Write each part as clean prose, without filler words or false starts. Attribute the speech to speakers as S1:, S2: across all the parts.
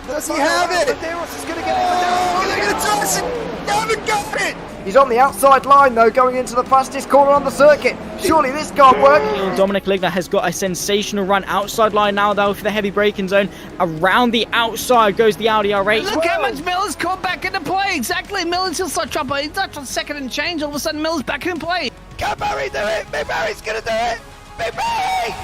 S1: Does he have it?
S2: Medeiros is going to get it.
S1: Oh, look at the toss! He haven't got it! He's on the outside line though, going into the fastest corner on the circuit. Surely this can't work.
S3: Dominic Ligner has got a sensational run outside line now though for the heavy braking zone. Around the outside goes the Audi R8.
S4: Look how much Miller's caught back into play. Exactly, Miller's still start trouble. He's not on second and change. All of a sudden, Miller's back in play.
S1: Can Barry do it? Big Barry's gonna do it! Big Barry!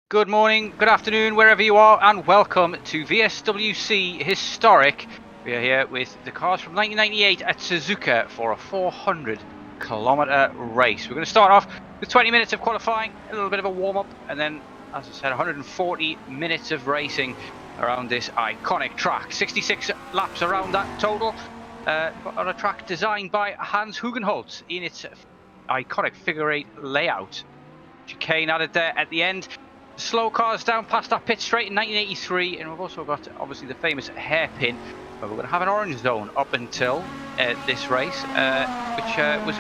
S5: Good morning, good afternoon, wherever you are, and welcome to VSWC Historic. We are here with the cars from 1998 at Suzuka for a 400-kilometer race. We're going to start off with 20 minutes of qualifying, a little bit of a warm-up, and then, as I said, 140 minutes of racing around this iconic track. 66 laps around that total, on a track designed by Hans Hugenholtz in its iconic figure-8 layout. Chicane added there at the end. Slow cars down past that pit straight in 1983, and we've also got obviously the famous hairpin, but we're going to have an orange zone up until this race, which was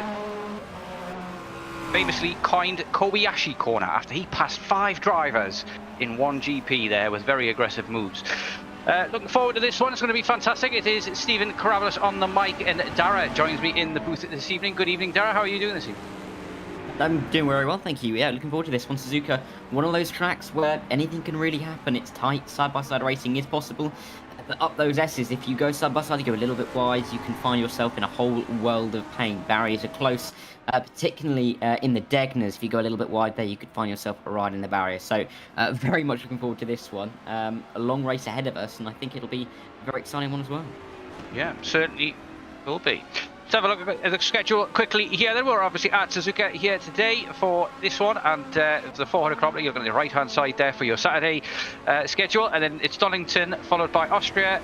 S5: famously coined Kobayashi Corner after he passed 5 drivers in one GP there with very aggressive moves. Looking forward to this one. It's going to be fantastic. It is Stephen Karavelis on the mic, and Dara joins me in the booth this evening. Good evening, Dara. How are you doing this evening?
S6: I'm doing very well, thank you. Yeah, looking forward to this one. Suzuka, one of those tracks where anything can really happen. It's tight, side-by-side racing is possible. But up those S's, if you go side-by-side, you go a little bit wide, you can find yourself in a whole world of pain. Barriers are close, particularly in the Degners. If you go a little bit wide there, you could find yourself right in the barrier. So, very much looking forward to this one. A long race ahead of us, and I think it'll be a very exciting one as well.
S5: Yeah, certainly will be. Let's have a look at the schedule quickly here. Then we're obviously at Suzuka here today for this one, and the 400 kilometer. You're on the right hand side there for your Saturday schedule, and then it's Donington followed by Austria,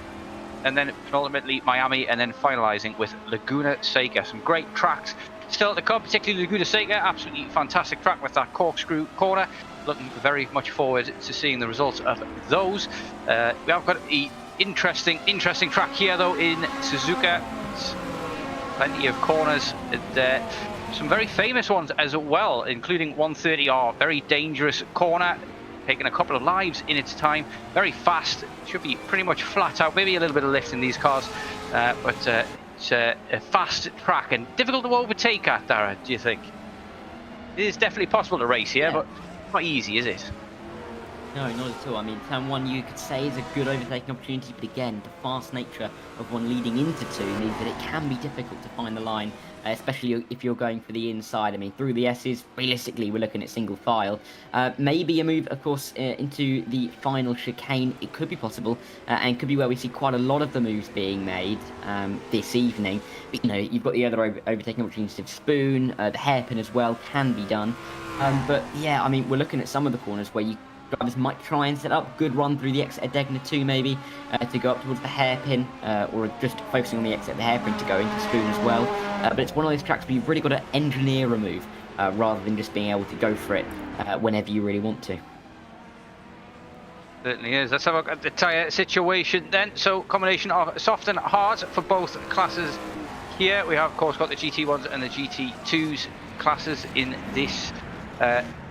S5: and then ultimately Miami, and then finalising with Laguna Seca. Some great tracks still to come, particularly Laguna Seca. Absolutely fantastic track with that corkscrew corner. Looking very much forward to seeing the results of those. We have got an interesting track here though in Suzuka. Plenty of corners, and some very famous ones as well, including 130R, very dangerous corner, taking a couple of lives in its time. Very fast, should be pretty much flat out, maybe a little bit of lift in these cars, but it's a fast track and difficult to overtake at, Dara, do you think? It is definitely possible to race here, but not easy, is it?
S6: No, not at all. I mean, turn 1 you could say is a good overtaking opportunity, but again, the fast nature of one leading into 2 means that it can be difficult to find the line, especially if you're going for the inside. I mean, through the S's, realistically, we're looking at single file. Maybe a move, of course, into the final chicane. It could be possible, and could be where we see quite a lot of the moves being made this evening. But, you know, you've got the other overtaking opportunities of Spoon, the hairpin as well can be done. But yeah, I mean, we're looking at some of the corners where drivers might try and set up good run through the exit at Degner 2 maybe to go up towards the hairpin, or just focusing on the exit of the hairpin to go into Spoon as well. But it's one of those tracks where you've really got to engineer a move rather than just being able to go for it whenever you really want to.
S5: Certainly is. Let's have a look at the tyre situation then. So combination of soft and hard for both classes here. We have of course got the GT1s and the GT2s classes in this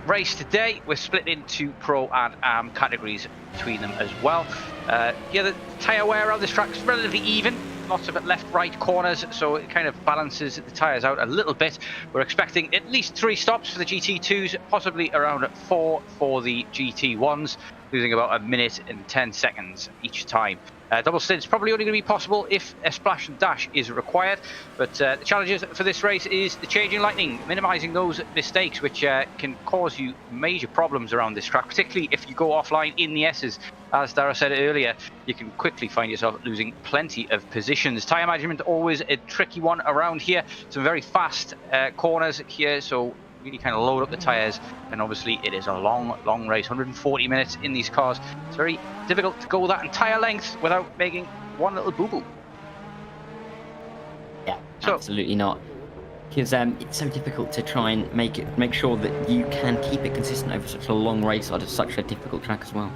S5: race today. We're split into Pro and AM categories between them as well. Yeah, the tyre wear around this track is relatively even. Lots of it left-right corners, so it kind of balances the tyres out a little bit. We're expecting at least 3 stops for the GT2s, possibly around 4 for the GT1s, losing about 1 minute and 10 seconds each time. Double stint's probably only going to be possible if a splash and dash is required, but the challenges for this race is the changing lightning, minimising those mistakes which can cause you major problems around this track, particularly if you go offline in the S's. As Dara said earlier, you can quickly find yourself losing plenty of positions. Tyre management always a tricky one around here. Some very fast corners here, so really kind of load up the tyres, and obviously it is a long race, 140 minutes in these cars. It's very difficult to go that entire length without making one little boo-boo.
S6: Yeah, absolutely not. Because it's so difficult to try and make sure that you can keep it consistent over such a long race on such a difficult track as well.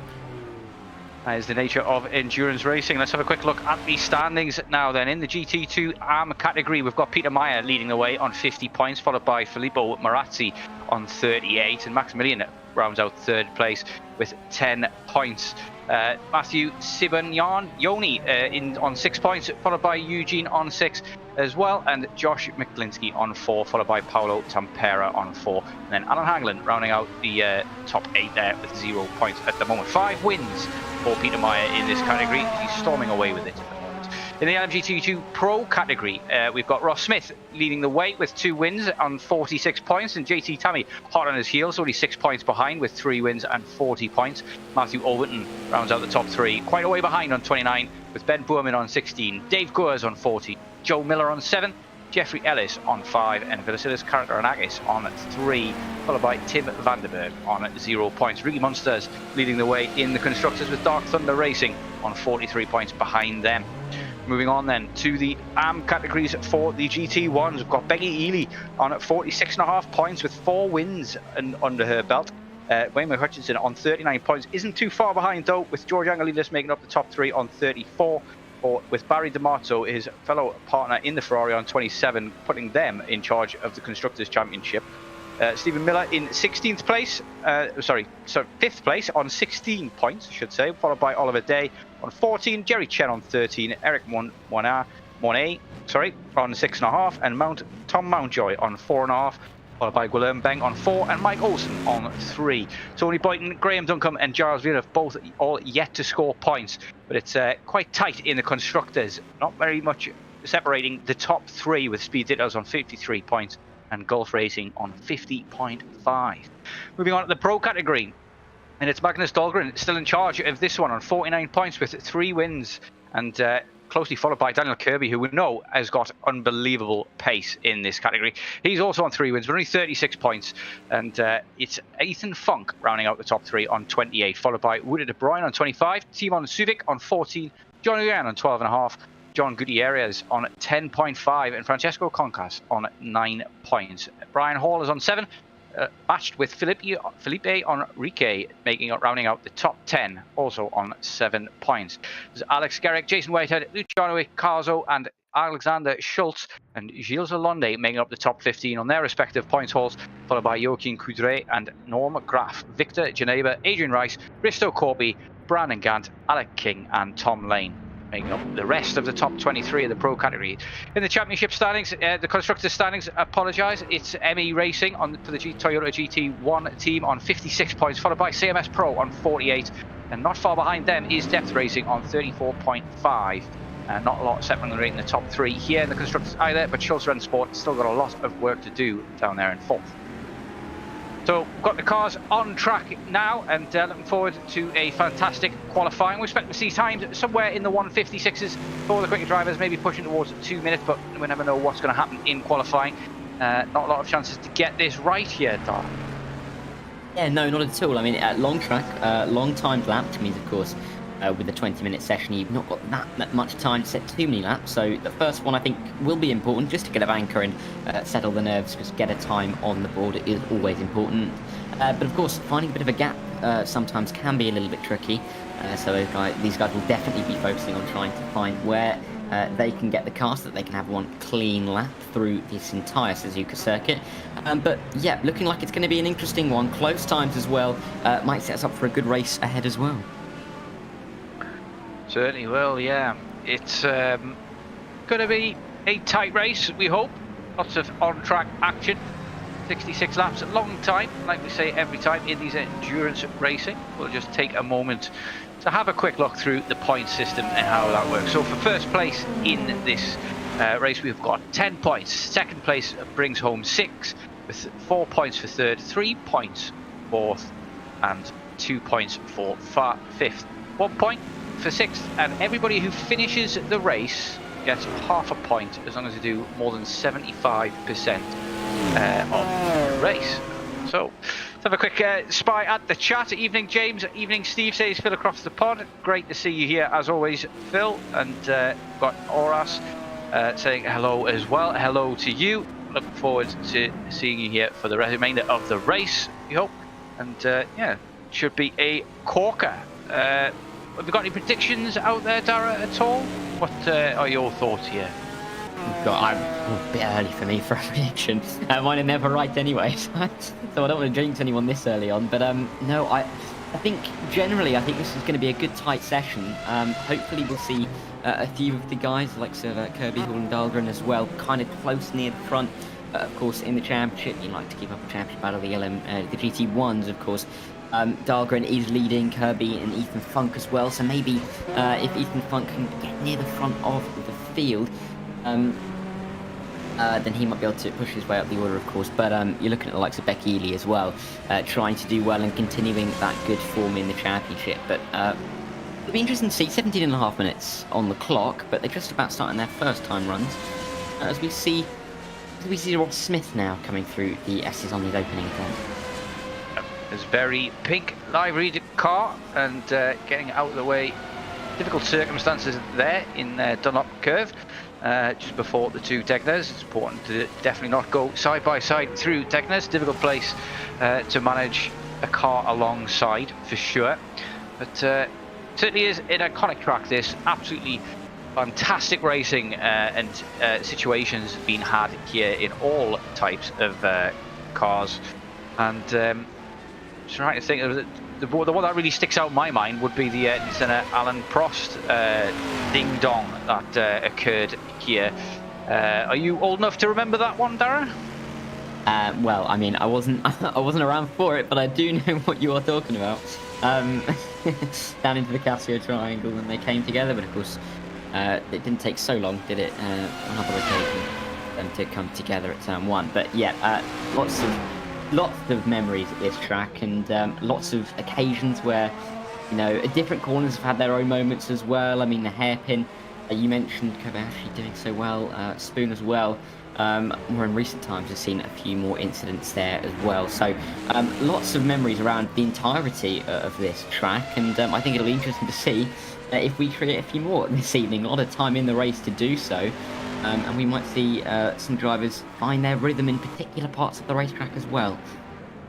S5: That is the nature of endurance racing. Let's have a quick look at the standings now then. In the GT2 AM category, we've got Peter Meyer leading the way on 50 points, followed by Filippo Marazzi on 38, and Maximilian rounds out 3rd place with 10 points. Matthew Sibagnoni on 6 points, followed by Eugene on 6 as well, and Josh McGlinskey on 4, followed by Paolo Tampera on 4, and then Alan Hagland rounding out the top 8 there with 0 points at the moment. 5 wins for Peter Meyer in this category. He's storming away with it at the moment. In the LMGT2 Pro category, we've got Ross Smith leading the way with 2 wins on 46 points, and JT Tammy hot on his heels, only 6 points behind with 3 wins and 40 points. Matthew Overton rounds out the top 3, quite a way behind on 29, with Ben Boerman on 16, Dave Goers on 40, Joe Miller on 7, Jeffrey Ellis on 5, and Vasilis Karanagis on 3, followed by Tim Vanderberg on 0 points. Ricky Munsters leading the way in the constructors, with Dark Thunder Racing on 43 points behind them. Moving on then to the AM categories for the GT1s, we've got Becky Ely on 46.5 points with 4 wins under her belt. Wayne Hutchinson on 39 points isn't too far behind though, with George Angelides making up the top 3 on 34. Or with Barry Dimarzo, his fellow partner in the Ferrari, on 27, putting them in charge of the Constructors' Championship. Stephen Miller in 16th place, 5th place on 16 points, I should say, followed by Oliver Day on 14, Jerry Chen on 13, Eric Monet on 6.5, and Tom Mountjoy on 4.5, followed by Guillaume Beng on 4, and Mike Olsen on 3. Tony Boynton, Graham Duncombe and Giles Villeneuve both all yet to score points, but it's quite tight in the Constructors. Not very much separating the top 3, with Speed Dittos on 53 points and Gulf Racing on 50.5. Moving on to the Pro category, and it's Magnus Dahlgren still in charge of this one on 49 points with 3 wins, and closely followed by Daniel Kirby, who we know has got unbelievable pace in this category. He's also on 3 wins, but only 36 points. And it's Ethan Funk rounding out the top 3 on 28, followed by Woody De Bruyne on 25, Timon Suvic on 14, John Uyan on 12.5, John Gutierrez on 10.5, and Francesco Concas on 9 points. Brian Hall is on 7, matched with Felipe Enrique, rounding out the top 10, also on 7 points. There's Alex Garrick, Jason Whitehead, Luciano Carzo, and Alexander Schultz and Gilles Alonde making up the top 15 on their respective points hauls, followed by Joachim Coudray and Norm Graff, Victor Geneva, Adrian Rice, Risto Corby, Brandon Gant, Alec King, and Tom Lane, making up the rest of the top 23 of the Pro category. In the championship standings, the constructors standings, it's ME Racing for the Toyota GT1 team on 56 points, followed by CMS Pro on 48, and not far behind them is Depth Racing on 34.5. Not a lot separating the top 3 here in the constructors either, but Schultz Run Sport still got a lot of work to do down there in 4th. So we've got the cars on track now, and looking forward to a fantastic qualifying. We expect to see times somewhere in the 156s for the quicker drivers, maybe pushing towards 2 minutes, but we never know what's going to happen in qualifying. Not a lot of chances to get this right here, Dar.
S6: Yeah, no, not at all. I mean, at long track, long timed lap, which means, of course, with a 20-minute session, you've not got that much time to set too many laps. So the first one, I think, will be important, just to get a anchor and settle the nerves, just get a time on the board is always important. But of course, finding a bit of a gap sometimes can be a little bit tricky. So these guys will definitely be focusing on trying to find where they can get the car so that they can have one clean lap through this entire Suzuka circuit. But yeah, looking like it's going to be an interesting one. Close times as well. Might set us up for a good race ahead as well.
S5: Certainly will, yeah. It's going to be a tight race, we hope. Lots of on-track action. 66 laps, a long time, like we say every time in these endurance racing. We'll just take a moment to have a quick look through the point system and how that works. So for first place in this race, we've got 10 points. Second place brings home 6, with 4 points for third, 3 points fourth, and 2 points for fifth. 1 point for sixth, and everybody who finishes the race gets half a point as long as they do more than 75% of the race. So let's have a quick spy at the chat. Evening James, evening Steve, says Phil across the pod. Great to see you here as always, Phil. And got Oras saying hello as well. Hello to you. Looking forward to seeing you here for the remainder of the race, we hope. And yeah, should be a corker. Have you got any predictions out there, Dara, at all? What are your thoughts here?
S6: God, I'm a bit early for me for a prediction. Mine are never right anyway, so I don't want to jinx anyone this early on. But no, I think generally, I think this is going to be a good tight session. Hopefully, we'll see a few of the guys like Kirby, Hall, and Dahlgren as well, kind of close near the front. Of course, in the championship, you like to keep up a championship battle, the GT1s, of course. Dahlgren is leading Kirby and Ethan Funk as well, so maybe if Ethan Funk can get near the front of the field, then he might be able to push his way up the order, of course. But you're looking at the likes of Becky Ely as well, trying to do well and continuing that good form in the championship. But it'll be interesting to see. 17.5 minutes on the clock, but they're just about starting their first time runs. As we see Ross Smith now coming through the S's on his opening turn.
S5: There's a very pink liveried car and getting out of the way. Difficult circumstances there in Dunlop Curve. Just before the two Degners. It's important to definitely not go side by side through Degners. Difficult place to manage a car alongside for sure. But certainly is an iconic track, this. Absolutely fantastic racing and situations being had here in all types of cars. And trying to think of the one that really sticks out in my mind would be the Alan Prost ding dong that occurred here. Are you old enough to remember that one, Darren?
S6: Well, I mean, I wasn't around for it, but I do know what you are talking about. Down into the Casio triangle when they came together, but of course, it didn't take so long, did it? On other occasions, them to come together at turn 1. But yeah, lots of memories at this track, and lots of occasions where, you know, different corners have had their own moments as well. I mean, the hairpin, you mentioned Kobayashi doing so well, Spoon as well. More in recent times, I've seen a few more incidents there as well. So lots of memories around the entirety of this track, and I think it'll be interesting to see if we create a few more this evening. A lot of time in the race to do so. And we might see some drivers find their rhythm in particular parts of the racetrack as well.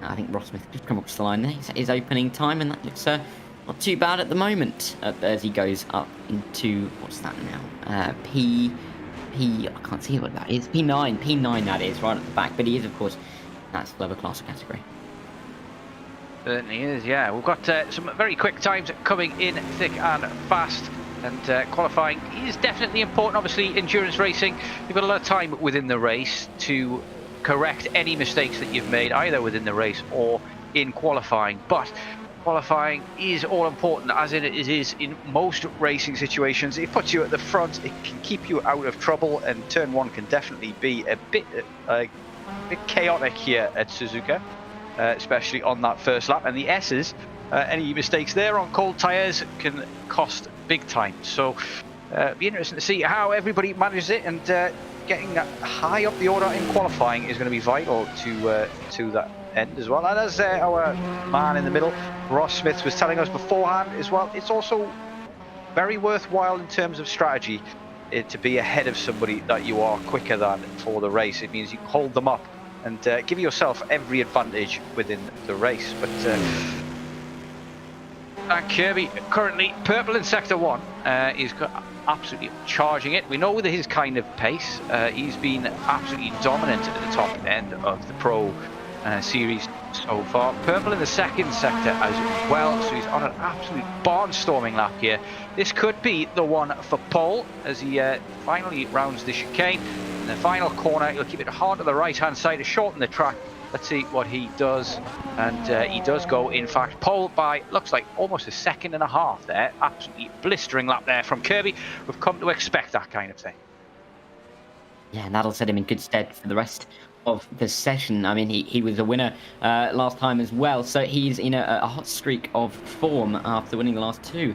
S6: I think Ross Smith just come up to the line there. He's at his opening time, and that looks not too bad at the moment as he goes up into, what's that now? I can't see what that is. P9 that is, right at the back. But he is, of course, that's the lower class category.
S5: Certainly is, yeah. We've got some very quick times coming in thick and fast. And qualifying is definitely important. Obviously, endurance racing, you've got a lot of time within the race to correct any mistakes that you've made, either within the race or in qualifying. But qualifying is all important, as it is in most racing situations. It puts you at the front, it can keep you out of trouble, and turn 1 can definitely be a bit chaotic here at Suzuka, especially on that first lap. And the S's, any mistakes there on cold tyres can cost big time. So be interesting to see how everybody manages it, and getting high up the order in qualifying is going to be vital to that end as well. And as our man in the middle, Ross Smith, was telling us beforehand as well, it's also very worthwhile in terms of strategy to be ahead of somebody that you are quicker than for the race. It means you hold them up and give yourself every advantage within the race. But and Kirby currently purple in sector 1. He's got absolutely charging it. We know with his kind of pace, he's been absolutely dominant at the top end of the Pro Series so far. Purple in the second sector as well, so he's on an absolute barnstorming lap here. This could be the one for pole as he finally rounds the chicane. In the final corner, he'll keep it hard to the right-hand side to shorten the track. Let's see what he does, and he does go, in fact, pole by, looks like almost a second and a half there. Absolutely blistering lap there from Kirby. We've come to expect that kind of thing.
S6: Yeah, and that'll set him in good stead for the rest of the session. I mean, he was a winner last time as well, so he's in a hot streak of form after winning the last two,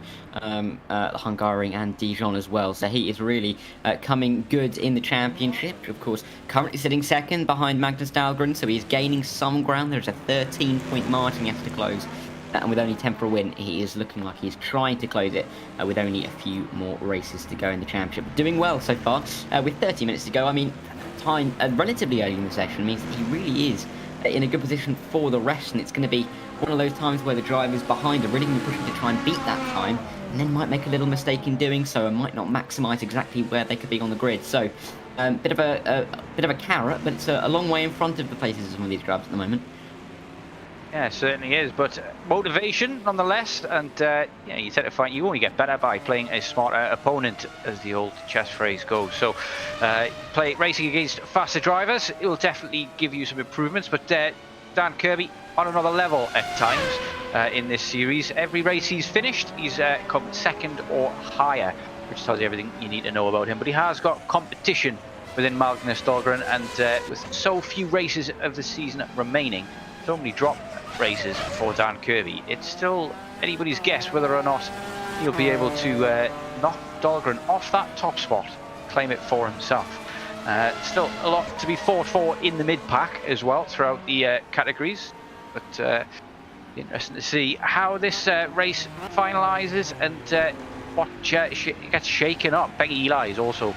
S6: Hungary and Dijon as well. So he is really coming good in the championship. Of course, currently sitting second behind Magnus Dahlgren, so he's gaining some ground. There's a 13-point margin he has to close. And with only 10 for a win, he is looking like he's trying to close it with only a few more races to go in the championship. Doing well so far. With 30 minutes to go, I mean, time relatively early in the session means that he really is in a good position for the rest, and it's going to be one of those times where the drivers behind are really going to be pushing to try and beat that time, and then might make a little mistake in doing so and might not maximise exactly where they could be on the grid. So bit of a carrot, but it's a long way in front of the places of some of these drivers at the moment.
S5: Yeah, it certainly is, but motivation nonetheless, and yeah, you tend to find you only get better by playing a smarter opponent, as the old chess phrase goes. So play racing against faster drivers, it will definitely give you some improvements, but Dan Kirby on another level at times in this series. Every race he's finished, he's come second or higher, which tells you everything you need to know about him, but he has got competition within Magnus Dahlgren, and with so few races of the season remaining, so many drop races for Dan Kirby, it's still anybody's guess whether or not he'll be able to knock Dahlgren off that top spot, claim it for himself. Still a lot to be fought for in the mid-pack as well throughout the categories, but interesting to see how this race finalises and what gets shaken up. Becky Eli is also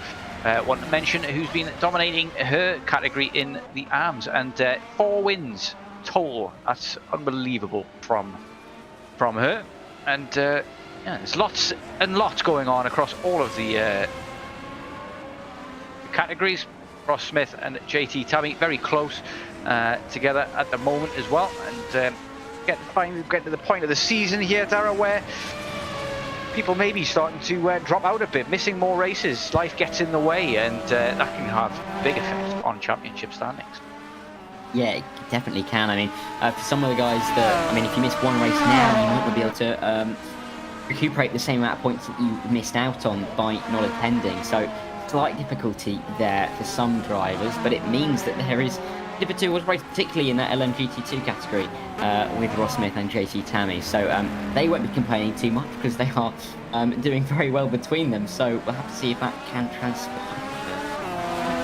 S5: one to mention, who's been dominating her category in the ARMS, and 4 wins total. That's unbelievable from her, and yeah, there's lots and lots going on across all of the categories. Ross Smith and JT Tammy very close together at the moment as well, and finally get to the point of the season here, Dara, where people may be starting to drop out a bit, missing more races. Life gets in the way, and that can have a big effect on championship standings.
S6: Yeah, it definitely can. I mean, for some of the guys that, I mean, if you miss one race now, you might not be able to recuperate the same amount of points that you missed out on by not attending. So, slight difficulty there for some drivers, but it means that there is Div2 was raced particularly in that LMGT2 category with Ross Smith and JT Tammy. So they won't be complaining too much because they are doing very well between them. So we'll have to see if that can transpire.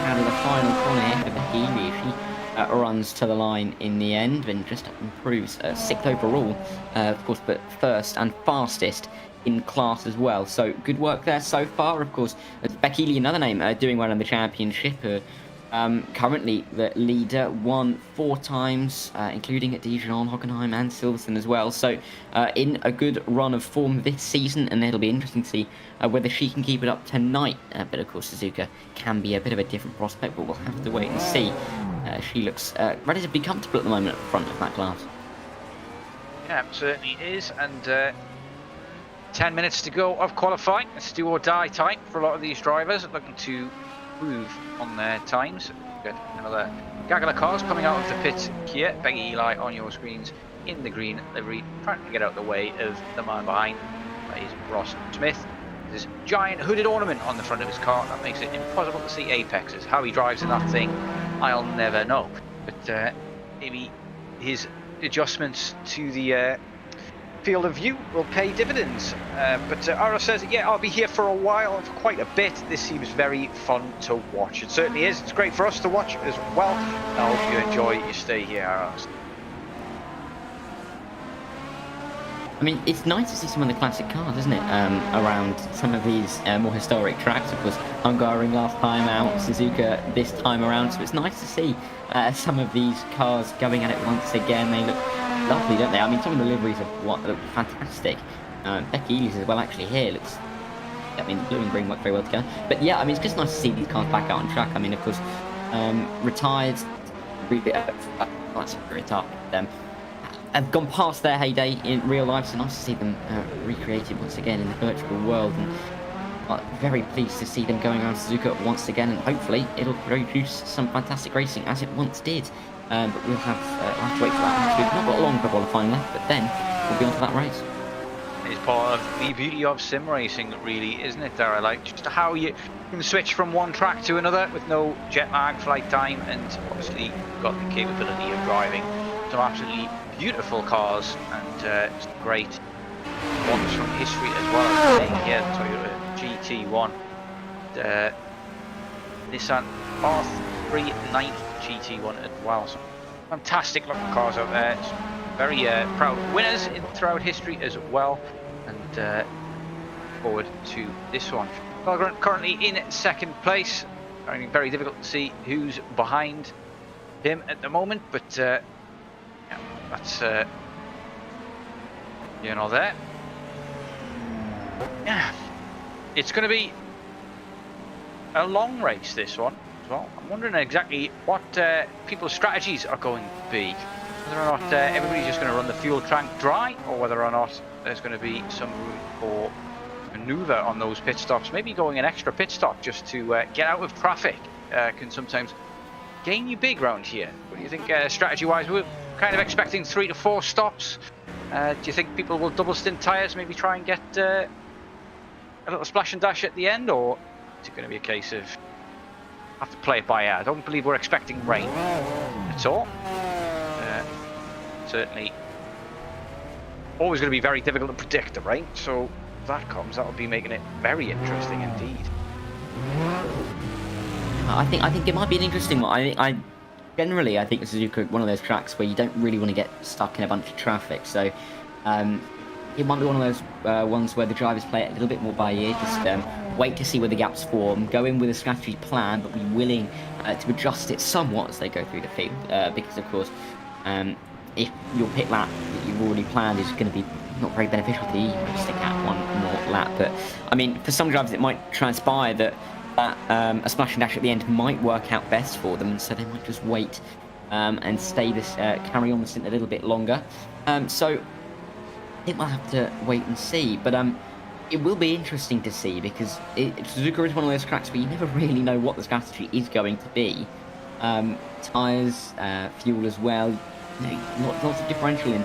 S6: Out of the final corner here for Becky, she runs to the line in the end and just improves 6th overall, of course, but first and fastest in class as well. So good work there so far. Of course, Becky Lee, another name, doing well in the championship. Currently the leader, won 4 times, including at Dijon, Hockenheim and Silverstone as well. So in a good run of form this season, and it'll be interesting to see whether she can keep it up tonight. But of course, Suzuka can be a bit of a different prospect, but we'll have to wait and see. She looks relatively comfortable at the moment at the front of that class.
S5: Yeah, certainly is, and 10 minutes to go of qualifying. It's do or die time for a lot of these drivers looking to improve on their times. We've got another gaggle of cars coming out of the pit here. Becky Eli on your screens in the green livery, trying to get out of the way of the man behind. That is Ross Smith. This giant hooded ornament on the front of his car that makes it impossible to see apexes. How he drives in that thing, I'll never know. But maybe his adjustments to the field of view will pay dividends. But Ara says, yeah, I'll be here for a while, for quite a bit. This seems very fun to watch. It certainly is. It's great for us to watch as well. I hope you enjoy your stay here, Ara.
S6: I mean, it's nice to see some of the classic cars, isn't it, around some of these more historic tracks. Of course, Hungary last time out, Suzuka this time around, so it's nice to see some of these cars going at it once again. They look lovely, don't they? I mean, some of the liveries look fantastic. Becky Ealy's as well, actually, here looks I mean, the blue and green work very well together. But yeah, I mean, it's just nice to see these cars back out on track. I mean, of course, retired, that's very tough. Have gone past their heyday in real life, so nice to see them recreated once again in the virtual world. And very pleased to see them going around Suzuka once again, and hopefully it'll produce some fantastic racing as it once did. But we'll have to wait for that. We've not got long for qualifying left, but then we'll be on to that race.
S5: It's part of the beauty of sim racing, really, isn't it, Dara? Like, just how you can switch from one track to another with no jet lag, flight time, and obviously you've got the capability of driving some absolutely beautiful cars and some great ones from history as well. As Toyota GT1, Nissan R390 GT1 as well. So fantastic looking cars out there. Very proud winners throughout history as well, and forward to this one. Well, currently in second place. Very difficult to see who's behind him at the moment, but yeah, that's you know there. Yeah, it's going to be a long race, this one as well. I'm wondering exactly what people's strategies are going to be. Whether or not everybody's just going to run the fuel tank dry, or whether or not there's going to be some room for maneuver on those pit stops. Maybe going an extra pit stop just to get out of traffic can sometimes gain you big round here. What do you think strategy-wise? We're kind of expecting 3 to 4 stops. Do you think people will double stint tyres, maybe try and get a little splash and dash at the end, or is it going to be a case of have to play it by ear? I don't believe we're expecting rain at all. Certainly always going to be very difficult to predict the rain, so if that comes, that will be making it very interesting indeed.
S6: I think it might be an interesting one. I generally think Suzuka one of those tracks where you don't really want to get stuck in a bunch of traffic, so it might be one of those ones where the drivers play it a little bit more by ear, just wait to see where the gaps form, go in with a strategy plan, but be willing to adjust it somewhat as they go through the field, because of course if your pit lap that you've already planned is going to be not very beneficial to you, just stick out one more lap. But I mean, for some drivers it might transpire that a splash and dash at the end might work out best for them, so they might just wait and carry on the stint a little bit longer. So I think we'll have to wait and see, but it will be interesting to see, because Suzuka is one of those tracks where you never really know what the strategy is going to be. Tyres, fuel as well. Lots of differential in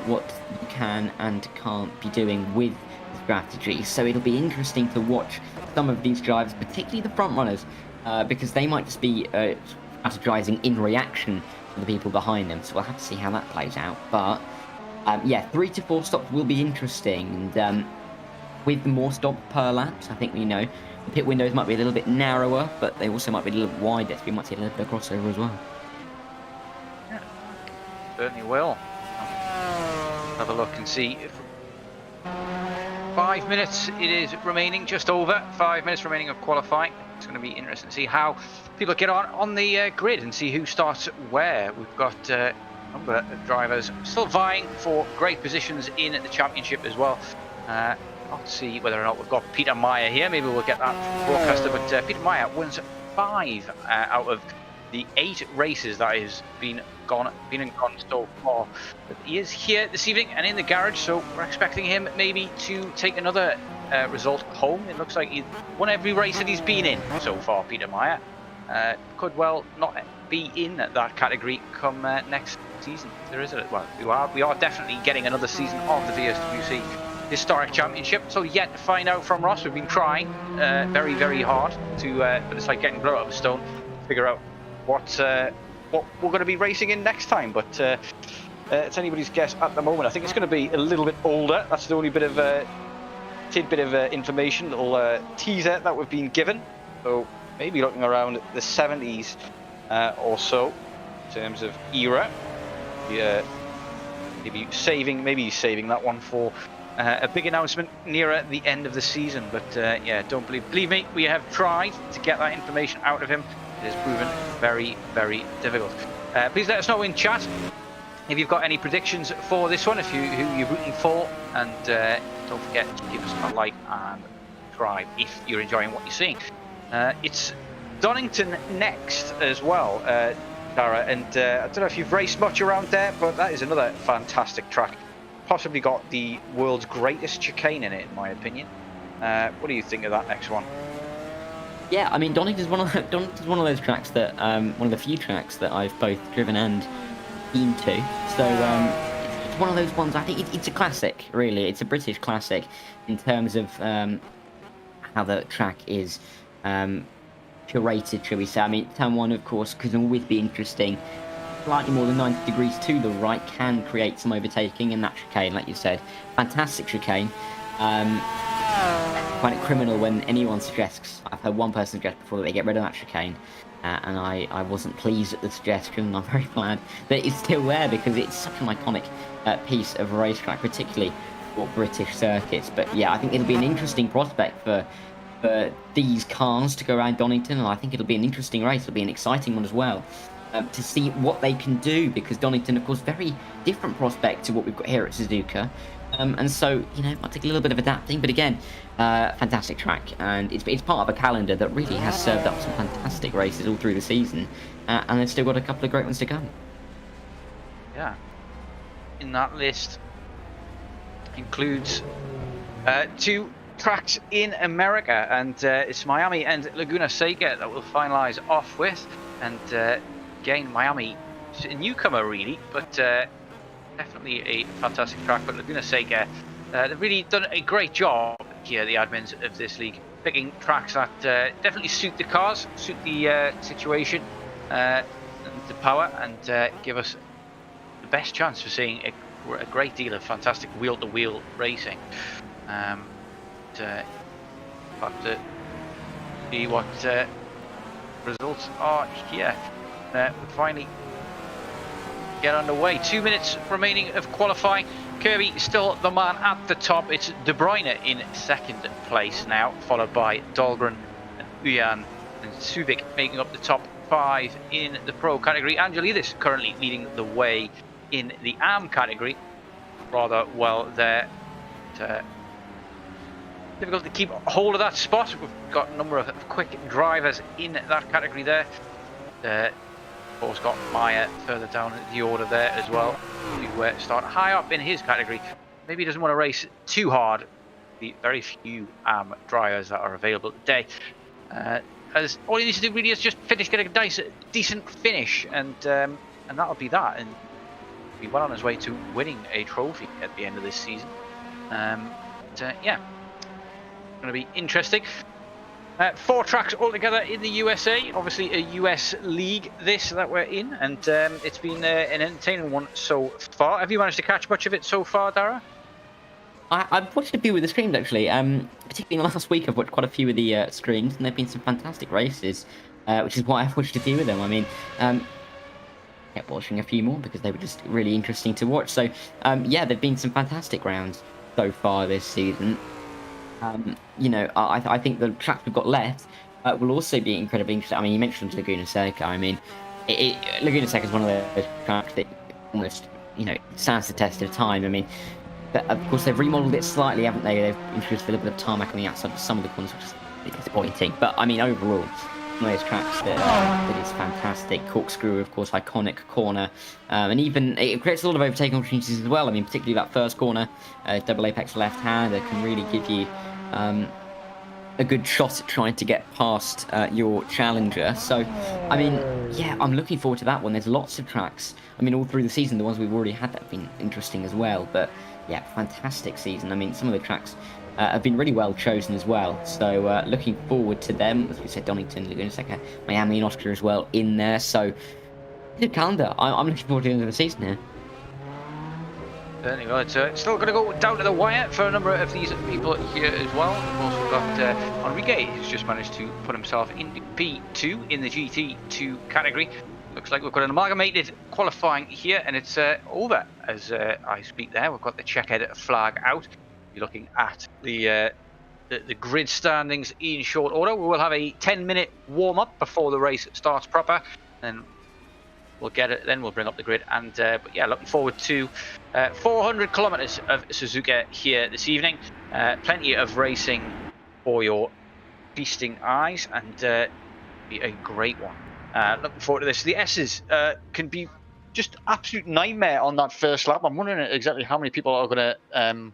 S6: what you can and can't be doing with the strategy. So it'll be interesting to watch some of these drivers, particularly the front runners, because they might just be strategizing in reaction to the people behind them. So we'll have to see how that plays out. But yeah, 3 to 4 stops will be interesting, and with more stops per laps, I think the pit windows might be a little bit narrower, but they also might be a little bit wider, so we might see a little bit of crossover as well.
S5: Certainly will. Have a look and see. 5 minutes it is remaining, just over 5 minutes remaining of qualifying. It's going to be interesting to see how people get on the grid and see who starts where. We've got a number of drivers still vying for great positions in the championship as well. Let's see whether or not we've got Peter Meyer here. Maybe we'll get that broadcaster, but Peter Meyer wins 5 out of the 8 races that has been and gone so far. But he is here this evening and in the garage, so we're expecting him maybe to take another result home. It looks like he's won every race that he's been in so far, Peter Meyer. Could well not be in that category come next season. There is we are definitely getting another season of the VSWC Historic Championship, so yet to find out from Ross. We've been trying very, very hard to, but it's like getting blood out of a stone to figure out what we're going to be racing in next time, but it's anybody's guess at the moment. I think it's going to be a little bit older. That's the only bit of tidbit of information, little teaser that we've been given. So maybe looking around the 70s or so in terms of era. Maybe saving that one for a big announcement nearer the end of the season. But yeah, don't believe me, we have tried to get that information out of him. It has proven very, very difficult. Please let us know in chat if you've got any predictions for this one, who you're rooting for, and don't forget to give us a like and subscribe if you're enjoying what you're seeing. It's Donington next as well, Dara, and I don't know if you've raced much around there, but that is another fantastic track. Possibly got the world's greatest chicane in it, in my opinion. What do you think of that next one?
S6: Yeah, I mean, Donington's one of those tracks that one of the few tracks that I've both driven and been to. So it's one of those ones. I think it's a classic, really. It's a British classic in terms of how the track is curated, shall we say. I mean, turn one, of course, can always be interesting. Slightly more than 90 degrees to the right can create some overtaking in that chicane, like you said. Fantastic chicane. I find it criminal when anyone suggests, I've heard one person suggest before that they get rid of that chicane, and I wasn't pleased at the suggestion, and I'm very glad that it's still there because it's such an iconic piece of racetrack, particularly for British circuits. But yeah, I think it'll be an interesting prospect for these cars to go around Donington, and I think it'll be an interesting race. It'll be an exciting one as well. To see what they can do, because Donington, of course, very different prospect to what we've got here at Suzuka. And so, you know, it might take a little bit of adapting, but again, fantastic track, and it's part of a calendar that really has served up some fantastic races all through the season, and they've still got a couple of great ones to come.
S5: Yeah. In that list includes 2 tracks in America, and it's Miami and Laguna Seca that we'll finalise off with, and again, Miami, a newcomer really, but definitely a fantastic track. But Laguna Seca, they've really done a great job here, the admins of this league, picking tracks that definitely suit the cars, suit the situation, and the power, and give us the best chance for seeing a great deal of fantastic wheel-to-wheel racing. Have to see what results are here. We finally get underway. 2 minutes remaining of qualifying. Kirby still the man at the top. It's De Bruyne in second place now, followed by Dahlgren and Uyan and Subic making up the top 5 in the pro category. Angelidis currently leading the way in the AM category. Rather well there. Difficult to keep hold of that spot. We've got a number of quick drivers in that category there. Of course, got Meyer further down the order there as well, to start high up in his category. Maybe he doesn't want to race too hard. The very few drivers that are available today. As all he needs to do really is just get a decent finish, and that'll be that, and be well on his way to winning a trophy at the end of this season. Yeah, going to be interesting. 4 tracks altogether in the USA, obviously a US league this that we're in, and it's been an entertaining one so far. Have you managed to catch much of it so far, Dara?
S6: I've watched a few of the streams actually, particularly last week I've watched quite a few of the streams, and there have been some fantastic races, which is why I've watched a few of them. I mean, kept watching a few more because they were just really interesting to watch. So yeah, there've been some fantastic rounds so far this season. You know, I think the tracks we've got left will also be incredibly interesting. I mean, you mentioned Laguna Seca. I mean, Laguna Seca is one of those tracks that almost, you know, stands the test of time. I mean, but of course, they've remodeled it slightly, haven't they? They've introduced a little bit of tarmac on the outside of some of the corners, which is a bit disappointing. But, I mean, overall, one of those tracks that is fantastic. Corkscrew, of course, iconic corner. And even, it creates a lot of overtaking opportunities as well. I mean, particularly that first corner, double apex left-hander can really give you a good shot at trying to get past your challenger. So, I mean, yeah, I'm looking forward to that one. There's lots of tracks. I mean, all through the season, the ones we've already had that have been interesting as well. But, yeah, fantastic season. I mean, some of the tracks have been really well chosen as well. So, looking forward to them. As we said, Donington, Laguna Seca, Miami and Austria as well in there. So, good calendar. I'm looking forward to the end of the season here.
S5: Certainly, well, it's still going to go down to the wire for a number of these people here as well. We've also got Enrique, who's just managed to put himself into P2 in the GT2 category. Looks like we've got an amalgamated qualifying here, and it's over as I speak there. We've got the checkered flag out. You're looking at the grid standings in short order. We will have a 10-minute warm-up before the race starts proper, and we'll get it, then we'll bring up the grid. And but yeah, looking forward to 400 kilometers of Suzuka here this evening. Plenty of racing for your feasting eyes, and be a great one. Looking forward to this. The S's can be just absolute nightmare on that first lap. I'm wondering exactly how many people are going to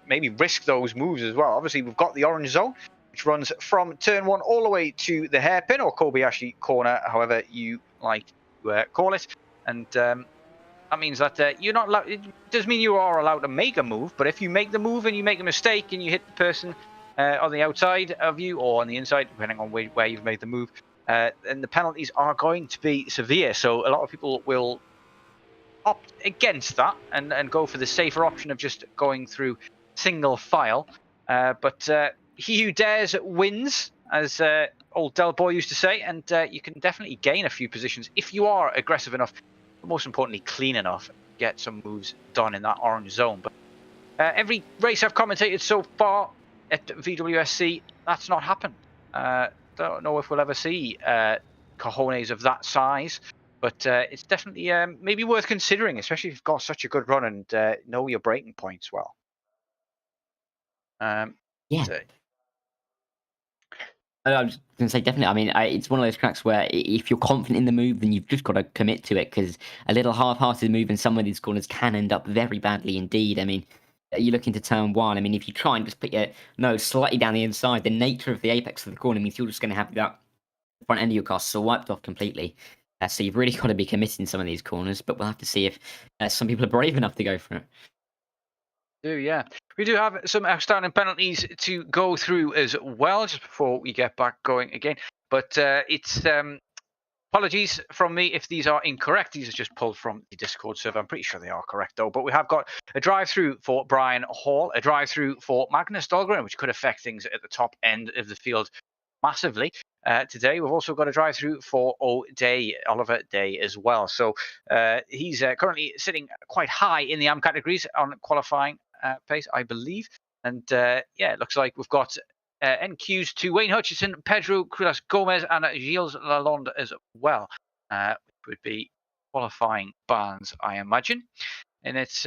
S5: maybe risk those moves as well. Obviously, we've got the orange zone, which runs from turn 1 all the way to the hairpin, or Kobayashi corner, however you like to call it. And that means that you're not allowed. It does mean you are allowed to make a move, but if you make the move and you make a mistake and you hit the person on the outside of you or on the inside, depending on where you've made the move, then the penalties are going to be severe. So a lot of people will opt against that and go for the safer option of just going through single file. But he who dares wins, as old Del Boy used to say, and you can definitely gain a few positions if you are aggressive enough, but most importantly clean enough to get some moves done in that orange zone. But every race I've commentated so far at VWSC, that's not happened. Don't know if we'll ever see cojones of that size, but it's definitely maybe worth considering, especially if you've got such a good run and know your braking points well.
S6: Yeah. I was going to say, definitely. I mean, it's one of those tracks where if you're confident in the move, then you've just got to commit to it, because a little half-hearted move in some of these corners can end up very badly indeed. I mean, you look into turn 1. I mean, if you try and just put your nose slightly down the inside, the nature of the apex of the corner means you're just going to have that front end of your car wiped off completely. So you've really got to be committing some of these corners, but we'll have to see if some people are brave enough to go for it.
S5: Yeah, we do have some outstanding penalties to go through as well just before we get back going again. But it's apologies from me if these are incorrect. These are just pulled from the Discord server. I'm pretty sure they are correct though. But we have got a drive-through for Brian Hall, a drive-through for Magnus Dahlgren, which could affect things at the top end of the field massively. Today we've also got a drive-through for Oliver Day as well. So he's currently sitting quite high in the AM categories on qualifying pace, I believe. And yeah, it looks like we've got NQs to Wayne Hutchison, Pedro Quilas Gomez, and Gilles Lalonde as well, which would be qualifying bans, I imagine. And it's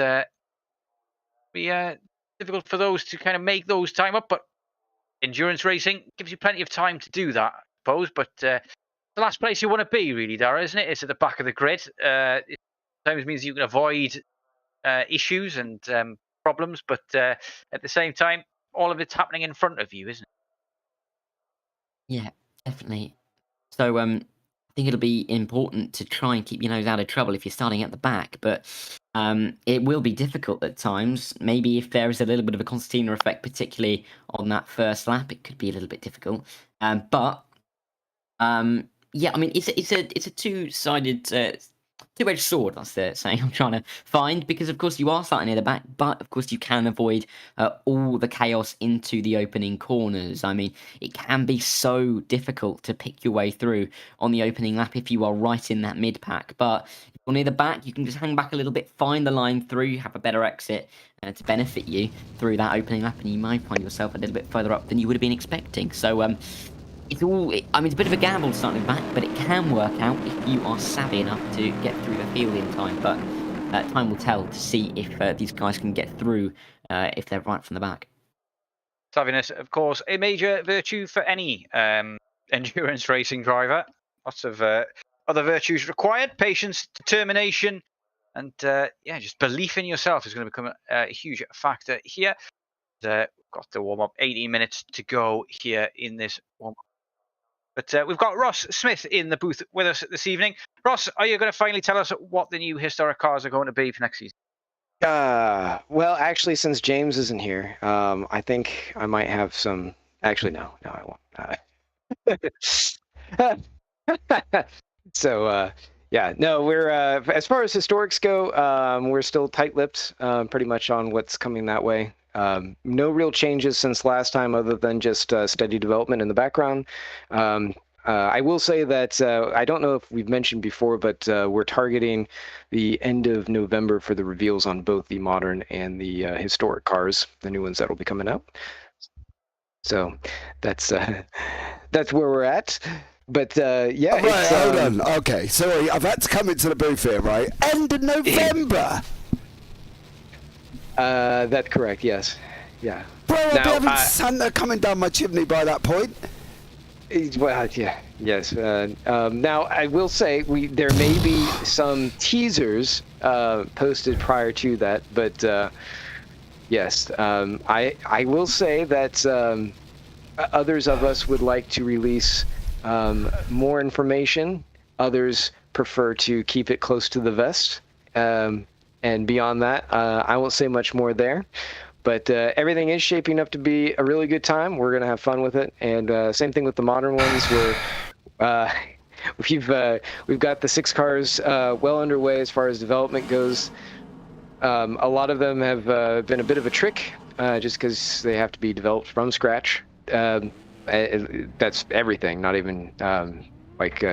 S5: be difficult for those to kind of make those time up, but endurance racing gives you plenty of time to do that, I suppose. But the last place you want to be, really, Dara, isn't it? It's at the back of the grid. It sometimes means you can avoid issues and problems, but at the same time, all of it's happening in front of you, isn't it?
S6: Yeah, definitely. So I think it'll be important to try and keep your nose out of trouble if you're starting at the back, but it will be difficult at times. Maybe if there is a little bit of a concertina effect, particularly on that first lap, it could be a little bit difficult. But yeah, I mean, it's a two-sided, two-edged sword. That's the saying I'm trying to find, because of course you are starting near the back, but of course you can avoid all the chaos into the opening corners. I mean, it can be so difficult to pick your way through on the opening lap if you are right in that mid-pack. But if you're near the back, you can just hang back a little bit, find the line through, have a better exit to benefit you through that opening lap, and you might find yourself a little bit further up than you would have been expecting. So it's all, I mean, it's a bit of a gamble starting back, but it can work out if you are savvy enough to get through the field in time. But time will tell to see if these guys can get through if they're right from the back.
S5: Savviness, of course, a major virtue for any endurance racing driver. Lots of other virtues required: patience, determination, and yeah, just belief in yourself is going to become a huge factor here. Got the warm-up, 18 minutes to go here in this warm-up. But we've got Ross Smith in the booth with us this evening. Ross, are you going to finally tell us what the new historic cars are going to be for next season?
S2: Well, actually, since James isn't here, I think I might have some. Actually, no, I won't. So, yeah, no, we're as far as historics go, we're still tight-lipped, pretty much on what's coming that way. No real changes since last time, other than just steady development in the background. I will say that I don't know if we've mentioned before, but we're targeting the end of November for the reveals on both the modern and the historic cars, the new ones that will be coming out. So that's where we're at. But yeah,
S7: right, hold on. Okay, sorry, I've had to come into the booth here, right? End of November.
S2: That's correct. Yes. Yeah.
S7: Bro, I'll be
S2: Now,
S7: having Santa coming down my chimney by that point.
S2: Well, yeah, yes. Now, I will say there may be some teasers posted prior to that, but yes, I will say that others of us would like to release more information. Others prefer to keep it close to the vest, and beyond that, I won't say much more there. But everything is shaping up to be a really good time. We're going to have fun with it. And same thing with the modern ones where we've got the 6 cars well underway as far as development goes. A lot of them have been a bit of a trick just because they have to be developed from scratch. That's everything, not even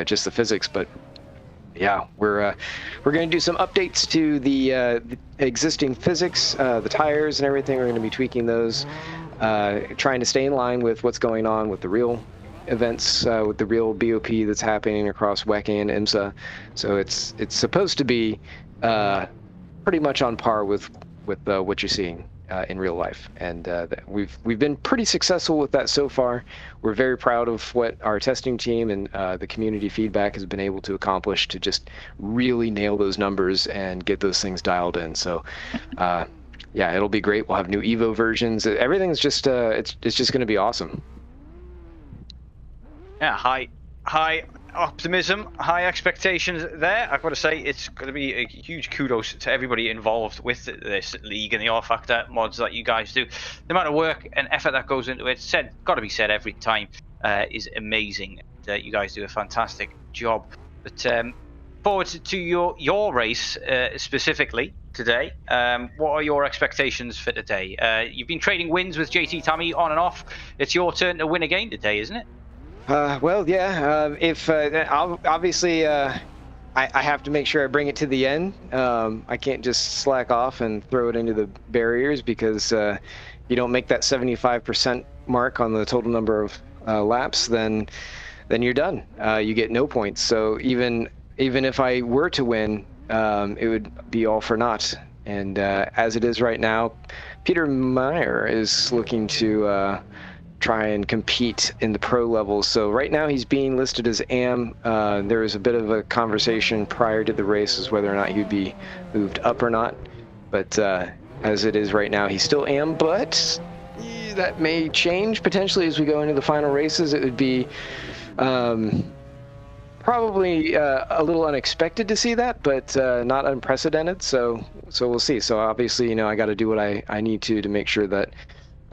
S2: just the physics, but yeah, we're going to do some updates to the existing physics, the tires and everything. We're going to be tweaking those, trying to stay in line with what's going on with the real events, with the real BOP that's happening across WEC and IMSA. So it's supposed to be pretty much on par with what you're seeing in real life, and we've been pretty successful with that so far. We're very proud of what our testing team and the community feedback has been able to accomplish to just really nail those numbers and get those things dialed in. So yeah, it'll be great. We'll have new Evo versions. Everything's just it's just going to be awesome.
S8: Yeah, high optimism, high expectations there. I've got to say, it's going to be a huge kudos to everybody involved with this league and the R-Factor mods that you guys do. The amount of work and effort that goes into it, got to be said every time, is amazing. You guys do a fantastic job. But forward to your race specifically today. What are your expectations for today? You've been trading wins with JT Tammy on and off. It's your turn to win again today, isn't it?
S2: Well, yeah. If obviously, I have to make sure I bring it to the end. I can't just slack off and throw it into the barriers, because you don't make that 75% mark on the total number of laps, then you're done. You get no points. So even if I were to win, it would be all for naught. And as it is right now, Peter Meyer is looking to try and compete in the pro levels. So right now he's being listed as AM. There was a bit of a conversation prior to the race as whether or not he'd be moved up or not. But as it is right now, he's still AM, but that may change potentially as we go into the final races. It would be probably a little unexpected to see that, but not unprecedented. So we'll see. So obviously, I got to do what I need to make sure that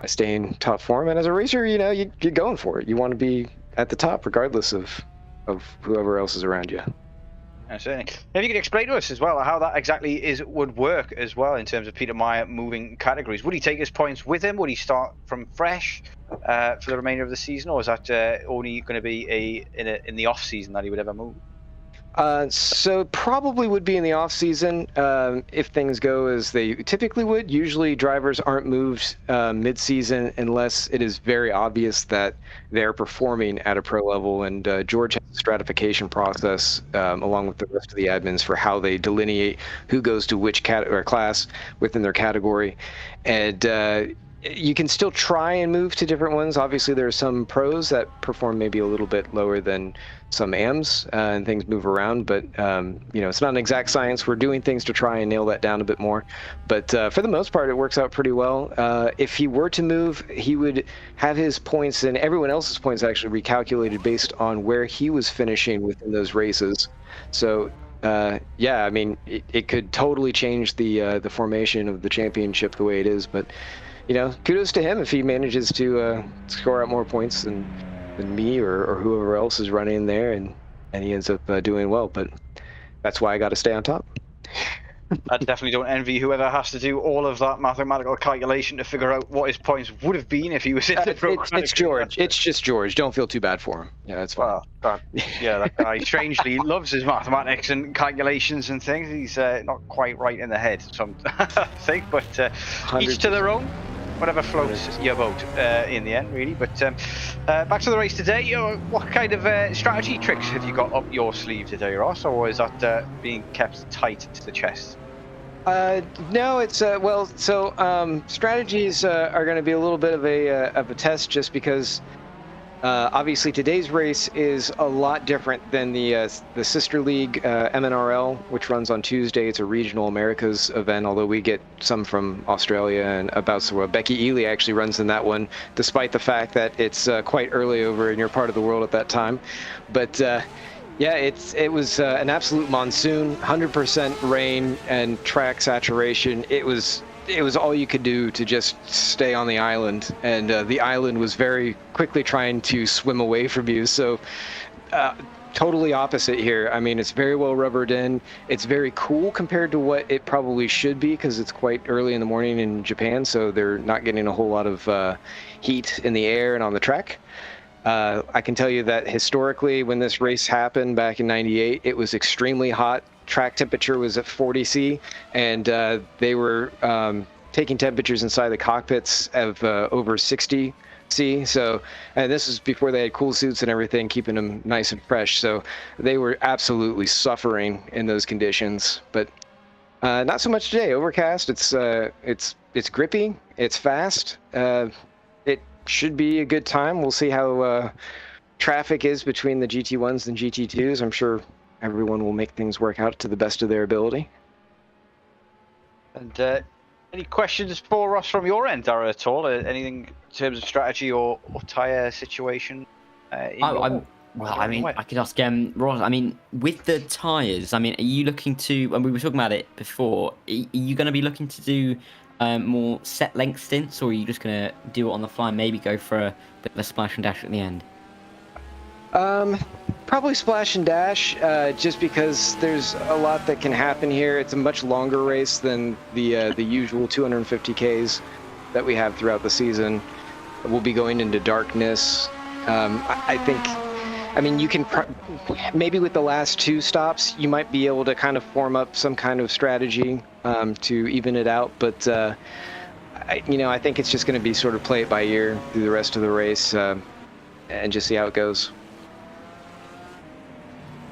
S2: I stay in top form, and as a racer, you're going for it. You want to be at the top regardless of whoever else is around you.
S8: Certainly. If you could explain to us as well how that exactly would work as well in terms of Peter Meyer moving categories. Would he take his points with him? Would he start from fresh for the remainder of the season, or is that only going to be in the off season that he would ever move?
S2: So probably would be in the off season if things go as they typically would. Usually drivers aren't moved mid-season unless it is very obvious that they're performing at a pro level, and George has a stratification process along with the rest of the admins for how they delineate who goes to which class within their category. And you can still try and move to different ones. Obviously, there are some pros that perform maybe a little bit lower than some AMs, and things move around. But it's not an exact science. We're doing things to try and nail that down a bit more. But for the most part, it works out pretty well. If he were to move, he would have his points and everyone else's points actually recalculated based on where he was finishing within those races. So yeah, I mean, it could totally change the formation of the championship the way it is. But kudos to him if he manages to score out more points than me or whoever else is running there, and he ends up doing well. But that's why I got to stay on top.
S8: I definitely don't envy whoever has to do all of that mathematical calculation to figure out what his points would have been if he was in the pro.
S2: It's George. It's just George. Don't feel too bad for him. Yeah, that's fine.
S8: That guy strangely loves his mathematics and calculations and things. He's not quite right in the head, I think, but each to their own. Whatever floats your boat in the end, really. But back to the race today. What kind of strategy tricks have you got up your sleeve today, Ross, or is that being kept tight to the chest?
S2: No, it's well. So strategies are going to be a little bit of a test, just because obviously today's race is a lot different than the sister league MNRL, which runs on Tuesday. It's a regional Americas event, although we get some from Australia and about. So Becky Ely actually runs in that one, despite the fact that it's quite early over in your part of the world at that time. But yeah, it was an absolute monsoon, 100% rain and track saturation. It was all you could do to just stay on the island, and the island was very quickly trying to swim away from you. So totally opposite here. I mean, it's very well rubbered in. It's very cool compared to what it probably should be, because it's quite early in the morning in Japan, so they're not getting a whole lot of heat in the air and on the track. I can tell you that historically, when this race happened back in '98, it was extremely hot. Track temperature was at 40 C, and they were taking temperatures inside the cockpits of over 60 C. So, and this is before they had cool suits and everything, keeping them nice and fresh. So they were absolutely suffering in those conditions. But not so much today. Overcast. It's grippy. It's fast. It should be a good time. We'll see how traffic is between the GT1s and GT2s. I'm sure everyone will make things work out to the best of their ability.
S8: And any questions for us from your end, Dara, at all? Anything in terms of strategy or tyre situation?
S6: Well, I mean, I could ask Ross. I mean, with the tyres, I mean, are you looking to? And we were talking about it before. Are you going to be looking to do more set length stints, or are you just going to do it on the fly? Maybe go for a bit of a splash and dash at the end.
S2: Probably splash and dash, just because there's a lot that can happen here. It's a much longer race than the usual 250Ks that we have throughout the season. We'll be going into darkness. I think, I mean, you can maybe with the last two stops, you might be able to kind of form up some kind of strategy to even it out. But I think it's just going to be sort of play it by ear through the rest of the race and just see how it goes.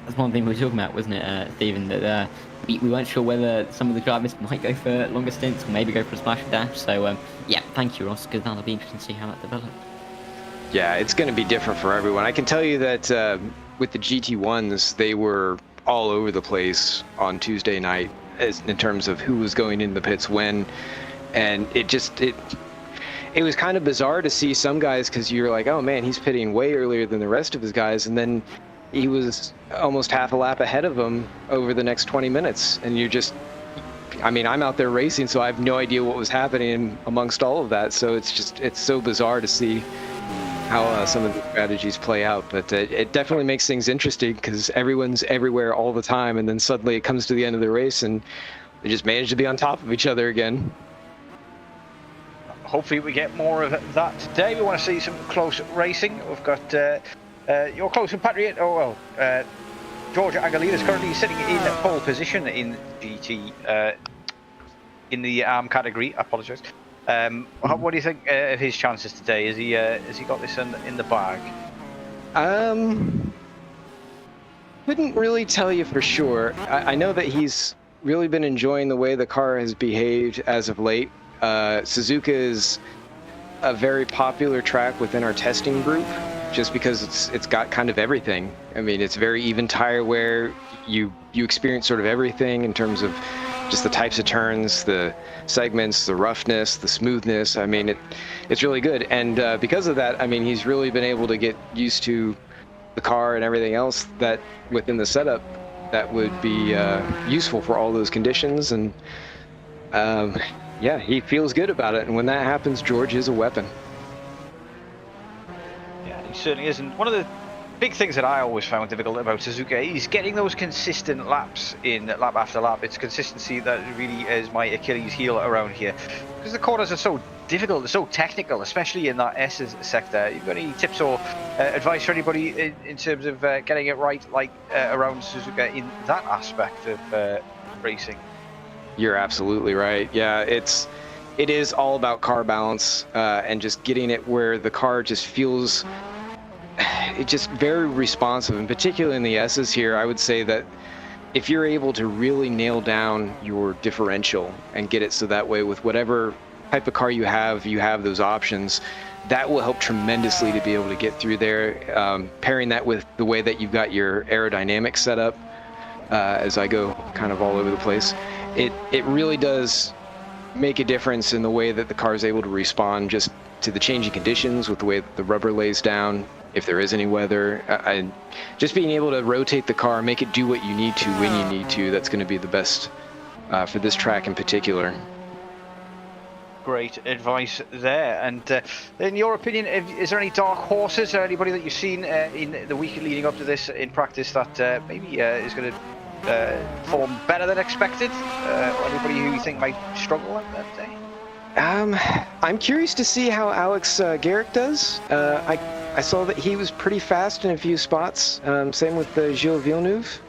S6: That's one thing we were talking about, wasn't it, Stephen? That we weren't sure whether some of the drivers might go for longer stints or maybe go for a splash and dash. So, yeah, thank you, Ross, because that'll be interesting to see how that develops.
S2: Yeah, it's going to be different for everyone. I can tell you that with the GT1s, they were all over the place on Tuesday night in terms of who was going in the pits when. And it was kind of bizarre to see some guys, because you're like, oh, man, he's pitting way earlier than the rest of his guys. And then he was almost half a lap ahead of him over the next 20 minutes. And you're just, I mean, I'm out there racing, so I have no idea what was happening amongst all of that. So it's so bizarre to see how some of the strategies play out. But it definitely makes things interesting, because everyone's everywhere all the time. And then suddenly it comes to the end of the race and they just manage to be on top of each other again.
S8: Hopefully we get more of that today. We want to see some close racing. We've got your close compatriot, George Aguilera is currently sitting in pole position in GT, in the arm category. I apologise. What do you think of his chances today? Has he got this in the bag?
S2: Couldn't really tell you for sure. I know that he's really been enjoying the way the car has behaved as of late. Suzuka is a very popular track within our testing group, just because it's got kind of everything. I mean, it's very even tire wear. You experience sort of everything in terms of just the types of turns, the segments, the roughness, the smoothness. I mean, it's really good. And because of that, I mean, he's really been able to get used to the car and everything else that within the setup that would be useful for all those conditions. And yeah, he feels good about it. And when that happens, George is a weapon.
S8: Yeah, he certainly isn't. One of the big things that I always found difficult about Suzuka is getting those consistent laps in lap after lap. It's consistency that really is my Achilles heel around here, because the corners are so difficult, they're so technical, especially in that S sector. You've got any tips or advice for anybody in terms of getting it right, like around Suzuka in that aspect of racing?
S2: You're absolutely right. Yeah, it is all about car balance and just getting it where the car just feels just very responsive, and particularly in the S's here, I would say that if you're able to really nail down your differential and get it so that way with whatever type of car you have those options, that will help tremendously to be able to get through there. Pairing that with the way that you've got your aerodynamics set up, as I go kind of all over the place, it really does make a difference in the way that the car is able to respond just to the changing conditions, with the way that the rubber lays down, if there is any weather, and just being able to rotate the car, make it do what you need to when you need to. That's going to be the best for this track in particular.
S8: Great advice there. And in your opinion, is there any dark horses or anybody that you've seen in the week leading up to this in practice that maybe is going to perform better than expected? Or anybody who you think might struggle that day?
S2: I'm curious to see how Alex Garrick does. I saw that he was pretty fast in a few spots. Same with Gilles Villeneuve.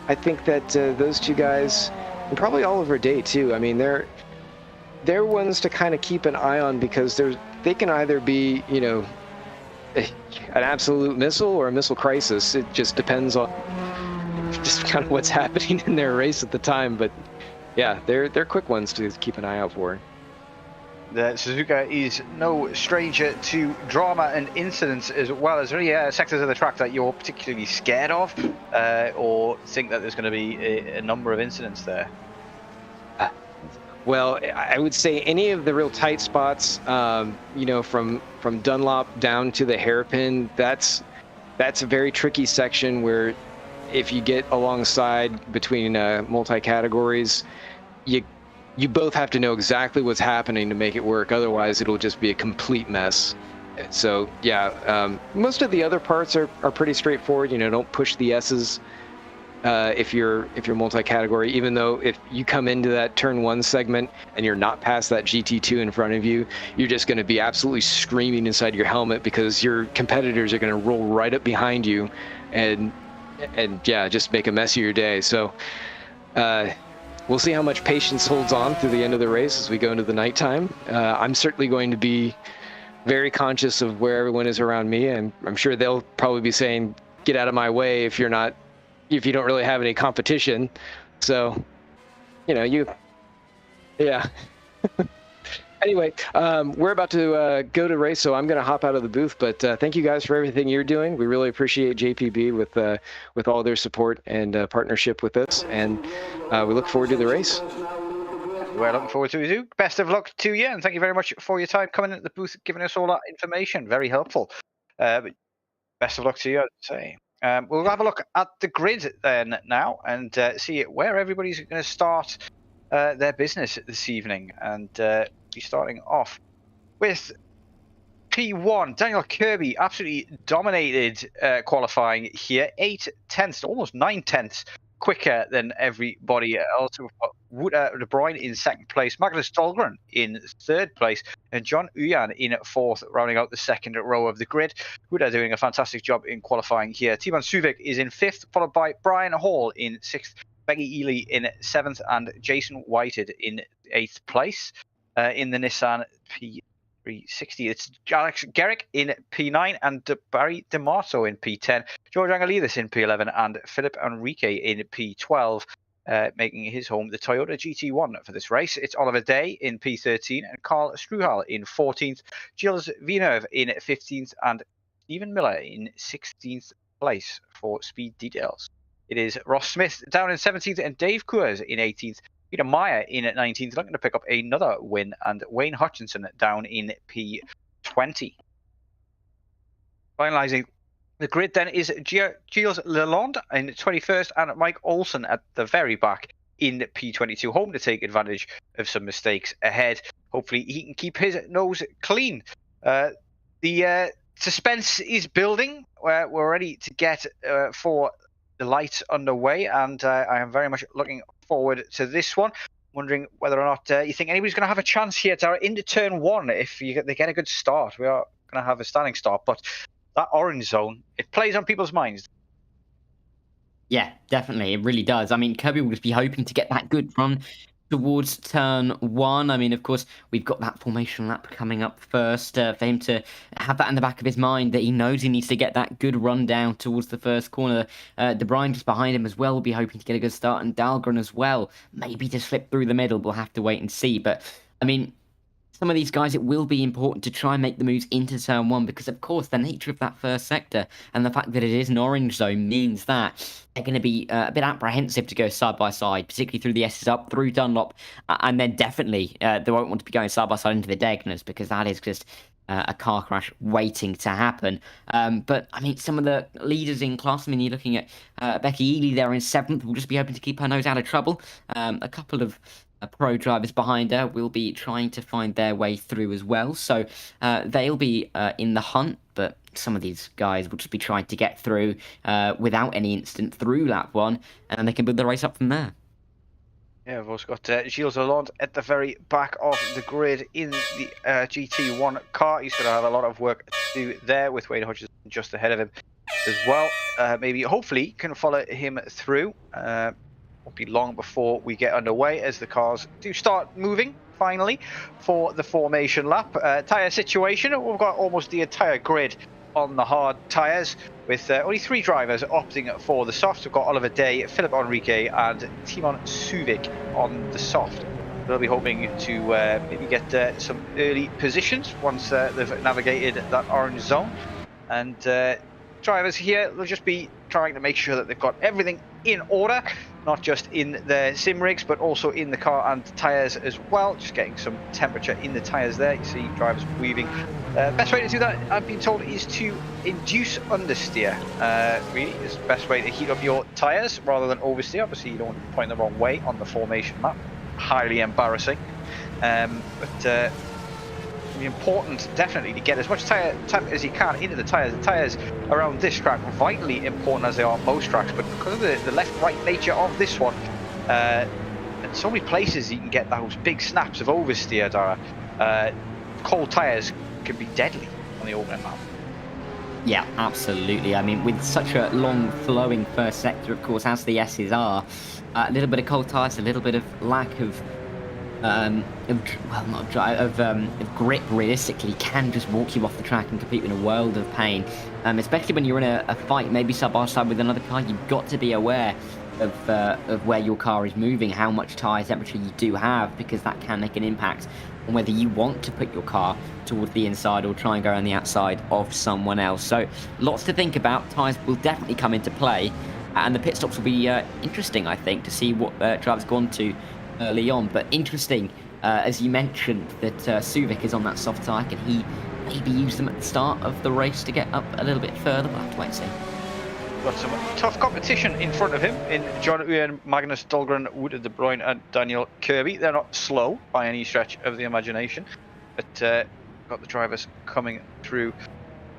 S2: I think that those two guys, and probably Oliver Day too, I mean, they're ones to kind of keep an eye on, because they can either be, you know, an absolute missile or a missile crisis. It just depends on just kind of what's happening in their race at the time. But yeah, they're quick ones to keep an eye out for.
S8: The Suzuka is no stranger to drama and incidents as well. Is there any sectors of the track that you're particularly scared of, or think that there's going to be a number of incidents there?
S2: Well, I would say any of the real tight spots, you know, from Dunlop down to the hairpin, that's a very tricky section where if you get alongside between multi-categories, you both have to know exactly what's happening to make it work. Otherwise, it'll just be a complete mess. So yeah, most of the other parts are pretty straightforward. You know, don't push the S's if you're multi-category. Even though if you come into that turn 1 segment and you're not past that GT2 in front of you, you're just going to be absolutely screaming inside your helmet, because your competitors are going to roll right up behind you, and yeah, just make a mess of your day. So. We'll see how much patience holds on through the end of the race as we go into the nighttime. I'm certainly going to be very conscious of where everyone is around me, and I'm sure they'll probably be saying, "Get out of my way," if you don't really have any competition. So, you know, yeah. Anyway, we're about to go to race, so I'm going to hop out of the booth. But thank you guys for everything you're doing. We really appreciate JPB with all their support and partnership with us, and we look forward to the race.
S8: We're looking forward to it. Best of luck to you, and thank you very much for your time coming into the booth, giving us all that information. Very helpful. But best of luck to you, I'd say. We'll have a look at the grid then now and see where everybody's going to start their business this evening, and be starting off with P1. Daniel Kirby absolutely dominated qualifying here. 8/10, almost 9/10 quicker than everybody else. We've got Wouter de Bruyne in 2nd place, Magnus Dahlgren in 3rd place, and John Uyan in 4th, rounding out the 2nd row of the grid. Wouter doing a fantastic job in qualifying here. Timon Suvik is in 5th, followed by Brian Hall in 6th, Beggy Ely in 7th, and Jason Whited in 8th place. In the Nissan P360, it's Alex Garrick in P9 and Barry Dimarzo in P10, George Angelidis in P11, and Philip Enrique in P12, making his home the Toyota GT1 for this race. It's Oliver Day in P13 and Carl Struhal in 14th, Gilles Villeneuve in 15th, and Stephen Miller in 16th place for speed details. It is Ross Smith down in 17th and Dave Coors in 18th. Peter Meyer in 19th, looking to pick up another win, and Wayne Hutchinson down in P20. Finalising the grid then is Gilles Lalonde in 21st, and Mike Olsen at the very back in P22, home to take advantage of some mistakes ahead. Hopefully he can keep his nose clean. The suspense is building. We're ready to get for the lights underway, and I am very much looking forward to this one. Wondering whether or not you think anybody's going to have a chance here to into turn 1 if they get a good start. We are going to have a standing start, but that orange zone, it plays on people's minds.
S6: Yeah, definitely. It really does. I mean, Kirby will just be hoping to get that good from towards turn 1. I mean, of course, we've got that formation lap coming up first. For him to have that in the back of his mind, that he knows he needs to get that good run down towards the first corner. Brian just behind him as well will be hoping to get a good start, and Dahlgren as well. Maybe to slip through the middle, we'll have to wait and see. But, I mean, some of these guys, it will be important to try and make the moves into turn 1 because, of course, the nature of that first sector and the fact that it is an orange zone means that they're going to be a bit apprehensive to go side by side, particularly through the S's up, through Dunlop, and then definitely they won't want to be going side by side into the Degners because that is just a car crash waiting to happen. But, I mean, some of the leaders in class, I mean, you're looking at Becky Ely there in 7th, will just be hoping to keep her nose out of trouble. A couple of pro drivers behind her will be trying to find their way through as well. So they'll be in the hunt, but some of these guys will just be trying to get through without any incident through lap 1, and then they can build the race up from there.
S8: Yeah, we've also got Gilles Hollande at the very back of the grid in the GT1 car. He's going to have a lot of work to do there with Wayne Hodges just ahead of him as well. Maybe, hopefully, can follow him through. Won't be long before we get underway as the cars do start moving finally for the formation lap. Tyre situation, we've got almost the entire grid on the hard tyres with only 3 drivers opting for the softs. We've got Oliver Day, Philip Enrique and Timon Suvic on the soft. They'll be hoping to maybe get some early positions once they've navigated that orange zone. And drivers here will just be trying to make sure that they've got everything in order, not just in the sim rigs but also in the car and tyres as well. Just getting some temperature in the tyres there. You see drivers weaving. Best way to do that, I've been told, is to induce understeer. Really is the best way to heat up your tyres rather than oversteer. Obviously you don't want to point the wrong way on the formation map. Highly embarrassing. But important definitely to get as much tyre time as you can into the tyres. The tyres around this track are vitally important as they are most tracks, but because of the left-right nature of this one, in so many places you can get those big snaps of oversteer, Dara. Cold tyres can be deadly on the opening map.
S6: Yeah, absolutely. I mean, with such a long flowing first sector, of course, as the S's are, a little bit of cold tyres, a little bit of lack of grip realistically can just walk you off the track and compete in a world of pain, especially when you're in a fight maybe side by side with another car. You've got to be aware of where your car is moving, how much tyre temperature you do have, because that can make an impact on whether you want to put your car towards the inside or try and go around the outside of someone else. So lots to think about. Tyres will definitely come into play, and the pit stops will be interesting, I think, to see what drivers go on to early on. But interesting, as you mentioned, that Suvic is on that soft tyre. Can he maybe use them at the start of the race to get up a little bit further? We'll have to wait and see.
S8: Got some tough competition in front of him in John Uyen, Magnus Dahlgren, Wouter De Bruyne and Daniel Kirby. They're not slow by any stretch of the imagination, but got the drivers coming through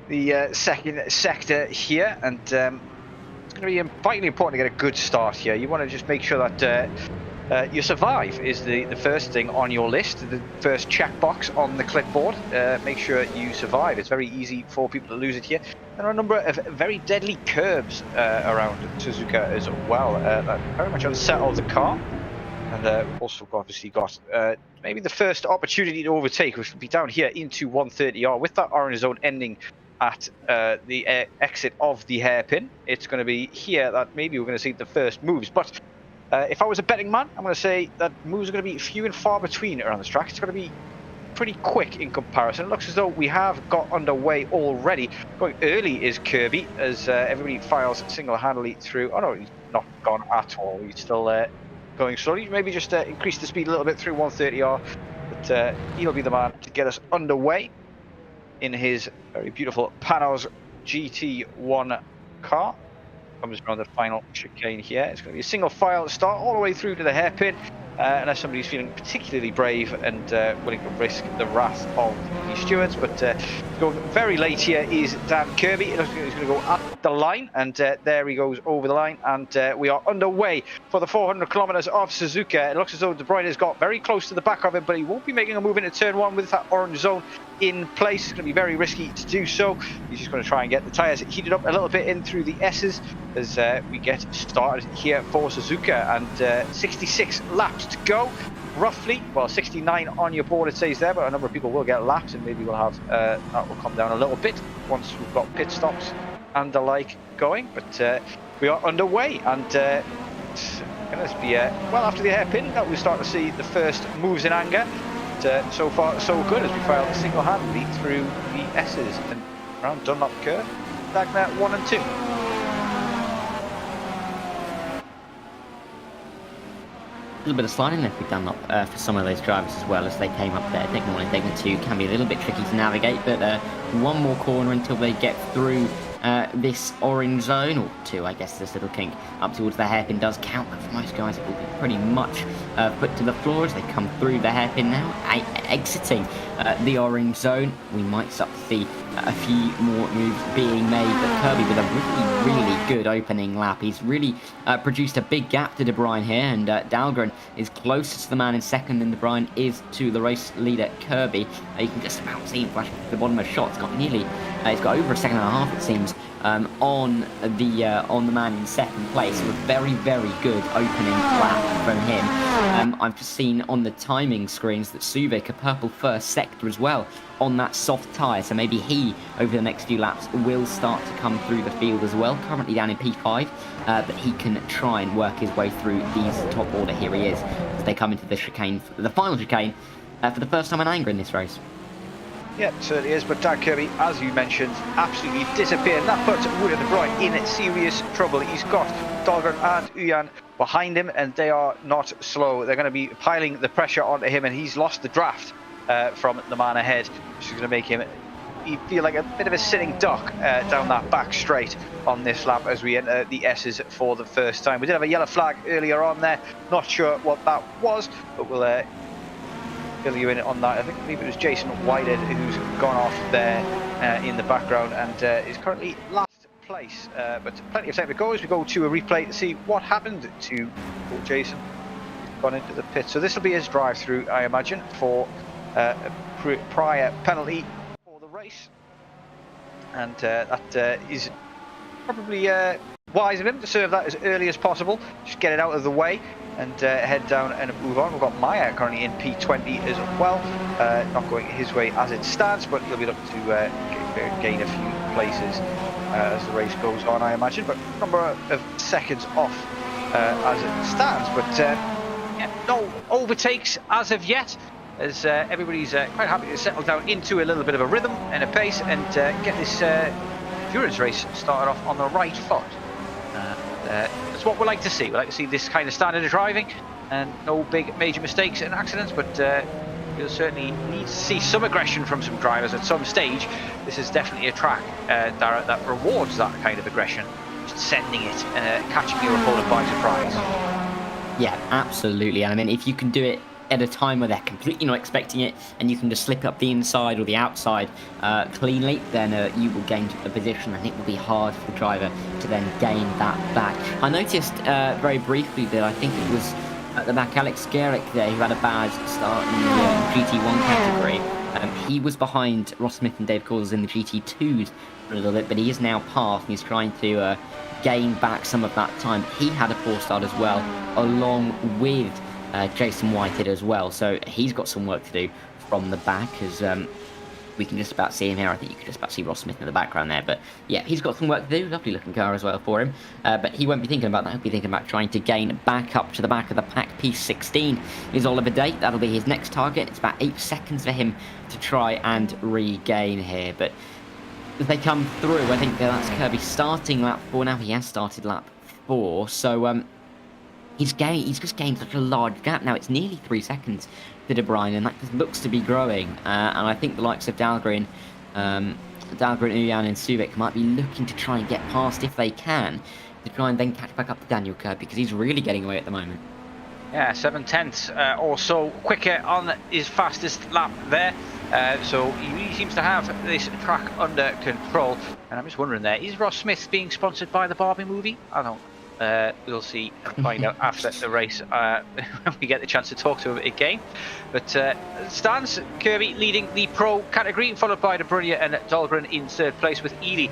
S8: the second sector here, and it's going to be vitally important to get a good start here. You want to just make sure that you survive is the first thing on your list, the first checkbox on the clipboard. Make sure you survive. It's very easy for people to lose it here. There are a number of very deadly curbs around Suzuka as well that very much unsettle the car. And also obviously got maybe the first opportunity to overtake, which will be down here into 130R with that orange zone ending at the exit of the hairpin. It's going to be here that maybe we're going to see the first moves. But if I was a betting man, I'm going to say that moves are going to be few and far between around this track. It's going to be pretty quick in comparison. It looks as though we have got underway already. Going early is Kirby, as everybody files single-handedly through. Oh no, he's not gone at all. He's still going slowly. Maybe just increase the speed a little bit through 130R. But he'll be the man to get us underway in his very beautiful Panos GT1 car. Comes around the final chicane here. It's going to be a single file start all the way through to the hairpin, unless somebody's feeling particularly brave and willing to risk the wrath of the stewards. But going very late here is Dan Kirby. It looks like he's going to go at the line, and there he goes over the line, and we are underway for the 400 kilometers of Suzuka. It looks as though De Bruyne has got very close to the back of him, but he won't be making a move into turn 1 with that orange zone in place. It's going to be very risky to do so. He's just going to try and get the tyres heated up a little bit in through the S's as we get started here for Suzuka, and 66 laps to go. roughly, well, 69 on your board it says there, but a number of people will get laps, and maybe we'll have that will come down a little bit once we've got pit stops and the like going. But we are underway, and it's going to be well after the hairpin that we start to see the first moves in anger. But so far so good as we filed single-handedly through the S's and around Dunlop curve, Dagner 1 and 2.
S6: A little bit of sliding left we've done up for some of those drivers as well as they came up there. Taking 1 and taking 2 can be a little bit tricky to navigate, but one more corner until they get through this orange zone, or 2, I guess, this little kink up towards the hairpin does count, but for most guys it will be pretty much put to the floor as they come through the hairpin now, exiting the orange zone. We might start to see a few more moves being made, but Kirby with a really good opening lap. He's really produced a big gap to De Bruyne here, and Dahlgren is closer to the man in second than De Bruyne is to the race leader Kirby. You can just about see him flashing to the bottom of the shot. It's got nearly, it's got over a second and a half, it seems, on the man in second place. So a very good opening lap from him. I've just seen on the timing screens that Suzuka, a purple first sector as well on that soft tyre, so maybe he over the next few laps will start to come through the field as well. Currently down in P5, but he can try and work his way through these top order. Here he is as they come into the chicane, the final chicane, for the first time in anger in this race.
S8: Yeah, it certainly is, but Dan Kirby, as you mentioned, absolutely disappeared, and that puts Woody De Bruyne in serious trouble. He's got Dahlgren and Uyan behind him, and they are not slow. They're going to be piling the pressure onto him, and he's lost the draft from the man ahead, which is going to make him feel like a bit of a sitting duck down that back straight on this lap as we enter the S's for the first time. We did have a yellow flag earlier on there, not sure what that was, but we'll fill you in on that. I believe it was Jason Whitehead who's gone off there in the background and is currently last place, but plenty of time to go as we go to a replay to see what happened to Jason. Gone into the pit, so this will be his drive through, I imagine, for a prior penalty for the race, and that is probably wise of him to serve that as early as possible, just get it out of the way and head down and move on. We've got Maya currently in P20 as well, not going his way as it stands, but he'll be looking to gain a few places as the race goes on, I imagine, but number of seconds off as it stands. But yeah, no overtakes as of yet, as everybody's quite happy to settle down into a little bit of a rhythm and a pace and get this endurance race started off on the right foot. That's what we like to see. We like to see this kind of standard of driving and no big major mistakes and accidents, but you'll certainly need to see some aggression from some drivers at some stage. This is definitely a track that rewards that kind of aggression, just sending it, catching your opponent by surprise.
S6: Yeah, absolutely. And I mean, if you can do it at a time where they're completely not expecting it, and you can just slip up the inside or the outside cleanly, then you will gain the position, and it will be hard for the driver to then gain that back. I noticed very briefly that I think it was at the back Alex Garrick there who had a bad start in the GT1 category. He was behind Ross Smith and Dave Causes in the GT2s for a little bit, but he is now passed and he's trying to gain back some of that time. He had a poor start as well, along with Jason Whitehead as well, so he's got some work to do from the back, as we can just about see him here. I think you can just about see Ross Smith in the background there, but yeah, he's got some work to do. Lovely looking car as well for him, but he won't be thinking about that. He'll be thinking about trying to gain back up to the back of the pack. P16 is Oliver Day. That'll be his next target. It's about 8 seconds for him to try and regain here, but if they come through, I think that's Kirby starting lap 4 now. He has started lap 4, so he's just gained such a large gap now. It's nearly 3 seconds to De Bruyne, and that just looks to be growing. And I think the likes of Dahlgren, Uyan and Suzuka might be looking to try and get past if they can, to try and then catch back up to Daniel Kirby, because he's really getting away at the moment.
S8: Yeah, 7/10 or so quicker on his fastest lap there. So he really seems to have this track under control. And I'm just wondering there, is Ross Smith being sponsored by the Barbie movie? I don't
S5: we'll see and find out after the race when we get the chance to talk to him again. But stands Kirby leading the pro category, followed by Dabrunia and Dahlgren in third place, with Ely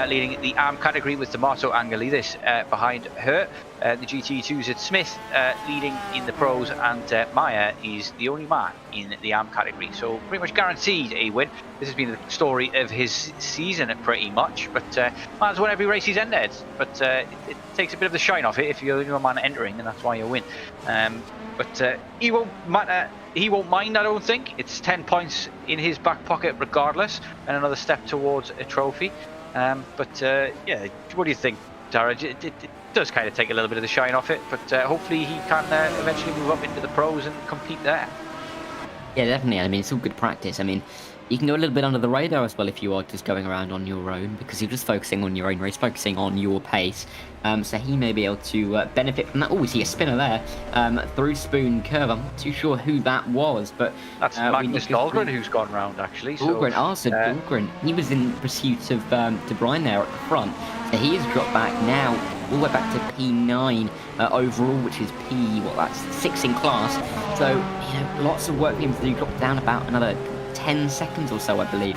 S5: leading the AM category, with Dimarzo and Galidis behind her. The GT2s at Smith leading in the pros, and Meyer is the only man in the AM category, so pretty much guaranteed a win. This has been the story of his season pretty much, but man's won every race he's entered, but it takes a bit of the shine off it if you're the only man entering, and that's why you win. But he won't mind, I don't think. It's 10 points in his back pocket regardless, and another step towards a trophy. Yeah, what do you think, Dara? It does kind of take a little bit of the shine off it, but hopefully he can eventually move up into the pros and compete there.
S6: Yeah, definitely. I mean, it's all good practice. I mean, you can go a little bit under the radar as well if you are just going around on your own, because you're just focusing on your own race, focusing on your pace. So he may be able to benefit from that. Oh, we see a spinner there through Spoon Curve. I'm not too sure who that was, but
S5: that's Magnus Dahlgren who's gone round actually.
S6: Dahlgren, Dahlgren. He was in pursuit of De Bruyne there at the front. So he has dropped back now, all the way back to P9 overall, which is that's 6 in class. So, lots of work for him to do. Drop down about another 10 seconds or so, I believe,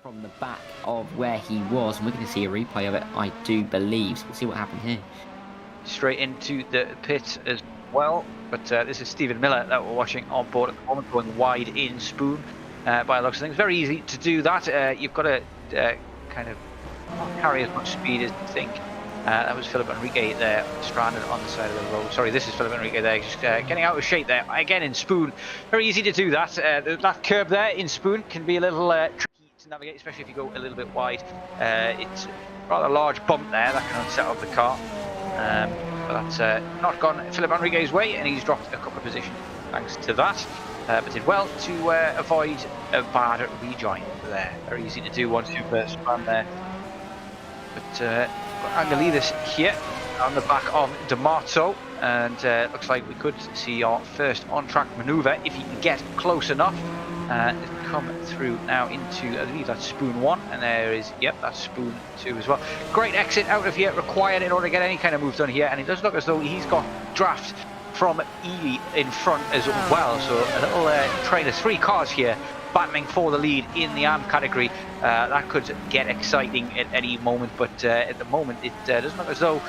S6: from the back of where he was. And we're going to see a replay of it, I do believe. So we'll see what happened here.
S5: Straight into the pit as well. But this is Stephen Miller that we're watching on board at the moment, going wide in Spoon by the looks of things. Very easy to do that. You've got to kind of not carry as much speed as you think. That was Philip Enrique there, stranded on the side of the road. Sorry, this is Philip Enrique there, just getting out of shape there. Again in Spoon, very easy to do that. That curb there in Spoon can be a little tricky to navigate, especially if you go a little bit wide. It's a rather large bump there that can set up the car. But that's not gone Philip Enrique's way, and he's dropped a couple of positions thanks to that. But did well to avoid a bad rejoin there. Very easy to do once you've spun there. But Angelidis here on the back of Dimarzo, and looks like we could see our first on-track manoeuvre if he can get close enough. Come through now into, I believe that's Spoon 1, and there is, yep, that's Spoon 2 as well. Great exit out of here required in order to get any kind of move done here, and it does look as though he's got draft from Ely in front as well, so a little train of 3 cars here battling for the lead in the AM category. That could get exciting at any moment, but at the moment it doesn't look as though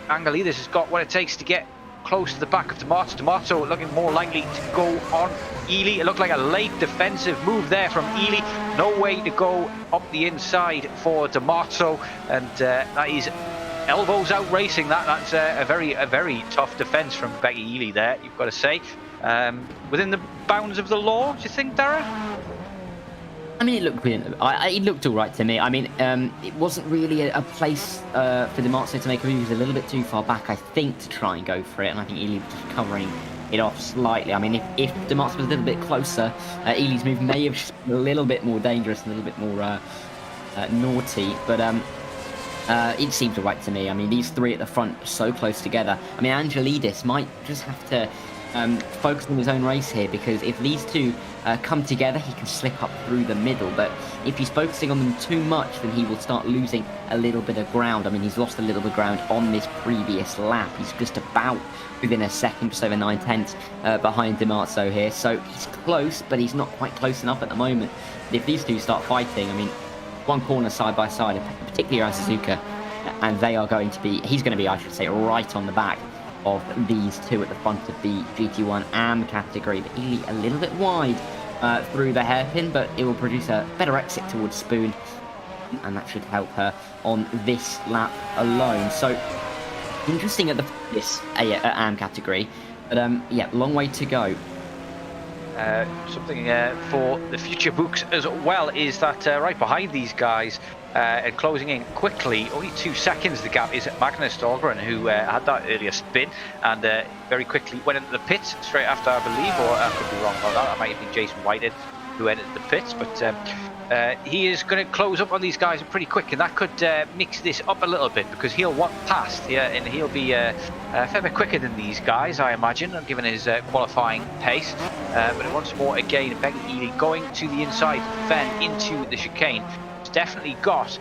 S5: Angelidis has got what it takes to get close to the back of Dimarzo. Dimarzo looking more likely to go on Ely. It looked like a late defensive move there from Ely. No way to go up the inside for Dimarzo, and that is elbows out racing. That's a very tough defence from Becky Ely there, you've got to say. Within the bounds of the law, do you think, Dara?
S6: I mean, it looked all right to me. I mean, it wasn't really a place for Dimarzo to make a move. He was a little bit too far back, I think, to try and go for it, and I think Ely was just covering it off slightly. I mean, if Dimarzo was a little bit closer, Ely's move may have just been a little bit more dangerous, a little bit more naughty, but it seemed all right to me. I mean, these 3 at the front are so close together. I mean, Angelidis might just have to focus on his own race here, because if these 2 come together, he can slip up through the middle, but if he's focusing on them too much, then he will start losing a little bit of ground. I mean, he's lost a little bit of ground on this previous lap. He's just about within a second, just over 9/10 behind Dimarzo here, so he's close, but he's not quite close enough at the moment. If these 2 start fighting, I mean, one corner side by side, particularly around Suzuka, and he's going to be, I should say, right on the back of these 2 at the front of the GT1 AM category. But Ely a little bit wide through the hairpin, but it will produce a better exit towards Spoon, and that should help her on this lap alone. So interesting at this AM category, but yeah, long way to go.
S5: Something for the future books as well is that right behind these guys and closing in quickly, only 2 seconds the gap, is Magnus Dahlgren, who had that earlier spin and very quickly went into the pits straight after, I believe, or I could be wrong about that. That might have been Jason Whitehead who entered the pits, but he is going to close up on these guys pretty quick, and that could mix this up a little bit, because he'll want past here, and he'll be a fair bit quicker than these guys, I imagine, given his qualifying pace. But once more again, Becky Ely going to the inside, then into the chicane. It's definitely got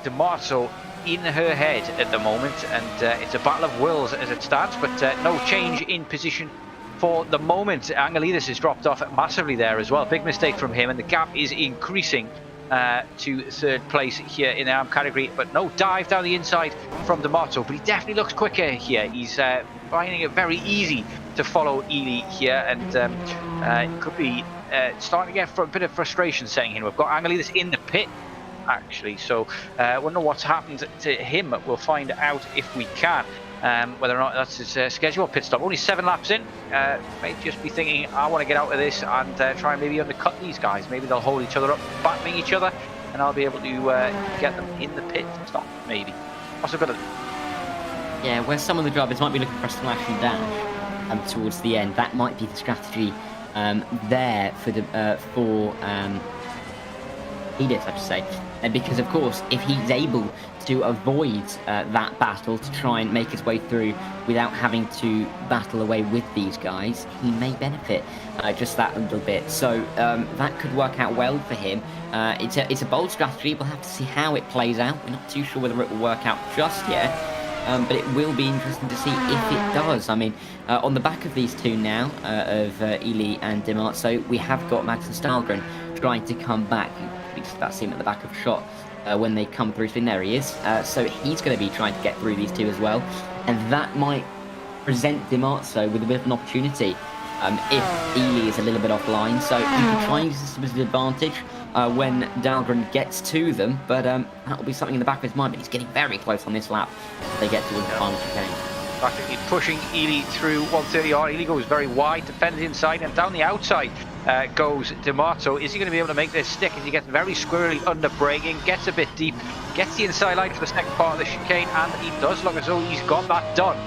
S5: Dimarzo in her head at the moment, and it's a battle of wills as it stands, but no change in position for the moment. Angelidis has dropped off massively there as well. Big mistake from him, and the gap is increasing to third place here in the ARM category, but no dive down the inside from Dimarzo, but he definitely looks quicker here. He's finding it very easy to follow Ely here, and it could be starting to get a bit of frustration setting in. We've got Angelidis in the pit actually, so wonder what's happened to him. We'll find out if we can. Whether or not that's his scheduled pit stop. Only 7 laps in. May just be thinking, I want to get out of this and try and maybe undercut these guys. Maybe they'll hold each other up, battling each other, and I'll be able to get them in the pit stop, maybe. Possibility.
S6: Yeah, where some of the drivers might be looking for a slash and dash towards the end, that might be the strategy there for Edith, I should say. Because, of course, if he's able to avoid that battle, to try and make his way through without having to battle away with these guys, he may benefit just that a little bit. So that could work out well for him. It's a bold strategy. We'll have to see how it plays out. We're not too sure whether it will work out just yet. But it will be interesting to see if it does. I mean, on the back of these two now, of Ely and Dimarzo, we have got Max and Stahlgren trying to come back. That's him at the back of shot when they come through. So there he is. So he's going to be trying to get through these two as well. And that might present Dimarzo with a bit of an opportunity if Ely is a little bit offline. So he can try and use this as an advantage when Dahlgren gets to them. But that will be something in the back of his mind. But he's getting very close on this lap. They get towards the final chicane.
S5: Practically pushing Ely through 130R. Ely goes very wide, defended inside, and down the outside goes Dimarzo. Is he going to be able to make this stick? As he gets very squirrely under braking, gets a bit deep, gets the inside line for the second part of the chicane, and he does look as though he's got that done.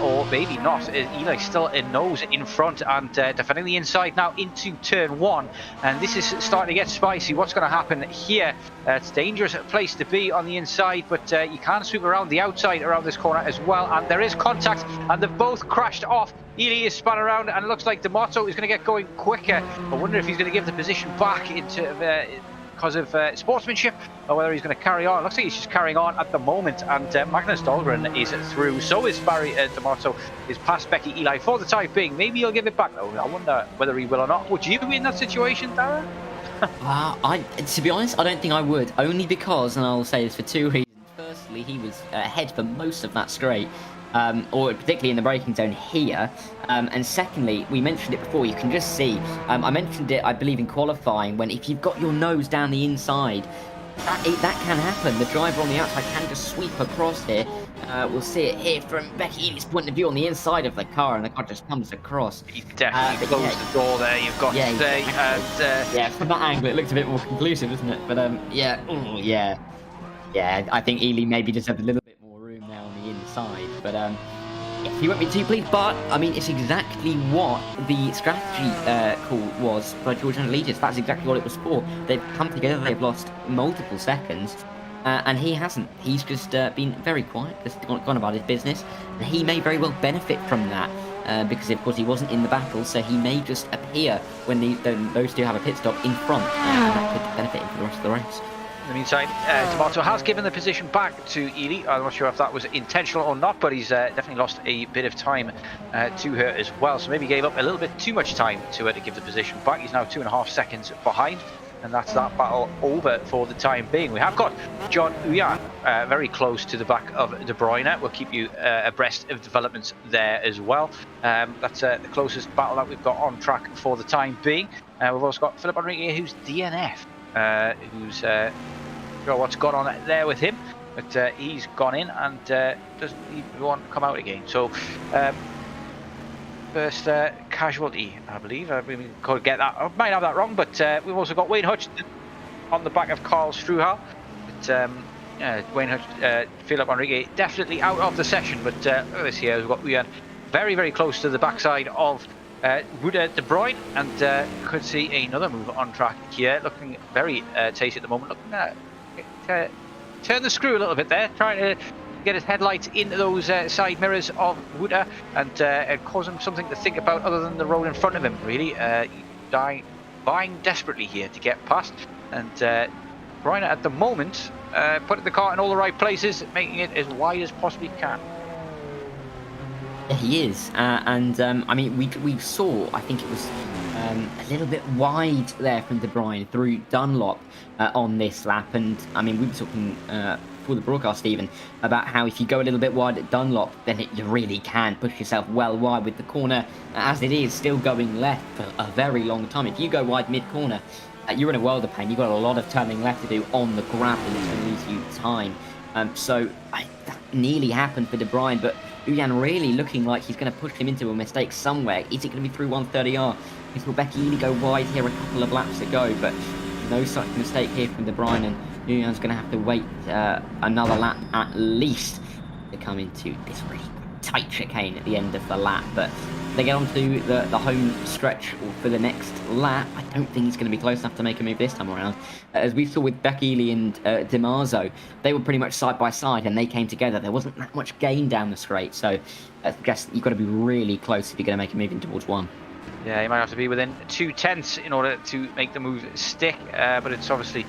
S5: Or maybe not. Eli still a nose in front and defending the inside now into turn 1, and this is starting to get spicy. What's going to happen here? It's a dangerous place to be on the inside, but you can sweep around the outside around this corner as well, and there is contact, and they've both crashed off. Ely is spun around, and it looks like Dimarzo is going to get going quicker. I wonder if he's going to give the position back into because of sportsmanship, or whether he's going to carry on. It looks like he's just carrying on at the moment, and Magnus Dahlgren is through. So is Barry Dimarzo, is past Becky Eli for the time being. Maybe he'll give it back though. I wonder whether he will or not. Would you be in that situation, Dara?
S6: To be honest, I don't think I would. Only because, and I'll say this for 2 reasons. Firstly, he was ahead for most of that straight. Or particularly in the braking zone here. And secondly, we mentioned it before, you can just see, I mentioned it, I believe, in qualifying, when if you've got your nose down the inside, that can happen. The driver on the outside can just sweep across here. We'll see it here from Becky Ely's point of view on the inside of the car, and the car just comes across.
S5: He's definitely closed the door there, you've got to say.
S6: Yeah, from that angle, it looked a bit more conclusive, doesn't it? But yeah, I think Ely maybe just had a little bit more room now on the inside. But he won't be too pleased. But I mean, it's exactly what the strategy call was by George and Allegis. That's exactly what it was for. They've come together. They've lost multiple seconds, and he hasn't. He's just been very quiet, just gone about his business. And he may very well benefit from that because, of course, he wasn't in the battle, so he may just appear when those two have a pit stop in front, and that could benefit him for the rest of the race.
S5: In the meantime, Dimarzo has given the position back to Ely. I'm not sure if that was intentional or not, but he's definitely lost a bit of time to her as well. So maybe gave up a little bit too much time to her to give the position back. He's now 2.5 seconds behind, and that's that battle over for the time being. We have got John Uyan very close to the back of De Bruyne. We'll keep you abreast of developments there as well. That's the closest battle that we've got on track for the time being. We've also got Philip Enrique, who's DNF. Who's sure what's gone on there with him, but he's gone in and doesn't even want to come out again. So first casualty, I believe. We could get that. I might have that wrong, but we've also got Wayne Hutchinson on the back of Carl Struhal. But Wayne Hutchinson, Philip Enrique definitely out of the session. But look at this here. We've got very, very close to the backside of Ruda De Bruyne, and could see another move on track here, looking very tasty at the moment. Looking at turn the screw a little bit there, trying to get his headlights into those side mirrors of Ruda and cause him something to think about other than the road in front of him, really. Vying desperately here to get past, and Bruyne at the moment putting the car in all the right places, making it as wide as possibly can.
S6: Yeah, he is, and I mean, we saw, I think it was a little bit wide there from De Bruyne through Dunlop on this lap, and I mean, we were talking for the broadcast even about how if you go a little bit wide at Dunlop, then you really can push yourself well wide with the corner, as it is still going left for a very long time. If you go wide mid-corner, you're in a world of pain. You've got a lot of turning left to do on the gravel, and it's going to lose you time. So that nearly happened for De Bruyne, but Uyan really looking like he's going to push him into a mistake somewhere. Is it going to be through 130R? We saw Becky Ely go wide here a couple of laps ago, but no such mistake here from De Bruyne, and Uyan's going to have to wait another lap at least to come into this really tight chicane at the end of the lap. But they get onto the home stretch for the next lap. I don't think he's going to be close enough to make a move this time around. As we saw with Becky Ely and Dimarzo, they were pretty much side by side and they came together. There wasn't that much gain down the straight, so I guess you've got to be really close if you're going to make a move in towards one.
S5: Yeah, you might have to be within 2/10 in order to make the move stick, but it's obviously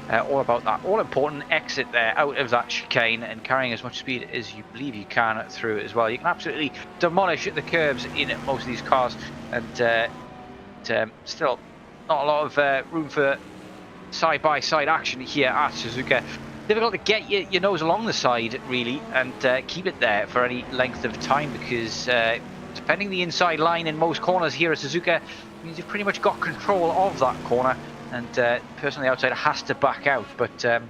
S5: all about that all-important exit there out of that chicane and carrying as much speed as you believe you can through it as well. You can absolutely demolish the curbs in most of these cars, and still not a lot of room for side-by-side action here at Suzuka. Difficult to get your nose along the side, really, and keep it there for any length of time, because defending the inside line in most corners here at Suzuka means you've pretty much got control of that corner, and the person on the outside has to back out. But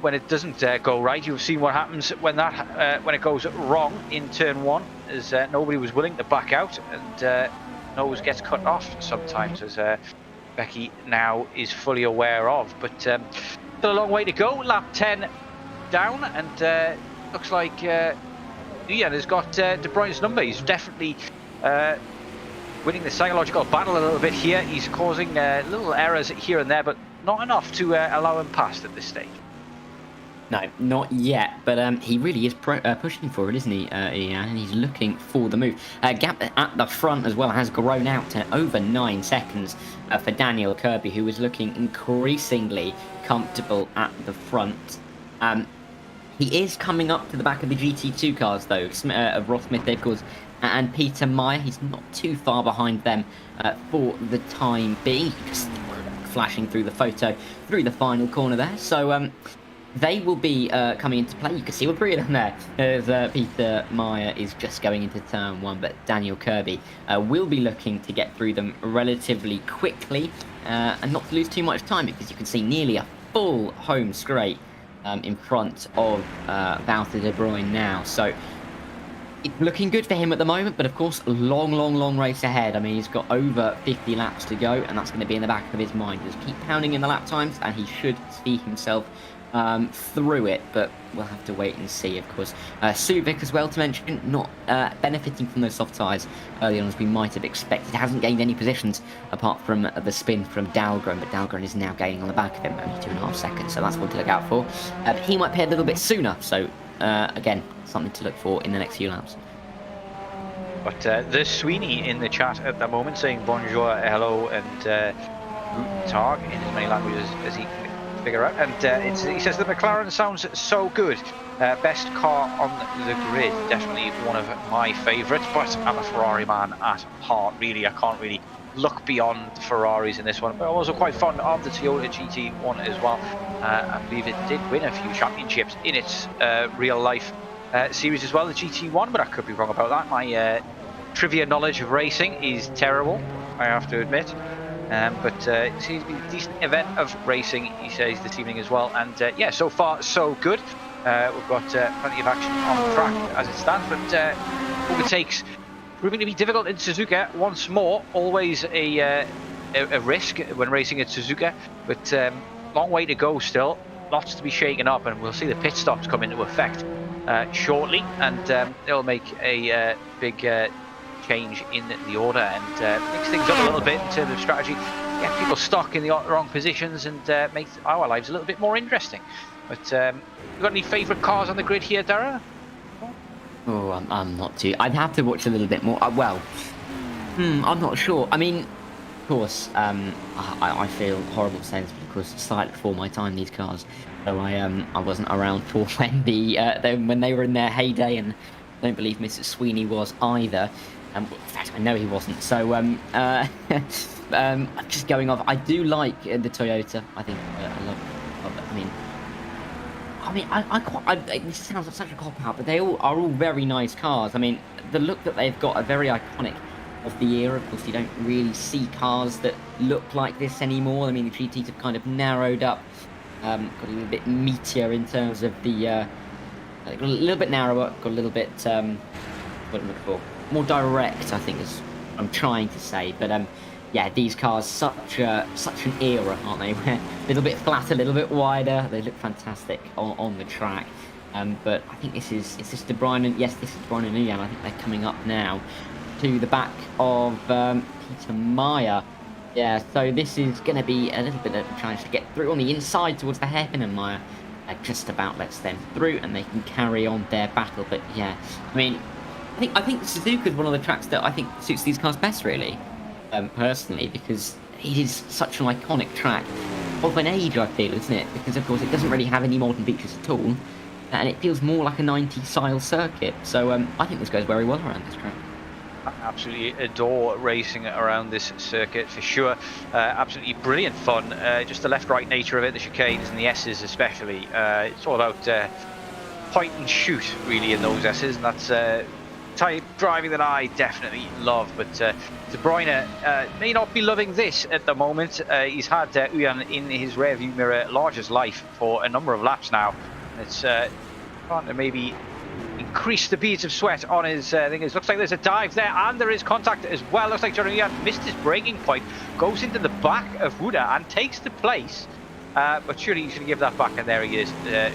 S5: when it doesn't go right, you've seen what happens when it goes wrong in turn one, as nobody was willing to back out, and nose gets cut off sometimes, as Becky now is fully aware of. But still a long way to go. Lap 10 down, and looks like Uyan has got De Bruyne's number. He's definitely winning the psychological battle a little bit here. He's causing little errors here and there, but not enough to allow him past at this stage.
S6: No, not yet, but he really is pushing for it, isn't he, Ian? And he's looking for the move. Gap at the front as well has grown out to over 9 seconds for Daniel Kirby, who is looking increasingly comfortable at the front. He is coming up to the back of the GT2 cars, though, of Ross Smith, of course, and Peter Meyer. He's not too far behind them for the time being. Just flashing through the photo, through the final corner there. So they will be coming into play. You can see what Brian there, as Peter Meyer is just going into turn one, but Daniel Kirby will be looking to get through them relatively quickly and not to lose too much time, because you can see nearly a full home straight in front of Wouter De Bruyne now. So it's looking good for him at the moment, but of course, long race ahead. I mean, he's got over 50 laps to go, and that's going to be in the back of his mind. Just keep pounding in the lap times, and he should see himself through it, but we'll have to wait and see, of course. Subic as well, to mention, not benefiting from those soft tyres early on as we might have expected. Hasn't gained any positions apart from the spin from Dahlgren, but Dahlgren is now gaining on the back of him, only 2.5 seconds, so that's one to look out for. But he might pay a little bit sooner, so again, something to look for in the next few laps.
S5: But there's Sweeney in the chat at the moment saying bonjour, hello, and guten tag in as many languages as he can figure out. And he says the McLaren sounds so good. Best car on the grid. Definitely one of my favourites, but I'm a Ferrari man at heart, really. I can't really look beyond Ferraris in this one, but I'm also quite fond of the Toyota GT1 as well. I believe it did win a few championships in its real life series as well, the GT1, but I could be wrong about that. My trivia knowledge of racing is terrible, I have to admit. But it seems to be a decent event of racing, he says, this evening as well. And yeah, so far so good. We've got plenty of action on the track as it stands, but overtakes proving to be difficult in Suzuka once more. Always a risk when racing at Suzuka, but long way to go still. Lots to be shaken up, and we'll see the pit stops come into effect shortly, and they'll make a big change in the order and mix things up a little bit in terms of strategy, get people stuck in the wrong positions, and make our lives a little bit more interesting. But you got any favourite cars on the grid here, Dara?
S6: Oh, I'm not too. I'd have to watch a little bit more. I'm not sure. I mean, course, I feel horrible saying this, but of course, slightly before my time, these cars. So I wasn't around for when when they were in their heyday, and I don't believe Mr. Sweeney was either. In fact, I know he wasn't. So just going off, I do like the Toyota. I think I love it. This sounds like such a cop-out, but they are all very nice cars. I mean, the look that they've got are very iconic of the era. Of course, you don't really see cars that look like this anymore. I mean, the GTs have kind of narrowed up, got a little bit meatier in terms of the, got a little bit narrower, got a little bit, what am I looking for? More direct, I think is what I'm trying to say. But yeah, these cars, such an era, aren't they? A little bit flatter, a little bit wider. They look fantastic on the track. But I think is this De Bruyne and yes, this is De Bruyne and Uyan. I think they're coming up now to the back of Peter Meyer. Yeah, so this is going to be a little bit of a challenge to get through on the inside towards the hairpin, and Meyer just about lets them through, and they can carry on their battle. But yeah, I mean, I think Suzuka is one of the tracks that I think suits these cars best, really. Personally, because it is such an iconic track of an age, I feel, isn't it? Because of course it doesn't really have any modern features at all, and it feels more like a 90s style circuit. So I think this goes very well around this track.
S8: I absolutely adore racing around this circuit for sure. Absolutely brilliant fun. Just the left-right nature of it, the chicanes and the S's especially. It's all about point and shoot really in those S's, and that's type driving that I definitely love. But De Bruyne may not be loving this at the moment. He's had Uyan in his rearview mirror large as life for a number of laps now. It's trying to maybe increase the beads of sweat on his thing. It looks like there's a dive there, and there is contact as well. Looks like John Uyan missed his braking point, goes into the back of Huda and takes the place. But surely he's going to give that back, and there he is,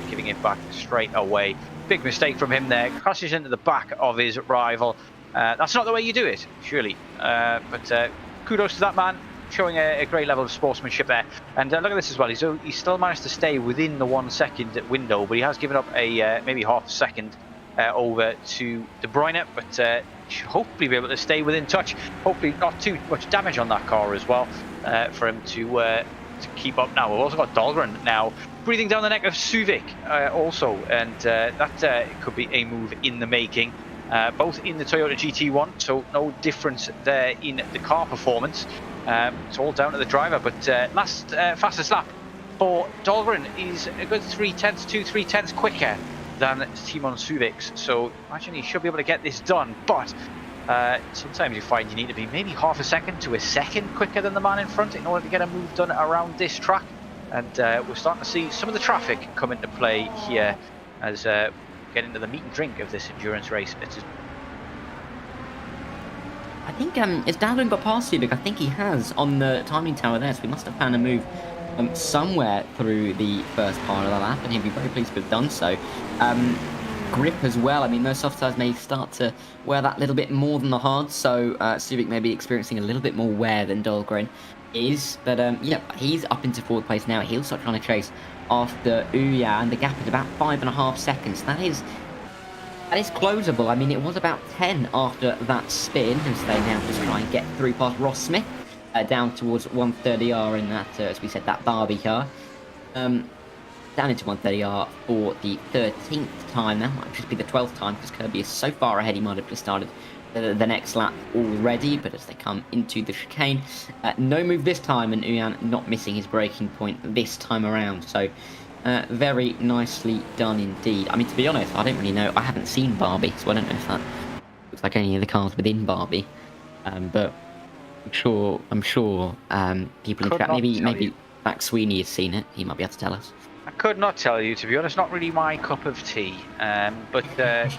S8: giving it back straight away. Big mistake from him there, crashes into the back of his rival. That's not the way you do it, surely. But kudos to that man, showing a great level of sportsmanship there. And look at this as well, he's still managed to stay within the 1 second window, but he has given up a maybe half a second over to De Bruyne, but should hopefully be able to stay within touch. Hopefully not too much damage on that car as well, for him to keep up now. We've also got Dahlgren now breathing down the neck of Suvik also, and that could be a move in the making. Both in the Toyota GT1, so no difference there in the car performance. It's all down to the driver, but fastest lap for Dahlgren is a good 2/3 quicker than Timon Suvik's, so imagine he should be able to get this done, but sometimes you find you need to be maybe half a second to a second quicker than the man in front in order to get a move done around this track. And we're starting to see some of the traffic come into play here as we get into the meat and drink of this endurance race.
S6: I think has Dahlgren got past Suvik? I think he has on the timing tower there, so we must have found a move somewhere through the first part of the lap, and he'd be very pleased to have done so. Grip as well. I mean, those soft tires may start to wear that little bit more than the hard, so Suvik may be experiencing a little bit more wear than Dahlgren is. But yeah, he's up into fourth place now. He'll start trying to chase after Uyan. The gap is about 5.5 seconds. That is closable. I mean, it was about 10 after that spin, as they now just try and get through past Ross Smith down towards 130R in that, as we said, that Barbie car. Down into 130R for the 13th time. That might just be the 12th time, because Kirby is so far ahead he might have just started the next lap already. But as they come into the chicane, no move this time, and Uyan not missing his braking point this time around. So very nicely done indeed. I mean, to be honest, I don't really know. I haven't seen Barbie, so I don't know if that looks like any of the cars within Barbie. But I'm sure people in chat, maybe Max Sweeney has seen it. He might be able to tell us.
S8: I could not tell you, to be honest. Not really my cup of tea. But yeah,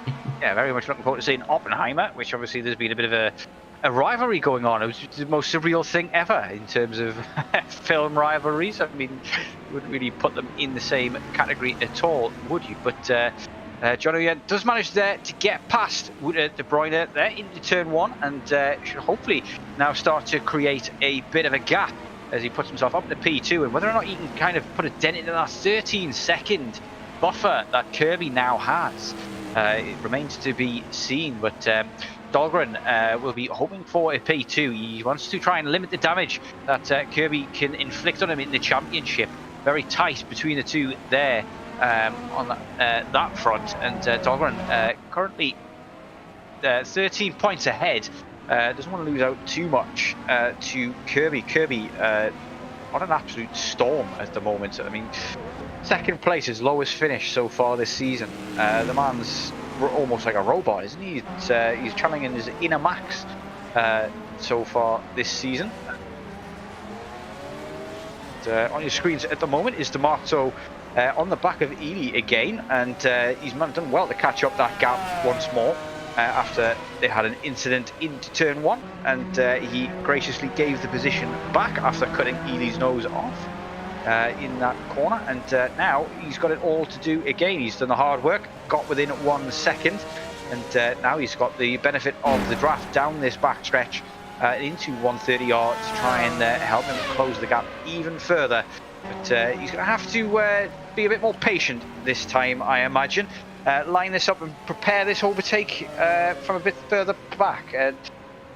S8: very much looking forward to seeing Oppenheimer, which obviously there's been a bit of a rivalry going on. It was the most surreal thing ever in terms of film rivalries. I mean, you wouldn't really put them in the same category at all, would you? But John Uyan does manage there to get past De Bruyne there into turn one, and should hopefully now start to create a bit of a gap as he puts himself up to P2, and whether or not he can kind of put a dent into that 13-second buffer that Kirby now has. It remains to be seen, but Dahlgren will be hoping for a P2. He wants to try and limit the damage that Kirby can inflict on him in the championship. Very tight between the two there on that front, and Dahlgren currently 13 points ahead. Doesn't want to lose out too much to Kirby. Kirby on an absolute storm at the moment. I mean, second place, his lowest finish so far this season. The man's almost like a robot, isn't he? He's channeling his inner Max so far this season. On your screens at the moment is Dimarzo on the back of Ely again, and he's done well to catch up that gap once more. After they had an incident into turn 1, and he graciously gave the position back after cutting Ely's nose off in that corner, and now he's got it all to do again. He's done the hard work, got within 1 second, and now he's got the benefit of the draft down this back stretch into 130 yards to try and help him close the gap even further. But he's going to have to be a bit more patient this time, I imagine. Line this up and prepare this overtake from a bit further back.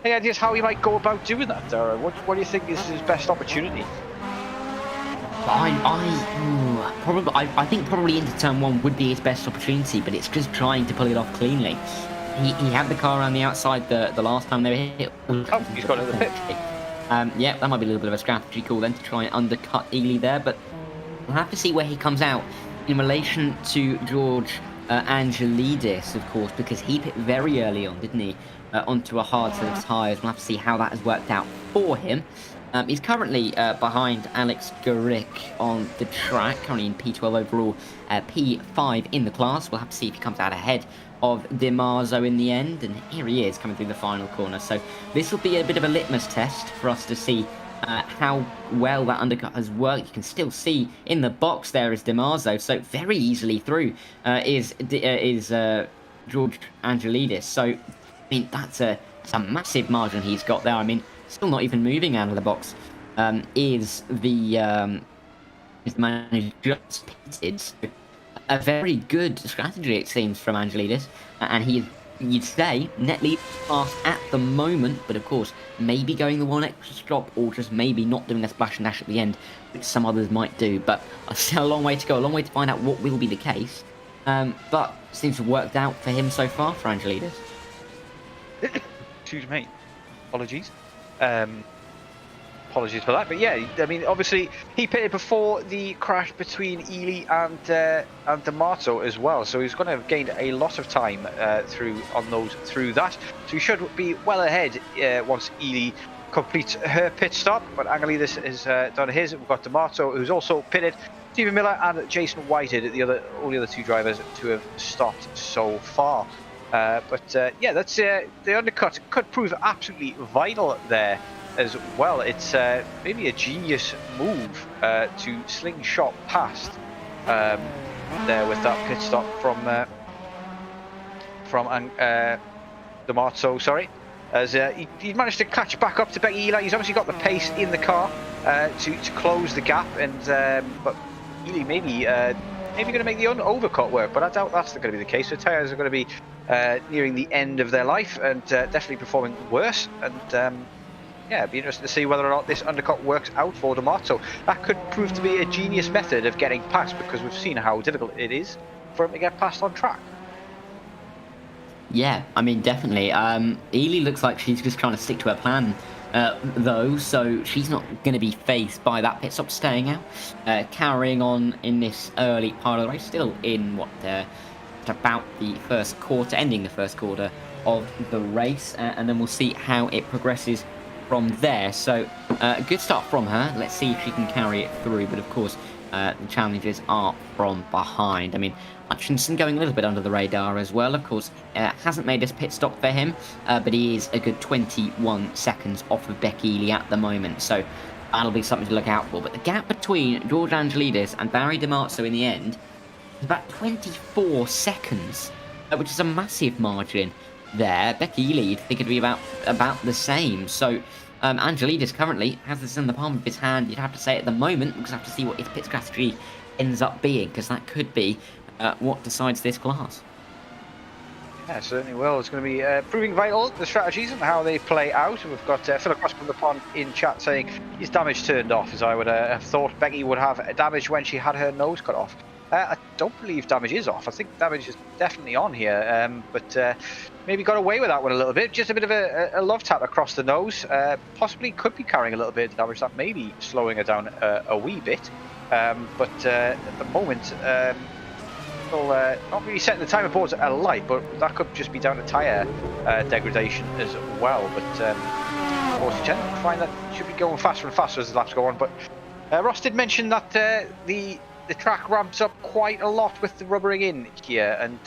S8: Any ideas how he might go about doing that, Dara? What do you think is his best opportunity?
S6: I think probably into turn 1 would be his best opportunity, but it's just trying to pull it off cleanly. He had the car around the outside the last time they were hit.
S8: Oh, he's got it in the pit.
S6: Yeah, that might be a little bit of a strategy call then to try and undercut Ely there, but we'll have to see where he comes out in relation to George Angelidis, of course, because he pit very early on, didn't he, onto a hard set of tyres. We'll have to see how that has worked out for him. He's currently behind Alex Garrick on the track, currently in P12 overall, P5 in the class. We'll have to see if he comes out ahead of Dimarzo in the end, and here he is coming through the final corner. So this will be a bit of a litmus test for us to see how well that undercut has worked. You can still see in the box there is Dimarzo, so very easily through is George Angelidis. So I mean, that's a massive margin he's got there. I mean, still not even moving out of the box. Is the manager just pitted? So a very good strategy, it seems, from Angelidis, and you'd say net lead fast at the moment, but of course maybe going the one extra stop, or just maybe not doing a splash and dash at the end, which some others might do. But still a long way to go, a long way to find out what will be the case. But seems to have worked out for him so far, for Angelidis.
S8: Excuse me, apologies. Apologies for that, but yeah, I mean, obviously he pitted before the crash between Ely and Dimarzo as well, so he's going to have gained a lot of time through that. So he should be well ahead once Ely completes her pit stop. But Angelidis has done his. We've got Dimarzo, who's also pitted, Stephen Miller and Jason Whitehead, all the other two drivers to have stopped so far. But yeah, that's the undercut could prove absolutely vital there as well. It's maybe a genius move to slingshot past there with that pit stop from Dimarzo, sorry, as he managed to catch back up to Becky Ely. He's obviously got the pace in the car to close the gap, and but Ely maybe going to make the overcut work, but I doubt that's going to be the case. The tyres are going to be nearing the end of their life, and definitely performing worse, and yeah, it'd be interesting to see whether or not this undercut works out for Dimarzo. That could prove to be a genius method of getting past, because we've seen how difficult it is for him to get past on track.
S6: Yeah, I mean, definitely. Ely looks like she's just trying to stick to her plan, though, so she's not going to be faced by that pit stop, staying out. Carrying on in this early part of the race, still in about the first quarter, ending the first quarter of the race, and then we'll see how it progresses from there. So a good start from her. Let's see if she can carry it through, but of course the challenges are from behind. I mean, Hutchinson going a little bit under the radar as well, of course. Hasn't made this pit stop for him, but he is a good 21 seconds off of Becky Ely at the moment, so that'll be something to look out for. But the gap between George Angelidis and Barry Dimarzo in the end is about 24 seconds, which is a massive margin there. Becky Ely, you'd think it'd be about the same. So Angelidis currently has this in the palm of his hand, you'd have to say, at the moment. We'll just have to see what his pit strategy ends up being, because that could be what decides this class.
S8: Yeah, certainly will. It's going to be proving vital, the strategies and how they play out. We've got Phil across from the pond in chat saying his damage turned off, as I would have thought Becky would have damage when she had her nose cut off. I don't believe damage is off. I think damage is definitely on here, but maybe got away with that one a little bit. Just a bit of a love tap across the nose. Possibly could be carrying a little bit of damage. That may be slowing her down a wee bit. But at the moment, not really setting the timer boards alight, but that could just be down to tyre degradation as well. But of course, you tend to find that it should be going faster and faster as the laps go on. But Ross did mention that the track ramps up quite a lot with the rubbering in here, and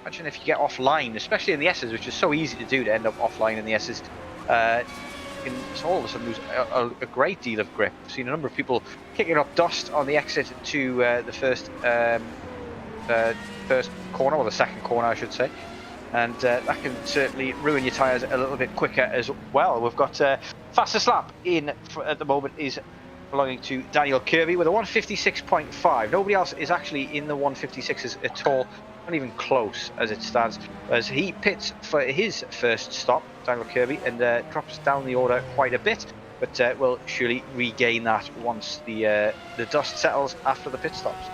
S8: imagine if you get offline, especially in the S's, which is so easy to do to end up offline in the S's. You can all of a sudden lose a great deal of grip. I've seen a number of people kicking up dust on the exit to the first corner, or the second corner I should say, and that can certainly ruin your tyres a little bit quicker as well. We've got fastest lap in at the moment is belonging to Daniel Kirby with a 156.5. Nobody else is actually in the 156s at all, not even close as it stands, as he pits for his first stop, Daniel Kirby, and drops down the order quite a bit, but will surely regain that once the dust settles after the pit stops.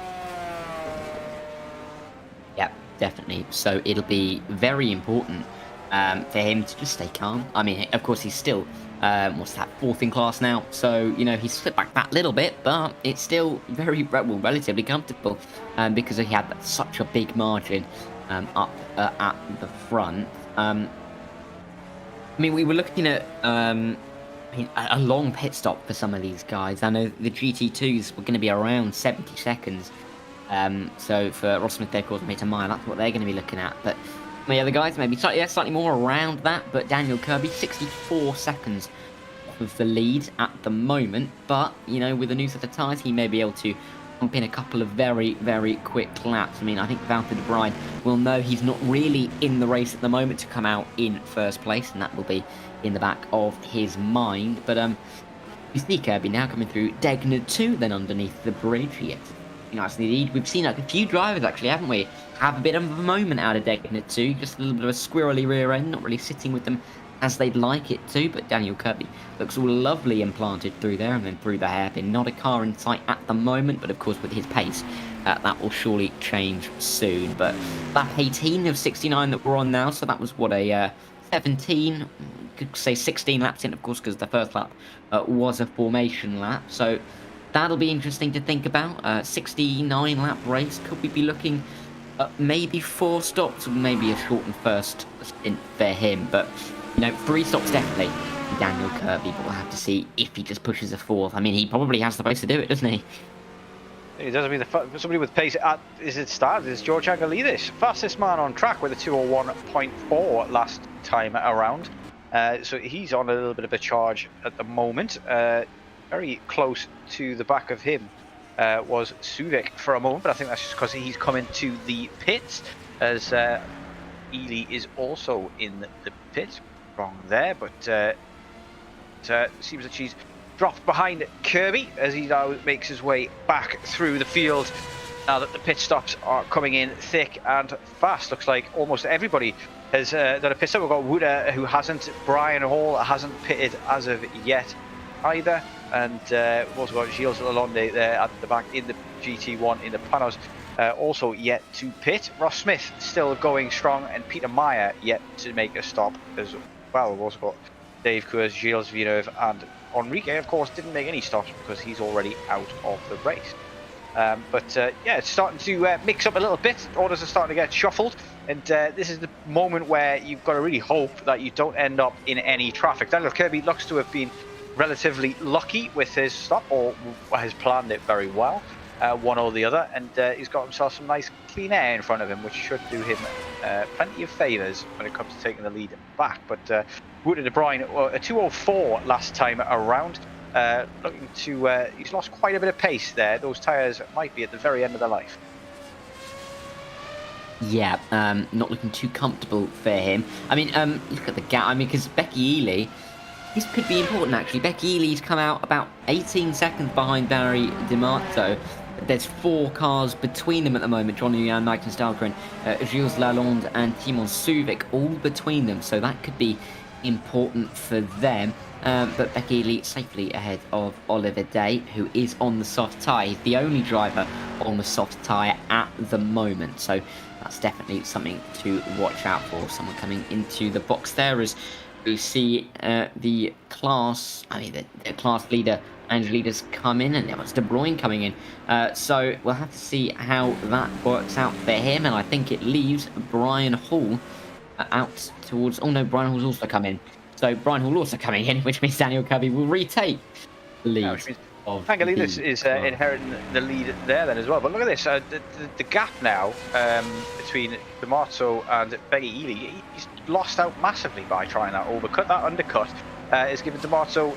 S6: Yeah, definitely. So it'll be very important for him to just stay calm. I mean, of course, he's still, what's that, 4th in class now. So, you know, he's slipped back that little bit, but it's still very, well, relatively comfortable because he had such a big margin up at the front. I mean, we were looking at a long pit stop for some of these guys. I know the GT2s were going to be around 70 seconds. So for Ross Smith, their course Peter Meyer, that's what they're going to be looking at. But the other guys maybe slightly more around that. But Daniel Kirby, 64 seconds off of the lead at the moment. But, you know, with a new set of tyres, he may be able to pump in a couple of very, very quick laps. I mean, I think Valtteri de Bruyne will know he's not really in the race at the moment to come out in first place. And that will be in the back of his mind. But you see Kirby now coming through Degner 2, then underneath the bridge. Yes. Nice indeed. We've seen like a few drivers actually, haven't we, have a bit of a moment out of Degner 2, just a little bit of a squirrely rear end, not really sitting with them as they'd like it to, but Daniel Kirby looks all lovely implanted through there and then through the hairpin. Not a car in sight at the moment, but of course with his pace, that will surely change soon. But lap 18 of 69 that we're on now, so that was what, a 17, could say 16 laps in, of course, because the first lap was a formation lap, so that'll be interesting to think about. 69 lap race. Could we be looking at maybe 4 stops, or maybe a shortened first stint for him? But, you know, 3 stops definitely Daniel Kirby, but we'll have to see if he just pushes a 4th. I mean, he probably has the pace to do it, doesn't he?
S8: It does. I mean, somebody with pace as it started is George Angelidis, fastest man on track with a 2:01.4 last time around. So he's on a little bit of a charge at the moment. Very close to the back of him was Suzuka for a moment, but I think that's just because he's coming to the pits, as Ely is also in the pit. Wrong there, but it seems that she's dropped behind Kirby as he now makes his way back through the field. Now that the pit stops are coming in thick and fast, looks like almost everybody has done a pit stop. We've got Wooda who hasn't, Brian Hall hasn't pitted as of yet either, and we've also got Gilles Lalonde there at the back in the GT1 in the Panos, also yet to pit. Ross Smith still going strong, and Peter Meyer yet to make a stop as well. We've also got Dave Coors, Gilles Villeneuve, and Enrique, of course, didn't make any stops because he's already out of the race. But yeah, it's starting to mix up a little bit. Orders are starting to get shuffled, and this is the moment where you've got to really hope that you don't end up in any traffic. Daniel Kirby looks to have been relatively lucky with his stop, or has planned it very well, one or the other, and he's got himself some nice clean air in front of him, which should do him plenty of favours when it comes to taking the lead back. But Wooda de Bruyne, a 2:04 last time around, looking to, he's lost quite a bit of pace there. Those tyres might be at the very end of their life.
S6: Yeah, not looking too comfortable for him. I mean, look at the gap. I mean, because Becky Ely, this could be important actually. Becky Ely's come out about 18 seconds behind Barry Dimarzo there's 4 cars between them at the moment. John Uyan, Magnus Dahlgren, Gilles Lalonde and Timon Suvik all between them. So that could be important for them. But Becky Ely safely ahead of Oliver Day, who is on the soft tyre. He's the only driver on the soft tyre at the moment. So that's definitely something to watch out for. Someone coming into the box there as we see the class leader, Angelides, come in, and there was De Bruyne coming in. So we'll have to see how that works out for him. And I think it leaves Brian Hall out towards... Oh no, Brian Hall's also come in. So Brian Hall also coming in, which means Daniel Kirby will retake the lead.
S8: Angelides is inheriting the lead there then as well. But look at this, the gap now between Dimarzo and Becky Ely, he's lost out massively by trying that overcut. That undercut has given Dimarzo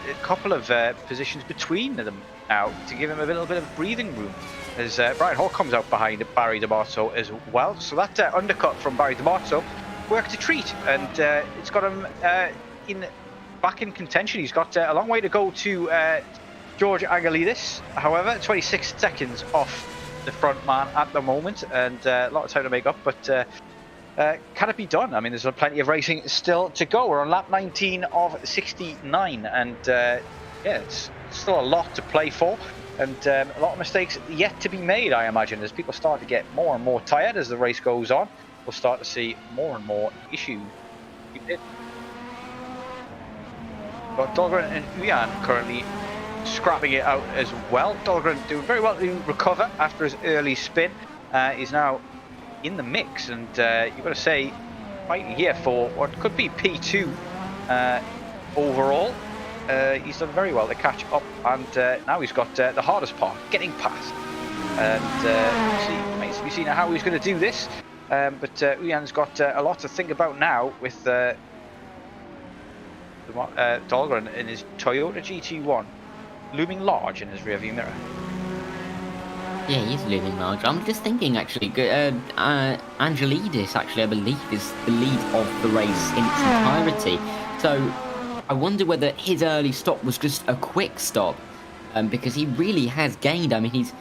S8: a couple of positions between them now to give him a little bit of breathing room as Brian Hall comes out behind Barry Dimarzo as well. So that undercut from Barry Dimarzo worked a treat, and it's got him back in contention. He's got a long way to go to George Angelides, however, 26 seconds off the front man at the moment, and a lot of time to make up, but can it be done? I mean, there's plenty of racing still to go. We're on lap 19 of 69, and yeah, it's still a lot to play for, and a lot of mistakes yet to be made, I imagine, as people start to get more and more tired as the race goes on. We'll start to see more and more issues. Got Dahlgren and Uyan currently scrapping it out as well. Dahlgren doing very well to recover after his early spin. He's now in the mix, and you've got to say, fighting here for what could be P2 overall. He's done very well to catch up, and now he's got the hardest part, getting past. And remains to be seen how he's going to do this. But Uyan's got a lot to think about now with Dahlgren in his Toyota GT1 looming large in his rearview mirror.
S6: Yeah, he is looming large. I'm just thinking, actually, Angelides, actually, I believe, is the lead of the race in its entirety. So I wonder whether his early stop was just a quick stop, because he really has gained. I mean, he's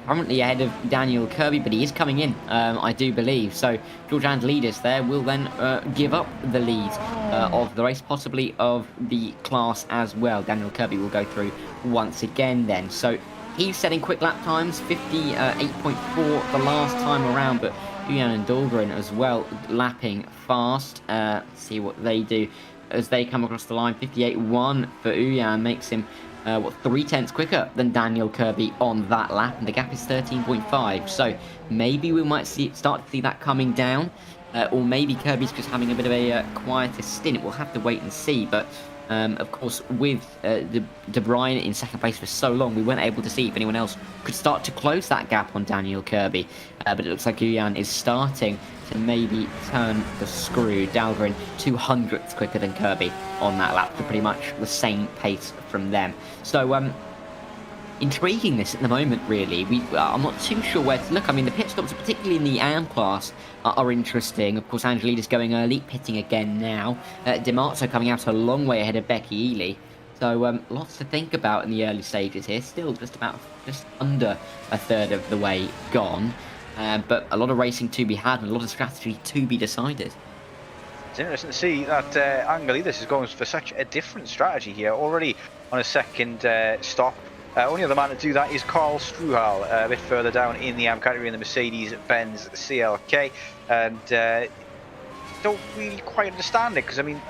S6: currently ahead of Daniel Kirby, but he is coming in, I do believe. So George Angelides there will then give up the lead of the race, possibly of the class as well. Daniel Kirby will go through once again then. So he's setting quick lap times, 58.4 the last time around, but Uyan and Dahlgren as well lapping fast. Let's see what they do as they come across the line. 58.1 for Uyan makes him 3/10 quicker than Daniel Kirby on that lap, and the gap is 13.5. So maybe we might start to see that coming down, or maybe Kirby's just having a bit of a quieter stint. We'll have to wait and see. But of course, with De Bruyne in second place for so long, we weren't able to see if anyone else could start to close that gap on Daniel Kirby. But it looks like Uyan is starting to maybe turn the screw. Dahlgren 200ths quicker than Kirby on that lap, so pretty much the same pace from them. So intriguing this at the moment, really. I'm not too sure where to look. I mean, the pit stops, particularly in the AM class, are interesting. Of course, Angelides going early, pitting again now. Dimarzo coming out a long way ahead of Becky Ely. So lots to think about in the early stages here. Still just under a third of the way gone. But a lot of racing to be had and a lot of strategy to be decided.
S8: It's interesting to see that Angelides is going for such a different strategy here, already on a second stop. Only other man to do that is Carl Struhal, a bit further down in the AM category in the Mercedes-Benz CLK. And don't really quite understand it, because I mean,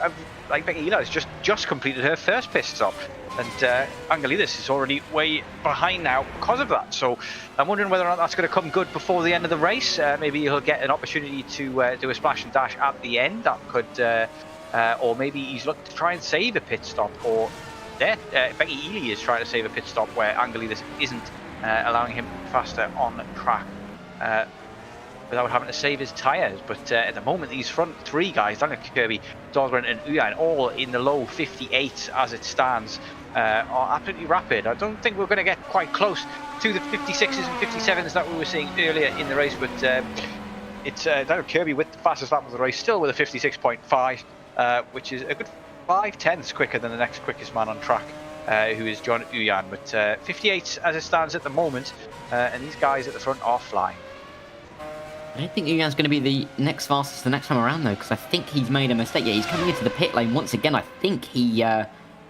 S8: like Becky Ely has just completed her first pit stop, and Angelides is already way behind now because of that. So I'm wondering whether or not that's going to come good before the end of the race. Maybe he'll get an opportunity to do a splash and dash at the end. That could, or maybe he's looking to try and save a pit stop, or Becky Ely is trying to save a pit stop where Angelides isn't allowing him faster on track without having to save his tyres. But at the moment, these front three guys, Daniel Kirby, Dahlgren and Uyan, all in the low 58s as it stands, are absolutely rapid. I don't think we're going to get quite close to the 56s and 57s that we were seeing earlier in the race, but it's Daniel Kirby with the fastest lap of the race, still with a 56.5, which is a good 5/10ths quicker than the next quickest man on track. who is John Uyan. But 58 as it stands at the moment, and these guys at the front are flying.
S6: I don't think Uyan's going to be the next fastest the next time around, though, because I think he's made a mistake. Yeah, he's coming into the pit lane once again. I think he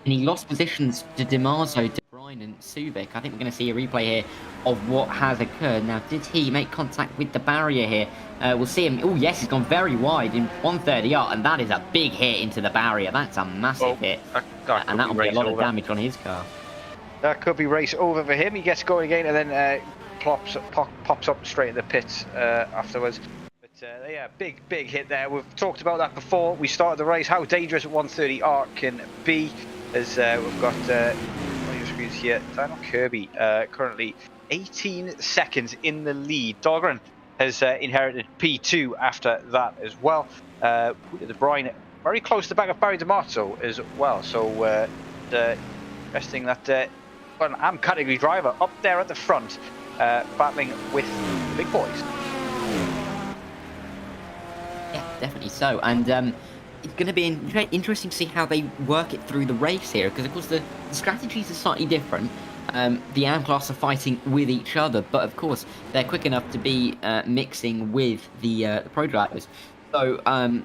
S6: lost positions to Dimarzo, De Bruyne, and Subic. I think we're going to see a replay here of what has occurred. Now, did he make contact with the barrier here? We'll see him. Oh, yes, he's gone very wide in 130R, and that is a big hit into the barrier. That's a massive hit, and that'll be a lot of damage on his car.
S8: That could be race over for him. He gets going again, and then pops up straight in the pits afterwards. But yeah, big hit there. We've talked about that before we started the race, how dangerous 130R can be, as we've got on your screens here, Daniel Kirby currently 18 seconds in the lead. Dahlgren has inherited P2 after that as well. De Bruyne very close to the back of Barry Dimarzo as well, so interesting that got an AM category driver up there at the front, battling with the big boys.
S6: Yeah, definitely so. And it's going to be interesting to see how they work it through the race here, because of course the strategies are slightly different. The AM class are fighting with each other, but of course they're quick enough to be mixing with the pro drivers. So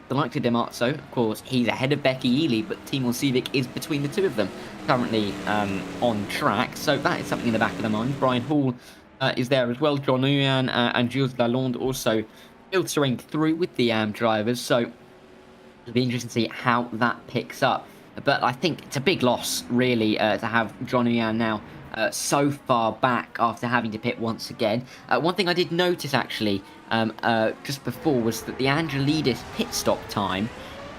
S6: the likes of Dimarzo, of course, he's ahead of Becky Ely, but Timur Civic is between the two of them currently on track. So that is something in the back of the mind. Brian Hall is there as well. John Uyan and Jules Lalonde also filtering through with the AM drivers. So it'll be interesting to see how that picks up. But I think it's a big loss, really, to have John Uyan now so far back after having to pit once again. One thing I did notice, actually, just before, was that the Angelidis pit stop time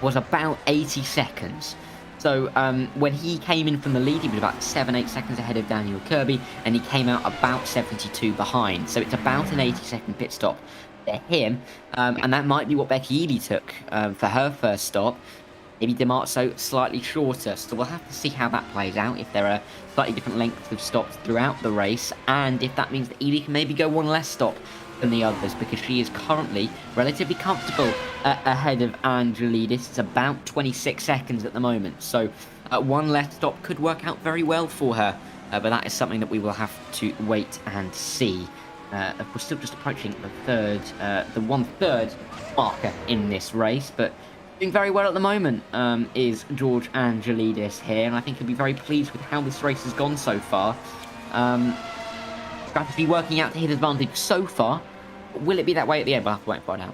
S6: was about 80 seconds. So when he came in from the lead, he was about 7-8 seconds ahead of Daniel Kirby, and he came out about 72 behind. So it's about an 80-second pit stop for him, and that might be what Becky Ely took for her first stop. Maybe Dimarzo slightly shorter, so we'll have to see how that plays out, if there are slightly different lengths of stops throughout the race, and if that means that Ely can maybe go one less stop than the others, because she is currently relatively comfortable ahead of Angelidis. It's about 26 seconds at the moment, so one less stop could work out very well for her, but that is something that we will have to wait and see. We're still just approaching the 1/3 marker in this race, but doing very well at the moment is George Angelidis here, and I think he'll be very pleased with how this race has gone so far. Strategy working out to his advantage so far. Will it be that way at the end? We'll have to wait and find out.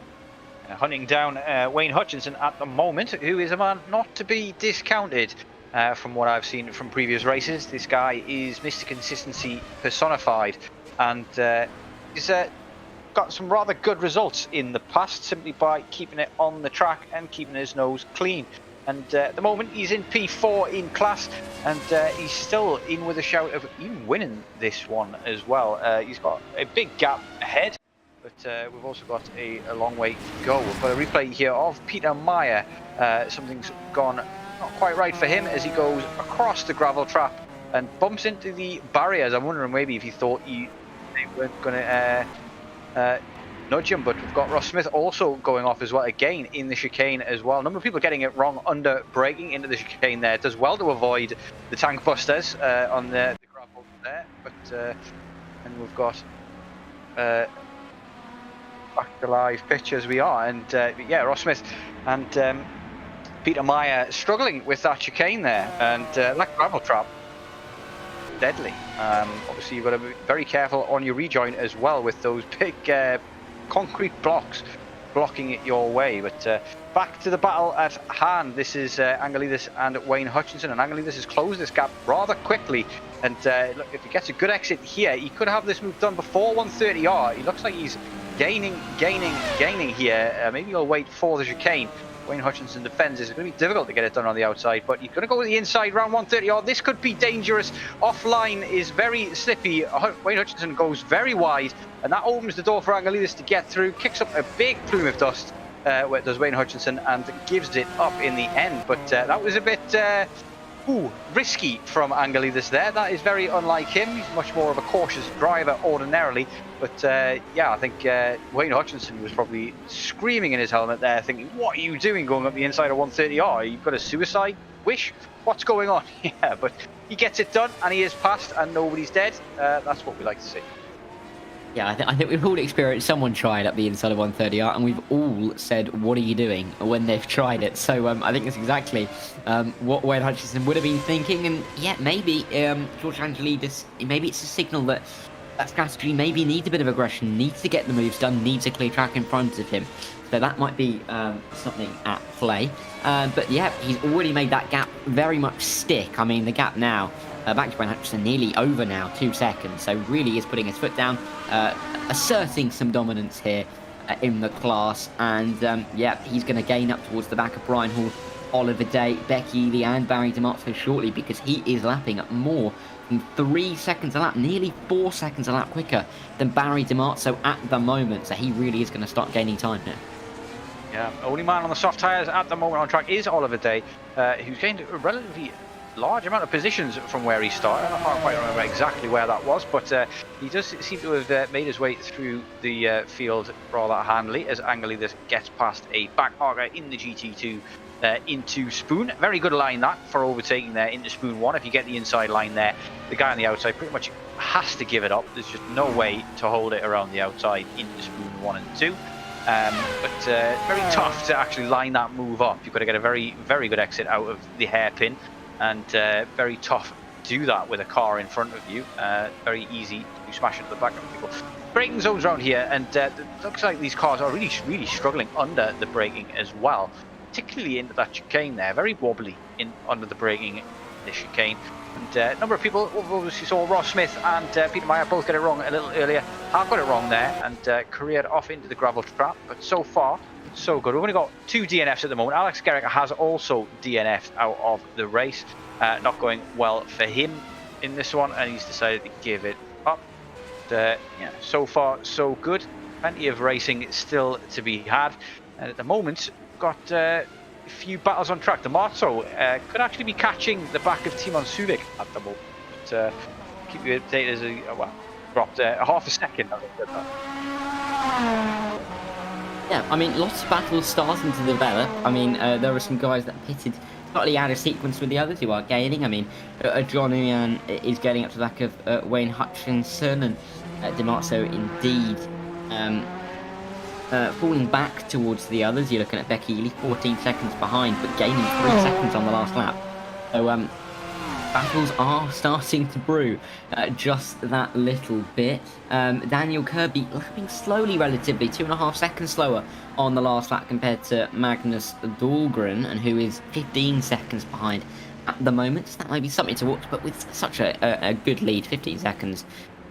S8: Hunting down Wayne Hutchinson at the moment, who is a man not to be discounted from what I've seen from previous races. This guy is Mr. Consistency personified, and he's got some rather good results in the past simply by keeping it on the track and keeping his nose clean. And at the moment he's in P4 in class, and he's still in with a shout of even winning this one as well. He's got a big gap ahead, but we've also got a long way to go. We've got a replay here of Peter Meyer. Something's gone not quite right for him as he goes across the gravel trap and bumps into the barriers. I'm wondering maybe if he thought they weren't going to nudge him, but we've got Ross Smith also going off as well, again in the chicane as well. A number of people getting it wrong under braking into the chicane there. It does well to avoid the tank busters on the gravel there, but and we've got back to live pitch as we are, and yeah, Ross Smith and Peter Meyer struggling with that chicane there, and that gravel trap, deadly. Obviously you've got to be very careful on your rejoin as well with those big concrete blocks blocking it your way. But back to the battle at hand. This is Angelidis and Wayne Hutchinson, and Angelidis has closed this gap rather quickly, and look, if he gets a good exit here, he could have this move done before 130R. He looks like he's gaining here. Maybe he'll wait for the chicane. Wayne Hutchinson defends. It's going to be difficult to get it done on the outside, but he's going to go with the inside round 130R. This could be dangerous. Offline is very slippy. Wayne Hutchinson goes very wide, and that opens the door for Angelidis to get through. Kicks up a big plume of dust, where does Wayne Hutchinson, and gives it up in the end. But that was a bit Ooh, risky from Angelidis there. That is very unlike him. He's much more of a cautious driver ordinarily. But yeah, I think Wayne Hutchinson was probably screaming in his helmet there, thinking, what are you doing going up the inside of 130R? You've got a suicide wish? What's going on? Yeah, but he gets it done, and he is passed, and nobody's dead. That's what we like to see.
S6: Yeah, I think we've all experienced someone trying up the inside of 130R, and we've all said, what are you doing, when they've tried it. So I think that's exactly what Wayne Hutchinson would have been thinking. And yeah, maybe George Angelidis, maybe it's a signal that strategy maybe needs a bit of aggression, needs to get the moves done, needs a clear track in front of him. So that might be something at play. But yeah, he's already made that gap very much stick. I mean, the gap now, back to Wayne Hutchinson, nearly over now, 2 seconds. So really is putting his foot down, asserting some dominance here in the class. And yeah, he's going to gain up towards the back of Brian Hall, Oliver Day, Becky Ely, and Barry Dimarzo shortly, because he is lapping up more than 3 seconds a lap, nearly 4 seconds a lap quicker than Barry Dimarzo at the moment. So he really is going to start gaining time here.
S8: Yeah, only man on the soft tyres at the moment on track is Oliver Day, who's gained a relatively large amount of positions from where he started. I can't quite remember exactly where that was, but he does seem to have made his way through the field rather handily as Angelidis gets past a back marker in the GT2 into Spoon. Very good line that for overtaking there into Spoon 1. If you get the inside line there, the guy on the outside pretty much has to give it up. There's just no way to hold it around the outside into Spoon 1 and 2. But very tough to actually line that move up. You've got to get a very, very good exit out of the hairpin, and very tough to do that with a car in front of you. Very easy to smash into the back of people. Braking zones around here, and it looks like these cars are really, really struggling under the braking as well, particularly into that chicane there. Very wobbly under the braking in this chicane. And a number of people, obviously saw Ross Smith and Peter Meyer both get it wrong a little earlier. I've got it wrong there and careered off into the gravel trap. But so far, so good. We've only got 2 DNFs at the moment. Alex Garrick has also DNF'd out of the race. Not going well for him in this one, and he's decided to give it up. But, yeah, so far, so good. Plenty of racing still to be had. And at the moment, got few battles on track. Dimarzo could actually be catching the back of Timon Subic at the moment. But, keep you updated as well, dropped half a second.
S6: Yeah, I mean, lots of battles starting to develop. I mean, there are some guys that pitted slightly out of sequence with the others who are gaining. I mean, John Uyan is getting up to the back of Wayne Hutchinson, and Dimarzo indeed falling back towards the others. You're looking at Becky Ely, 14 seconds behind, but gaining 3 seconds on the last lap. So battles are starting to brew just that little bit. Daniel Kirby lapping slowly relatively, 2.5 seconds slower on the last lap compared to Magnus Dahlgren, and who is 15 seconds behind at the moment. So that might be something to watch, but with such a good lead, 15 seconds,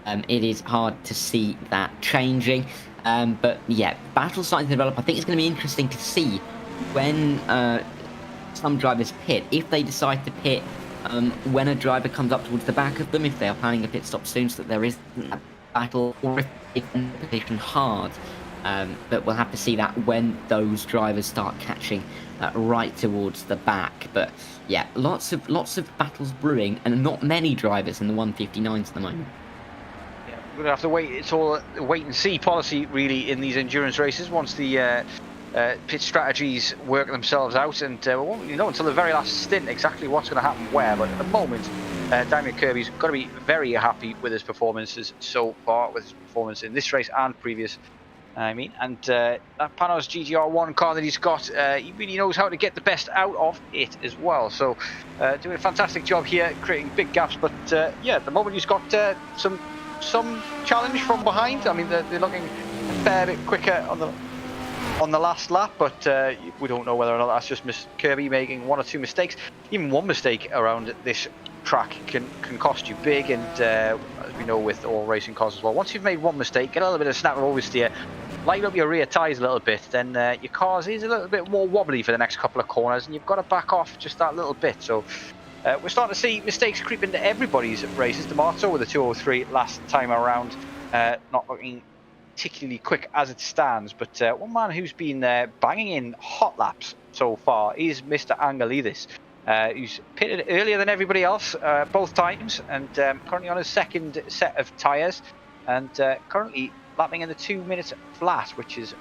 S6: it is hard to see that changing. But yeah, battles starting to develop. I think it's going to be interesting to see when some drivers pit, if they decide to pit when a driver comes up towards the back of them, if they are planning a pit stop soon so that there is a battle, or if it's position hard. But we'll have to see that when those drivers start catching right towards the back. But yeah, lots of battles brewing, and not many drivers in the 159s at the moment.
S8: We're going to have to wait. It's all a wait and see policy, really, in these endurance races. Once the pit strategies work themselves out, and we won't know until the very last stint exactly what's going to happen where. But at the moment, Daniel Kirby's got to be very happy with his performances so far, with his performance in this race and previous. I mean, and that Panos GTR1 car that he's got, he really knows how to get the best out of it as well. So, doing a fantastic job here, creating big gaps. But yeah, at the moment he's got some challenge from behind. I mean, they're looking a fair bit quicker on the last lap, but we don't know whether or not that's just Kirby making 1 or 2 mistakes. Even one mistake around this track can cost you big, and as we know with all racing cars as well, once you've made one mistake, get a little bit of snap of oversteer, lighten up your rear tyres a little bit, then your car is a little bit more wobbly for the next couple of corners, and you've got to back off just that little bit. So we're starting to see mistakes creep into everybody's races. Dimarzo with a 203 last time around, not looking particularly quick as it stands, but one man who's been banging in hot laps so far is Mr. Angelidis. who's pitted earlier than everybody else both times, and currently on his second set of tyres, and currently lapping in the 2 minutes flat, which is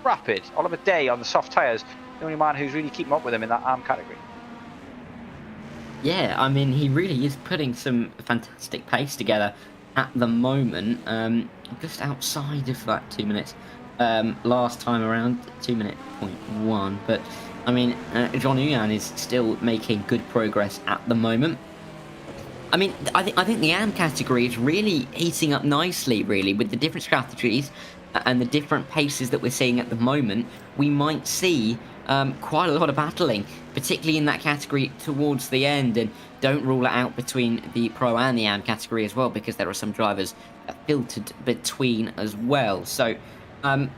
S8: rapid. Oliver Day on the soft tyres, the only man who's really keeping up with him in that arm category.
S6: Yeah, I mean, he really is putting some fantastic pace together at the moment. Just outside of that 2 minutes. Last time around, 2:01. But, I mean, John Uyan is still making good progress at the moment. I mean, I think the AM category is really heating up nicely, really, with the different strategies and the different paces that we're seeing at the moment. We might see quite a lot of battling, particularly in that category towards the end, and don't rule it out between the Pro and the AM category as well, because there are some drivers filtered between as well. So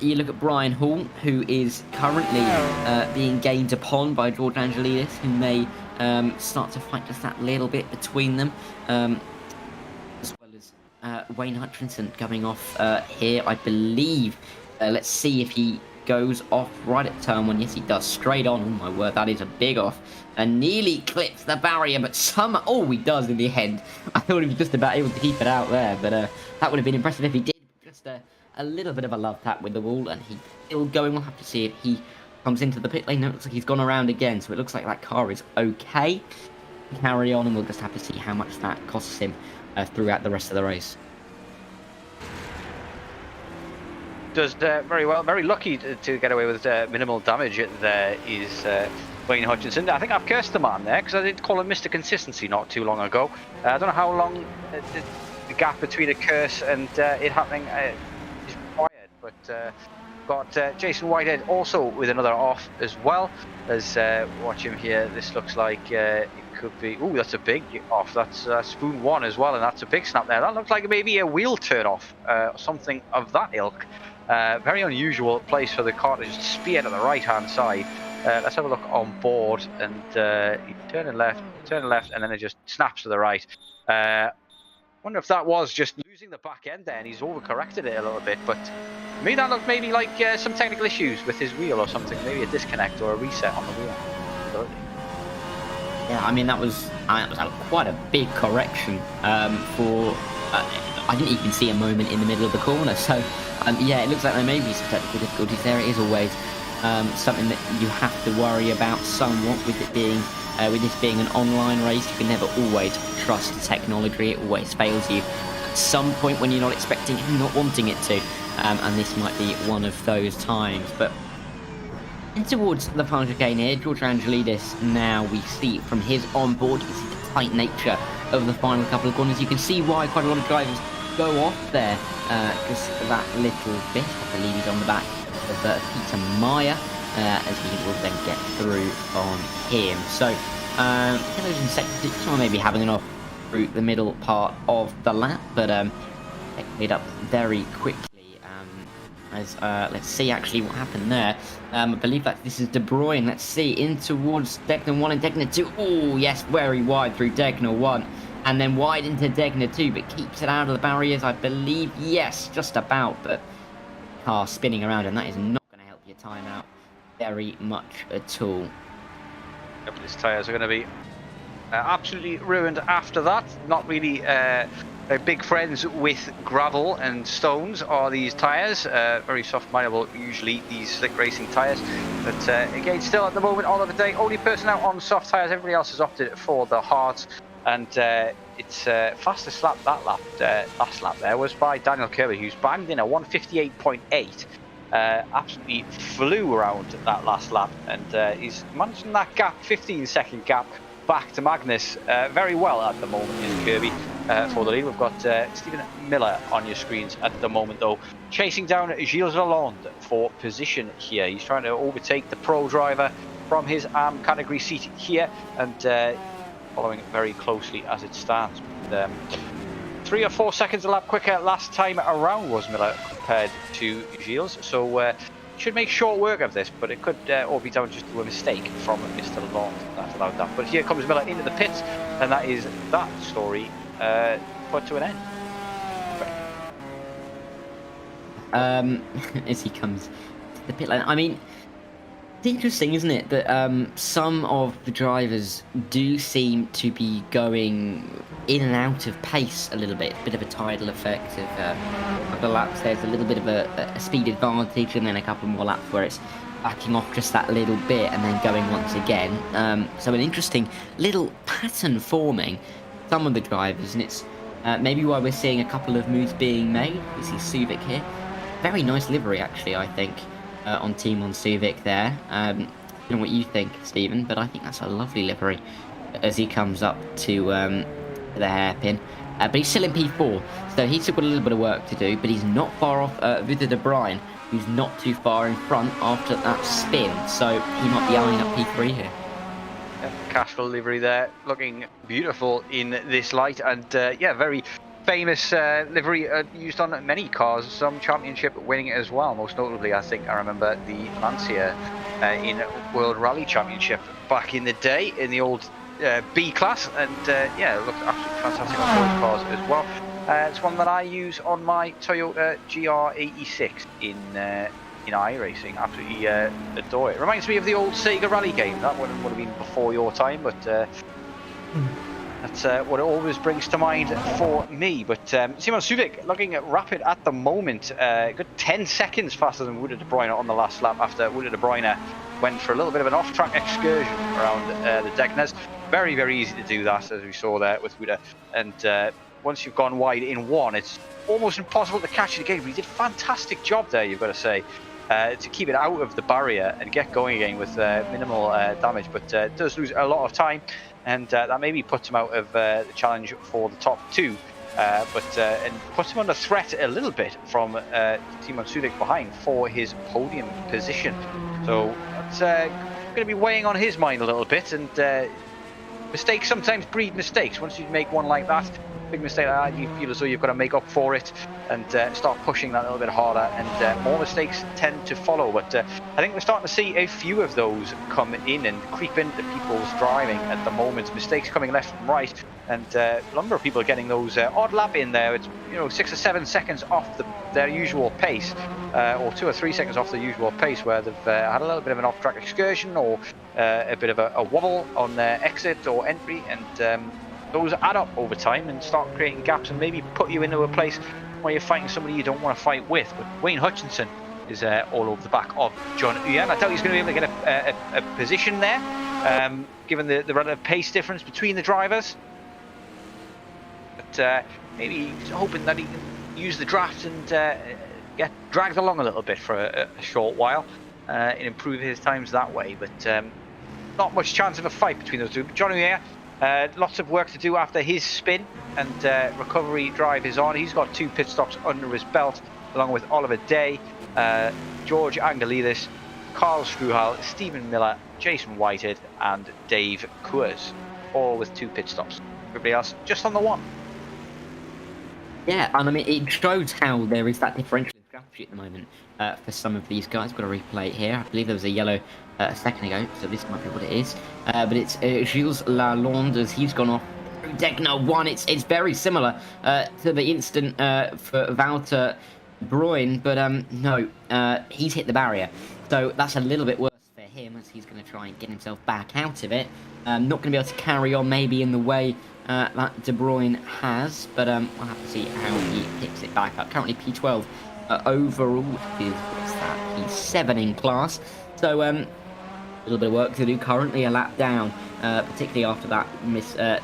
S6: you look at Brian Hall, who is currently being gained upon by George Angelidis, who may start to fight just that little bit between them, as well as Wayne Hutchinson coming off here, I believe. Let's see if he goes off right at turn one. Yes, he does. Straight on. Oh my word, that is a big off. And nearly clips the barrier, but he does in the end. I thought he was just about able to keep it out there, but that would have been impressive if he did. Just a little bit of a love tap with the wall, and he's still going. We'll have to see if he comes into the pit lane. No, it looks like he's gone around again, so it looks like that car is okay. Carry on, and we'll just have to see how much that costs him throughout the rest of the race.
S8: Does very well, very lucky to get away with minimal damage. There is Wayne Hutchinson. I think I've cursed the man there because I did call him Mr. Consistency not too long ago. I don't know how long the gap between a curse and it happening is required, but got Jason Whitehead also with another off as well. Let's watch him here. This looks like it could be. Oh, that's a big off. That's spoon one as well, and that's a big snap there. That looks like maybe a wheel turn off, something of that ilk. Very unusual place for the car to just spear to the right hand side. Let's have a look on board, and you turn left, and then it just snaps to the right. Wonder if that was just losing the back end there, and he's overcorrected it a little bit. But to me, that looked maybe like some technical issues with his wheel or something, maybe a disconnect or a reset on the wheel.
S6: Yeah, I mean that was quite a big correction for. I didn't even see a moment in the middle of the corner, so yeah, it looks like there may be some technical difficulties there. It is always something that you have to worry about somewhat with it being with this being an online race. You can never always trust the technology. It always fails you at some point when you're not expecting and not wanting it to, and this might be one of those times. But and towards the final chicane here, George Angelidis, now we see from his onboard, you can see the tight nature of the final couple of corners. You can see why quite a lot of drivers go off there, just that little bit. I believe he's on the back of Peter Meyer, as he will then get through on him. So, those in sector 2 are maybe having an off through the middle part of the lap, but made up very quickly. Let's see actually what happened there. I believe that this is De Bruyne. Let's see, in towards Degner 1 and Degner 2. Oh, yes, very wide through Degner 1. And then wide into Degner 2, but keeps it out of the barriers, I believe. Yes, just about, but car spinning around, and that is not going to help your time out very much at all.
S8: Yep, his tyres are going to be absolutely ruined after that. Not really they're big friends with gravel and stones are these tyres. Very soft mineable usually, these slick racing tyres. But again, still at the moment, Oliver Day, only person out on soft tyres. Everybody else has opted for the hards. And it's fastest lap that lap, last lap there was by Daniel Kirby, who's banged in a 158.8. Absolutely flew around that last lap, and he's managing that gap, 15-second gap, back to Magnus very well at the moment in Kirby for the lead. We've got Stephen Miller on your screens at the moment, though, chasing down Gilles Lalonde for position here. He's trying to overtake the pro driver from his AM category seat here, and following very closely as it stands. 3 or 4 seconds a lap quicker last time around was Miller compared to Gilles, so should make short work of this, but it could all be down just to a mistake from Mr. Lalonde that allowed that. But here comes Miller into the pits, and that is that story put to an end.
S6: As he comes to the pit lane, I mean, It's interesting, isn't it, that some of the drivers do seem to be going in and out of pace a little bit. A bit of a tidal effect of a couple of laps. There's a little bit of a speed advantage, and then a couple more laps where it's backing off just that little bit and then going once again. So an interesting little pattern forming some of the drivers, and it's maybe why we're seeing a couple of moves being made. We see Suzuka here. Very nice livery, actually, I think. On Team on Suzuka there. I don't know what you think, Stephen, but I think that's a lovely livery as he comes up to the hairpin. But he's still in P4, so he's still got a little bit of work to do, but he's not far off Victor Brian, who's not too far in front after that spin, so he might be eyeing up P3 here.
S8: Castrol livery there, looking beautiful in this light, and yeah, very famous livery used on many cars, some championship winning as well. Most notably, I think I remember the Lancia in World Rally Championship back in the day in the old B class, and yeah, it looked absolutely fantastic on those cars as well. It's one that I use on my Toyota GR86 in iRacing. Absolutely adore it. Reminds me of the old Sega Rally game. That one would have been before your time, but that's what it always brings to mind for me. But Simon Suzuka looking rapid at the moment. Good 10 seconds faster than Wouter de Bruyne on the last lap after Wouter de Bruyne went for a little bit of an off-track excursion around the Deckners. Very, very easy to do that, as we saw there with Wouter. And once you've gone wide in one, it's almost impossible to catch it again. But he did a fantastic job there, you've got to say, to keep it out of the barrier and get going again with minimal damage. But does lose a lot of time. And that maybe puts him out of the challenge for the top two, and puts him under threat a little bit from Simon Suzuka behind for his podium position. So that's going to be weighing on his mind a little bit. And mistakes sometimes breed mistakes. Once you make one like that, big mistake like that, you feel as though you've got to make up for it and start pushing that a little bit harder, and more mistakes tend to follow. But I think we're starting to see a few of those come in and creep into people's driving at the moment. Mistakes coming left and right, and a number of people are getting those odd lap in there. It's 6 or 7 seconds off their usual pace, or 2 or 3 seconds off the usual pace, where they've had a little bit of an off-track excursion or a bit of a wobble on their exit or entry, and those add up over time and start creating gaps and maybe put you into a place where you're fighting somebody you don't want to fight with. But Wayne Hutchinson is all over the back of John Uyan. I doubt he's going to be able to get a position there, given the relative pace difference between the drivers. But maybe he's hoping that he can use the draft and get dragged along a little bit for a short while and improve his times that way. But not much chance of a fight between those two. But John Uyan, lots of work to do after his spin, and recovery drive is on. He's got 2 pit stops under his belt, along with Oliver Day, George Angelidis, Carl Struhal, Stephen Miller, Jason Whitehead, and Dave Coors, all with 2 pit stops. Everybody else just on the 1.
S6: Yeah, and I mean, it shows how there is that differential in strategy at the moment for some of these guys. Got a replay here. I believe there was a yellow a second ago, so this might be what it is. But it's Gilles Lalonde as he's gone off through Deckner 1. It's very similar to the instant for Wouter Bruin, but no, he's hit the barrier. So that's a little bit worse for him, as he's going to try and get himself back out of it. Not going to be able to carry on maybe in the way that De Bruyne has, but we'll have to see how he picks it back up. Currently P12 overall. What's that? He's 7 in class. So a little bit of work to do. Currently a lap down, particularly after that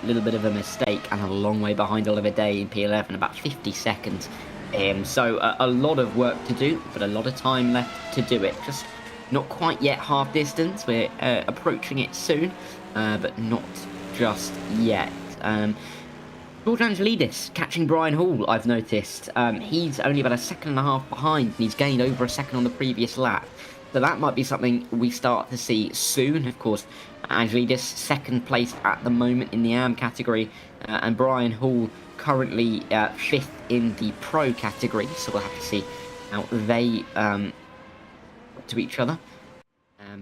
S6: little bit of a mistake, and a long way behind Oliver Day in P11, about 50 seconds. So a lot of work to do, but a lot of time left to do it. Just not quite yet half distance. We're approaching it soon, but not just yet. George Angelidis catching Brian Hall, I've noticed. He's only about 1.5 seconds behind, and he's gained over a second on the previous lap. So that might be something we start to see soon. Of course, Angelidis second place at the moment in the AM category, and Brian Hall currently 5th in the Pro category. So we'll have to see how they to each other.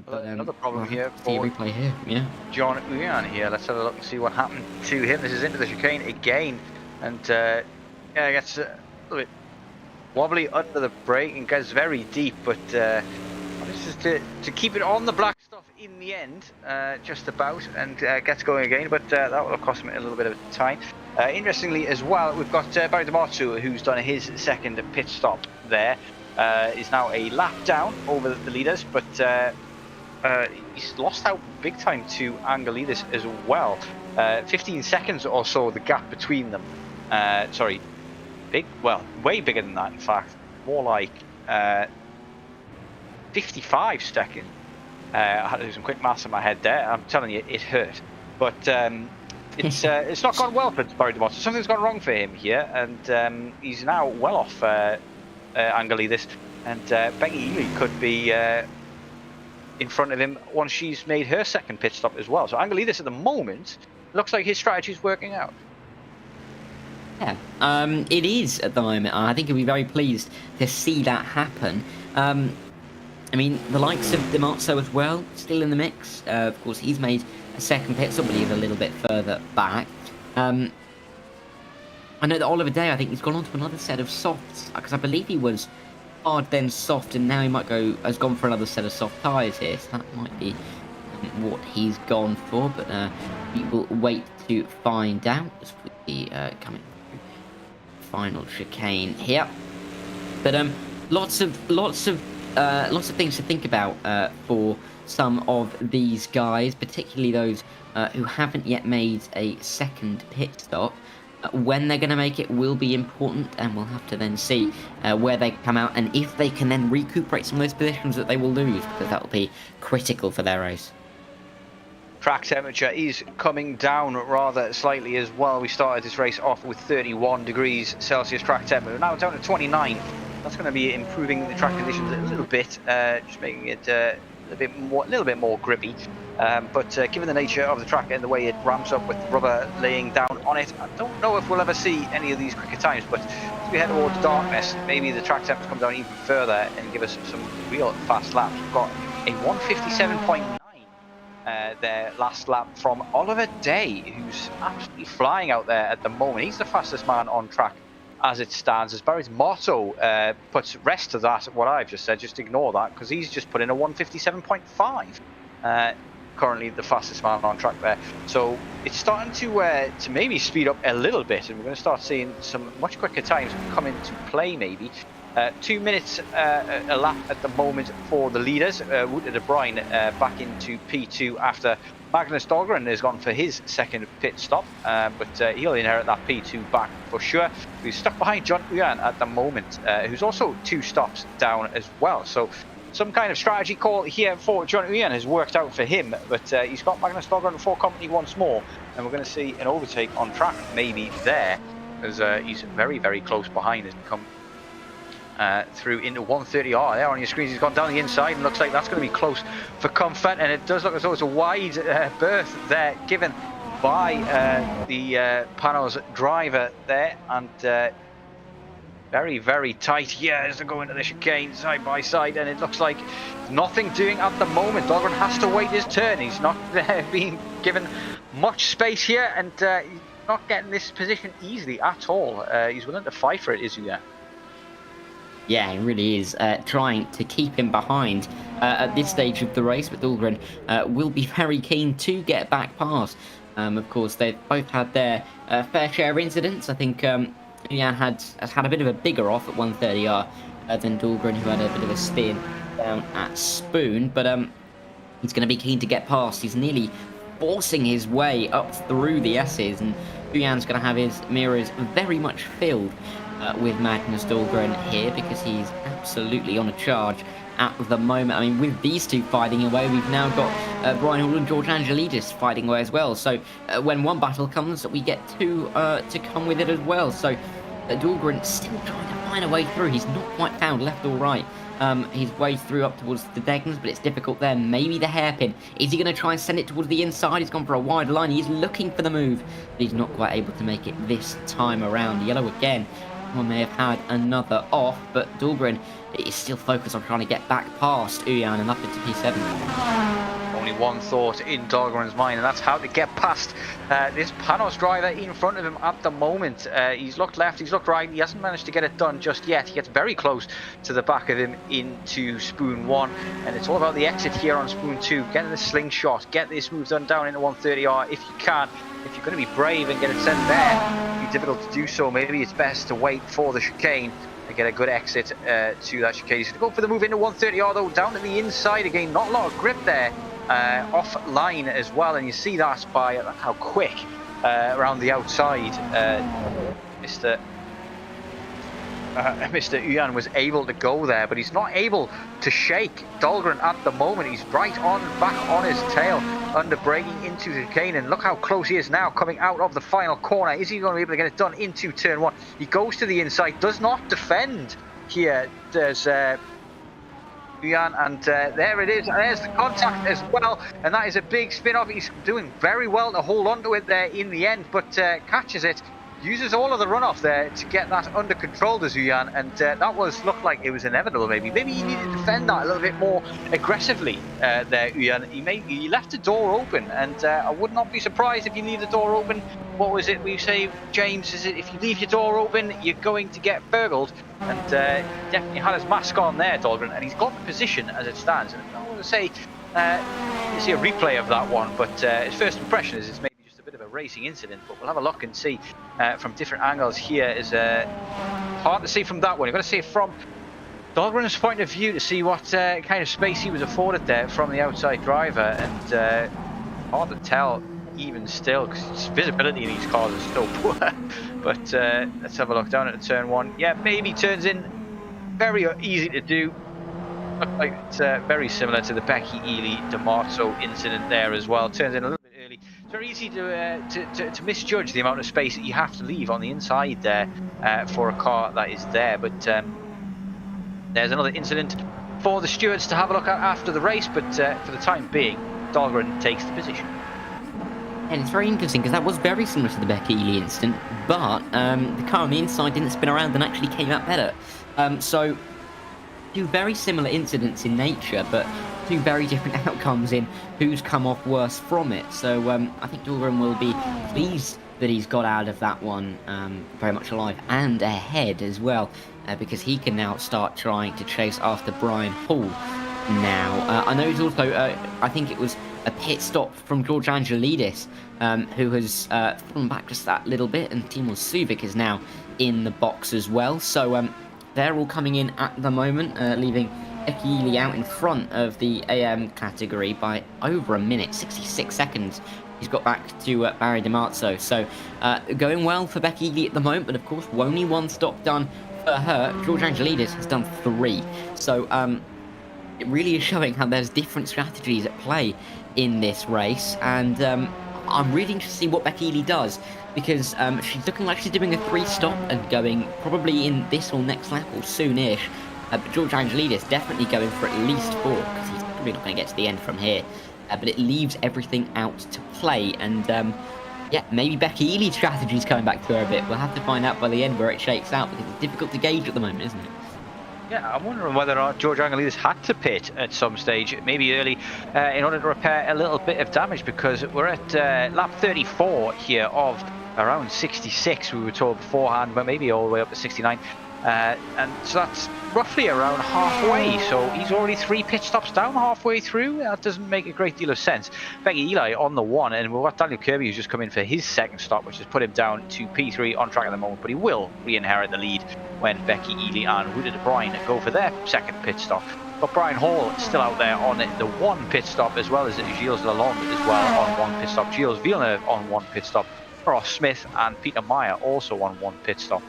S6: But
S8: another problem here
S6: for replay here, yeah.
S8: John Uyan here. Let's have a look and see what happened to him. This is into the chicane again, and yeah, it gets a little bit wobbly under the brake and gets very deep. But this manages to keep it on the black stuff in the end, just about, and gets going again, but that will have cost him a little bit of time. Interestingly as well, we've got Barry Dimarzo, who's done his second pit stop there. Is now a lap down over the leaders, but he's lost out big time to Angelidis as well. 15 seconds or so the gap between them. Sorry, way bigger than that in fact. More like 55 seconds. I had to do some quick maths in my head there. I'm telling you, it hurt. But it's not gone well for Barry Dimarzo. Something's gone wrong for him here, and he's now well off Angelidis, and Becky Ely could be in front of him once she's made her second pit stop as well. So Angelidis at the moment looks like his strategy is working out.
S6: Yeah, it is at the moment. I think he'll be very pleased to see that happen. I mean, the likes of Dimarzo as well, still in the mix. Of course, he's made a second pit stop, but he's a little bit further back. I know that Oliver Day, I think he's gone on to another set of softs, because I believe he was hard then soft, and now he has gone for another set of soft tyres here, so that might be what he's gone for, but we will wait to find out as we coming through final chicane here. But lots of things to think about for some of these guys, particularly those who haven't yet made a second pit stop. When they're going to make it will be important, and we'll have to then see where they come out and if they can then recuperate some of those positions that they will lose, because that will be critical for their race.
S8: Track temperature is coming down rather slightly as well. We started this race off with 31 degrees Celsius track temperature, now down to 29. That's going to be improving the track conditions a little bit, just making it a little bit more grippy. But given the nature of the track and the way it ramps up with rubber laying down on it, I don't know if we'll ever see any of these quicker times. But as we head towards darkness, maybe the track temps come down even further and give us some real fast laps. We've got a 157.9 their last lap from Oliver Day, who's absolutely flying out there at the moment. He's the fastest man on track as it stands. As Barry's motto puts rest to that, what I've just said, just ignore that, because he's just put in a 157.5. Currently the fastest man on track there. So it's starting to maybe speed up a little bit, and we're going to start seeing some much quicker times come into play maybe. 2 minutes a lap at the moment for the leaders. Wouter de Bruin back into P2 after Magnus Dahlgren has gone for his second pit stop, but he'll inherit that P2 back for sure. He's stuck behind John Uyan at the moment, who's also 2 stops down as well. So some kind of strategy call here for John Uyan has worked out for him, but he's got Magnus Dahlgren for company once more, and we're going to see an overtake on track maybe there, as he's very, very close behind as he comes through into 130R. There on your screens, he's gone down the inside, and looks like that's going to be close for comfort, and it does look as though it's a wide berth there given by the Panos driver there, and very, very tight here as they go into the chicane side by side, and it looks like nothing doing at the moment. Dahlgren has to wait his turn. He's not being given much space here, and he's not getting this position easily at all. He's willing to fight for it, isn't he?
S6: Yeah, he really is trying to keep him behind at this stage of the race, but Dahlgren will be very keen to get back past. Of course, they've both had their fair share of incidents. I think Uyan has had a bit of a bigger off at 130R than Dahlgren, who had a bit of a spin down at Spoon, but he's going to be keen to get past. He's nearly forcing his way up through the S's, and Uyan's going to have his mirrors very much filled with Magnus Dahlgren here, because he's absolutely on a charge at the moment. I mean, with these two fighting away, we've now got Brian Hall and George Angelidis fighting away as well. So when one battle comes, we get two to come with it as well. So Dahlgren still trying to find a way through. He's not quite found left or right his way through up towards the Degnans, but it's difficult there. Maybe the hairpin. Is he going to try and send it towards the inside? He's gone for a wide line. He's looking for the move, but he's not quite able to make it this time around. Yellow again. One may have had another off, but Dahlgren is still focused on trying to get back past Uyan and up into P7.
S8: Only only one thought in Dahlgren's mind, and that's how to get past this Panos driver in front of him at the moment. He's looked left, he's looked right, he hasn't managed to get it done just yet. He gets very close to the back of him into spoon 1, and it's all about the exit here on spoon 2, getting the slingshot, get this move done down into 130R if you can. If you're going to be brave and get it sent there, it'll be difficult to do so. Maybe it's best to wait for the chicane and get a good exit to that chicane. He's going to go for the move into 130R though, down to the inside again. Not a lot of grip there, off line as well, and you see that by how quick around the outside Mr. Uyan was able to go there, but he's not able to shake Dahlgren at the moment. He's right on, back on his tail, under braking into the chicane, and look how close he is now coming out of the final corner. Is he going to be able to get it done into turn 1? He goes to the inside, does not defend here. There's Uyan, and there it is, and there's the contact as well, and that is a big spin off. He's doing very well to hold on to it there in the end, but catches it. Uses all of the runoff there to get that under control to Uyan, and that looked like it was inevitable. Maybe he needed to defend that a little bit more aggressively there, Uyan. He left the door open, and I would not be surprised if you leave the door open. What was it we say, James? Is it if you leave your door open, you're going to get burgled? And definitely had his mask on there, Dahlgren, and he's got the position as it stands. And I want to say, you see a replay of that one, but his first impression is it's maybe just a bit of a racing incident, but we'll have a look and see from different angles here. Is hard to see from that one. You've got to see it from Dahlgren's point of view to see what kind of space he was afforded there from the outside driver, and hard to tell even still because visibility in these cars is so poor. But let's have a look down at turn 1. Yeah, maybe turns in very easy to do. Look like it's very similar to the Becky Ely Dimarzo incident there as well. Turns in a little bit early. It's very easy to misjudge the amount of space that you have to leave on the inside there for a car that is there. But there's another incident for the stewards to have a look at after the race. But for the time being, Dahlgren takes the position.
S6: And it's very interesting because that was very similar to the Becky Ely incident, but the car on the inside didn't spin around and actually came out better. So two very similar incidents in nature, but two very different outcomes in who's come off worse from it. So I think Dahlgren will be pleased that he's got out of that one very much alive and ahead as well, because he can now start trying to chase after Brian Hall. Now, I know he's also, I think it was a pit stop from George Angelidis, who has fallen back just that little bit, and Timur Suvic is now in the box as well. So they're all coming in at the moment, leaving Becky Ely out in front of the AM category by over a minute, 66 seconds. He's got back to Barry Dimarzo. So going well for Becky Ely at the moment, but of course only one stop done for her. George Angelidis has done 3. So it really is showing how there's different strategies at play in this race, and I'm really interested to see what Becky Ely does, because she's looking like she's doing a 3-stop and going probably in this or next lap or soonish. But George Angelidis definitely going for at least 4, because he's probably not going to get to the end from here. But it leaves everything out to play, and yeah, maybe Becky Ely's strategy's coming back to her a bit. We'll have to find out by the end where it shakes out, because it's difficult to gauge at the moment, isn't it?
S8: Yeah, I'm wondering whether or not George Angelidis had to pit at some stage, maybe early, in order to repair a little bit of damage, because we're at lap 34 here of around 66, we were told beforehand, but maybe all the way up to 69. And so that's roughly around halfway, so he's already 3 pit stops down halfway through. That doesn't make a great deal of sense. Becky Ely on the 1, and we've got Daniel Kirby who's just come in for his 2nd stop, which has put him down to P3 on track at the moment, but he will re-inherit the lead when Becky Ely and Rudy O'Brien go for their 2nd pit stop. But Brian Hall still out there on the 1 pit stop, as well as Gilles Lalonde as well on 1 pit stop, Gilles Villeneuve on 1 pit stop, Ross Smith and Peter Meyer also on 1 pit stop.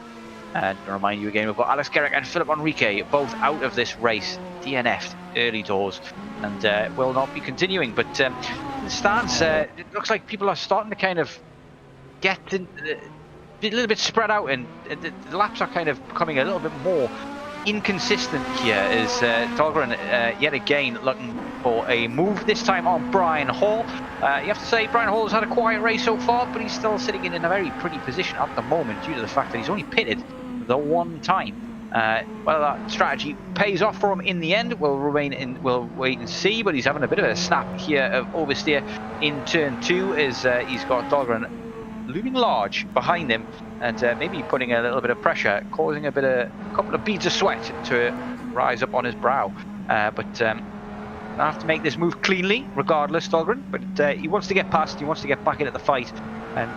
S8: And to remind you again, we've got Alex Garrick and Philip Enrique both out of this race, DNF'd early doors, and will not be continuing. But in the stands, it looks like people are starting to kind of get a little bit spread out, and the laps are kind of becoming a little bit more inconsistent here, as Dahlgren yet again looking for a move, this time on Brian Hall. You have to say Brian Hall has had a quiet race so far, but he's still sitting in a very pretty position at the moment due to the fact that he's only pitted the 1 time
S5: Whether that strategy pays off for him in the end, we'll wait and see. But he's having a bit of a snap here of oversteer in turn 2 as he's got Dahlgren looming large behind him, and maybe putting a little bit of pressure, causing a couple of beads of sweat to rise up on his brow. But I have to make this move cleanly, regardless, Dahlgren. But he wants to get past, he wants to get back into the fight, and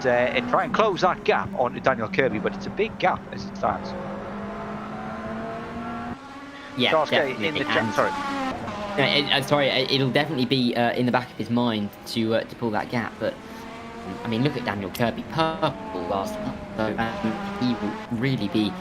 S5: try and close that gap onto Daniel Kirby. But it's a big gap as it stands.
S6: Yeah, definitely.
S5: In the chat,
S6: sorry, it'll definitely be in the back of his mind to pull that gap. But I mean, look at Daniel Kirby, purple last month, so he will really be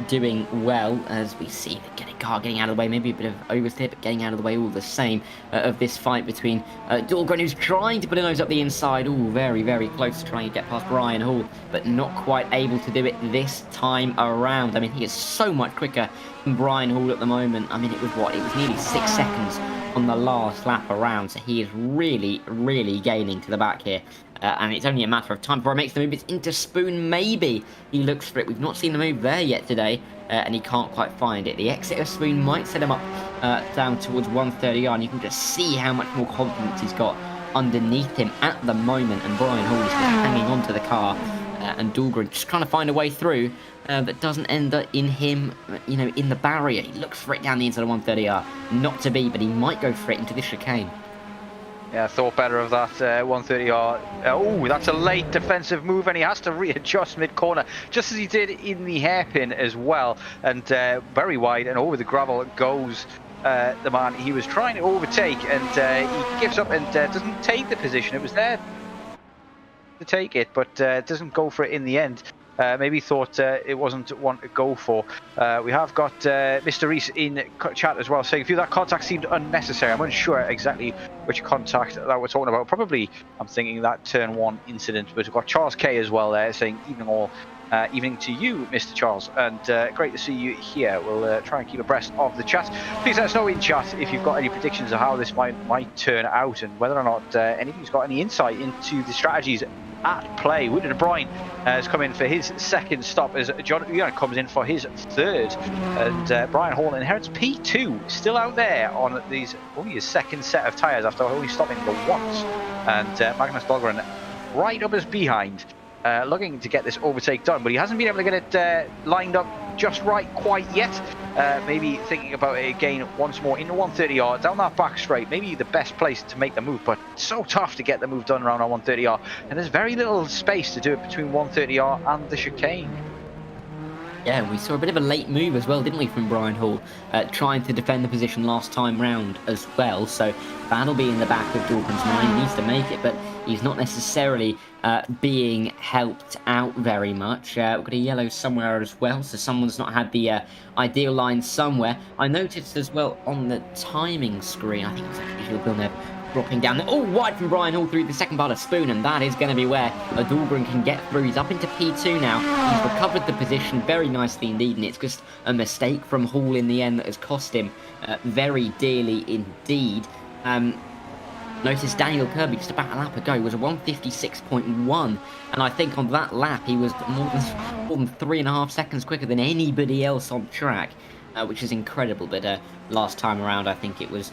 S6: doing well, as we see the car getting out of the way, maybe a bit of oversteer, but getting out of the way all the same of this fight between Dahlgren, who's trying to put a nose up the inside, very, very close to trying to get past Brian Hall, but not quite able to do it this time around. I mean, he is so much quicker than Brian Hall at the moment. I mean, it was nearly 6 seconds on the last lap around, so he is really, really gaining to the back here. And it's only a matter of time before he makes the move. It's into Spoon, maybe he looks for it. We've not seen the move there yet today, and he can't quite find it. The exit of Spoon might set him up down towards 130R, and you can just see how much more confidence he's got underneath him at the moment. And Brian Hall is just hanging onto the car, and Dahlgren just trying to find a way through, but doesn't end up in him, in the barrier. He looks for it down the inside of 130R. Not to be, but he might go for it into the chicane.
S5: Yeah, thought better of that 130R. Oh, that's a late defensive move, and he has to readjust mid-corner, just as he did in the hairpin as well. And very wide, and over the gravel goes the man he was trying to overtake, and he gives up and doesn't take the position. It was there to take it, but doesn't go for it in the end. Maybe thought it wasn't one to go for. We have got Mr. Reese in chat as well, saying, "View that contact seemed unnecessary." I'm unsure exactly which contact that we're talking about. Probably, I'm thinking that turn 1 incident. But we've got Charles K as well there, saying, "Evening to you, Mr. Charles, and great to see you here." We'll try and keep abreast of the chat. Please let us know in chat if you've got any predictions of how this might turn out, and whether or not anybody's got any insight into the strategies at play. Woodard O'Brien has come in for his second stop as John Uyan comes in for his third, and Brian Hall inherits P2, still out there on only his second set of tyres after only stopping the once, and Magnus Dahlgren right up his behind, looking to get this overtake done, but he hasn't been able to get it lined up just right quite yet. Maybe thinking about it again once more into 130R, down that back straight, maybe the best place to make the move, but so tough to get the move done around on 130R, and there's very little space to do it between 130R and the chicane.
S6: Yeah, we saw a bit of a late move as well, didn't we, from Brian Hall, trying to defend the position last time round as well, so that'll be in the back of Dahlgren's mind. He needs to make it, but he's not necessarily being helped out very much. We've got a yellow somewhere as well, so someone's not had the ideal line somewhere. I noticed as well on the timing screen, I think it's actually Gilles Villeneuve dropping down there. Oh, wide from Brian Hall through the second part of Spoon, and that is going to be where Dahlgren can get through. He's up into P2 now. He's recovered the position very nicely indeed, and it's just a mistake from Hall in the end that has cost him very dearly indeed. Notice Daniel Kirby just about a lap ago was a 156.1, and I think on that lap he was more than 3.5 seconds quicker than anybody else on track, which is incredible. But last time around, I think it was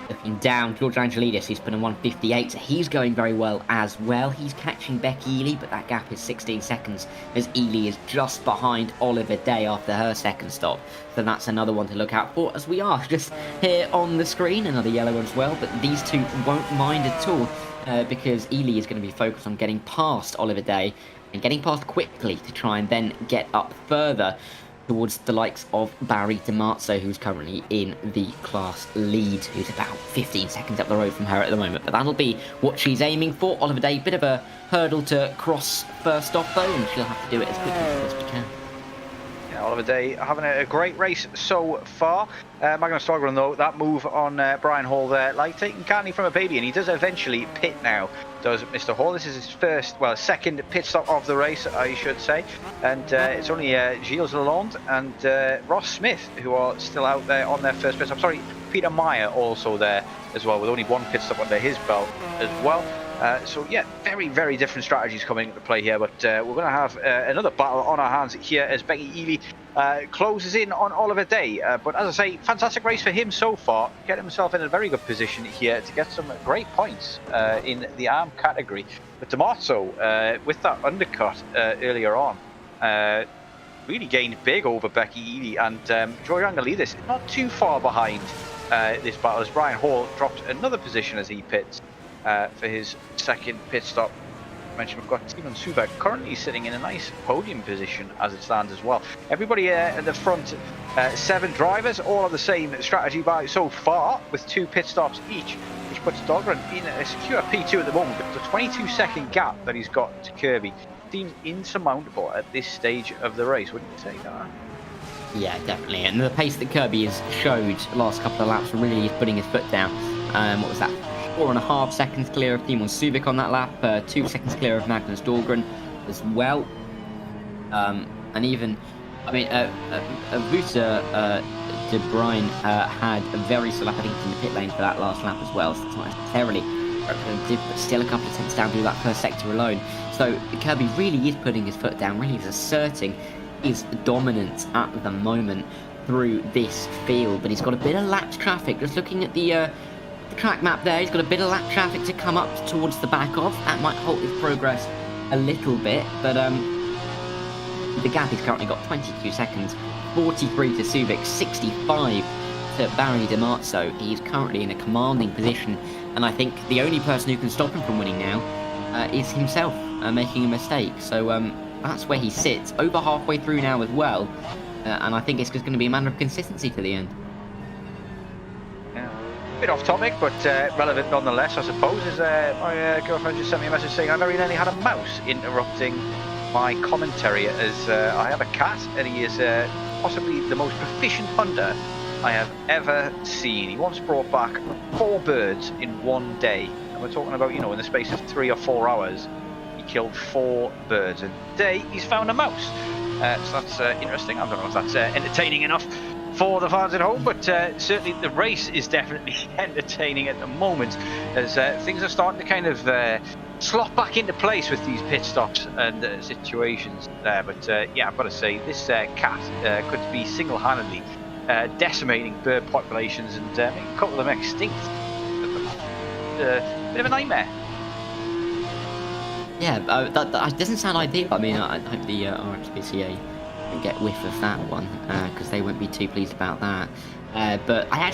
S6: looking down. George Angelidis, he's been a 158, so he's going very well as well. He's catching Beck Ely, but that gap is 16 seconds as Ely is just behind Oliver Day after her second stop. So that's another one to look out for, as we are just here on the screen. Another yellow one as well, but these two won't mind at all because Ely is going to be focused on getting past Oliver Day and getting past quickly to try and then get up further towards the likes of Barry Dimarzo, who's currently in the class lead, who's about 15 seconds up the road from her at the moment. But that'll be what she's aiming for. Oliver Day, bit of a hurdle to cross first off though, and she'll have to do it as quickly as we can.
S5: Yeah, Oliver Day having a great race so far. Magnus Dahlgren though, that move on Brian Hall there, like taking candy from a baby, and he does eventually pit now, does Mr. Hall. This is his second pit stop of the race, I should say, and it's only Gilles Lalonde and Ross Smith who are still out there on their first pit stop. Sorry, Peter Meyer also there as well, with only one pit stop under his belt as well.
S8: So yeah, very, very different strategies coming into play here, but we're going to have another battle on our hands here as Becky Ely closes in on Oliver Day. But as I say, fantastic race for him so far, getting himself in a very good position here to get some great points in the arm category. But Dimarzo, with that undercut earlier on, really gained big over Becky Ely, and Joy Rangelidis not too far behind this battle as Brian Hall dropped another position as he pits for his second pit stop. I mentioned we've got Timon Subak currently sitting in a nice podium position as it stands as well. Everybody at the front, 7 drivers, all on the same strategy by so far, with 2 pit stops each, which puts Dogren in a secure P2 at the moment. But the 22-second gap that he's got to Kirby seems insurmountable at this stage of the race, wouldn't you say, Dara?
S6: Yeah, definitely. And the pace that Kirby has showed the last couple of laps really is putting his foot down. What was that? 4.5 seconds clear of Timon Subak on that lap, 2 seconds clear of Magnus Dahlgren as well. And even, I mean, Vusa de Bruyne had a very slow lap, I think, in the pit lane for that last lap as well. So it's not necessarily representative, but still a couple of tenths down through that first sector alone. So Kirby really is putting his foot down, really is asserting his dominance at the moment through this field. But he's got a bit of lapped traffic. Just looking at the track map there, he's got a bit of lap traffic to come up towards the back of. That might halt his progress a little bit, but the gap he's currently got 22 seconds, 43 to Subik, 65 to Barry Dimarzo. He's currently in a commanding position, and I think the only person who can stop him from winning now is himself making a mistake. So that's where he sits, over halfway through now as well, and I think it's just going to be a matter of consistency to the end.
S8: Bit off topic, but relevant nonetheless, I suppose, as my girlfriend just sent me a message saying I very nearly had a mouse interrupting my commentary, as I have a cat, and he is possibly the most proficient hunter I have ever seen. He once brought back 4 birds in one day, and we're talking about, you know, in the space of 3 or 4 hours, he killed 4 birds. And today, he's found a mouse. So that's interesting. I don't know if that's entertaining enough for the fans at home, but certainly the race is definitely entertaining at the moment, as things are starting to kind of slot back into place with these pit stops and situations there. But yeah, I've got to say, this cat could be single-handedly decimating bird populations and making a couple of them extinct. Bit of a nightmare.
S6: Yeah, that doesn't sound ideal. I mean, I hope the RXPCA can get whiff of that one, because they won't be too pleased about that. But I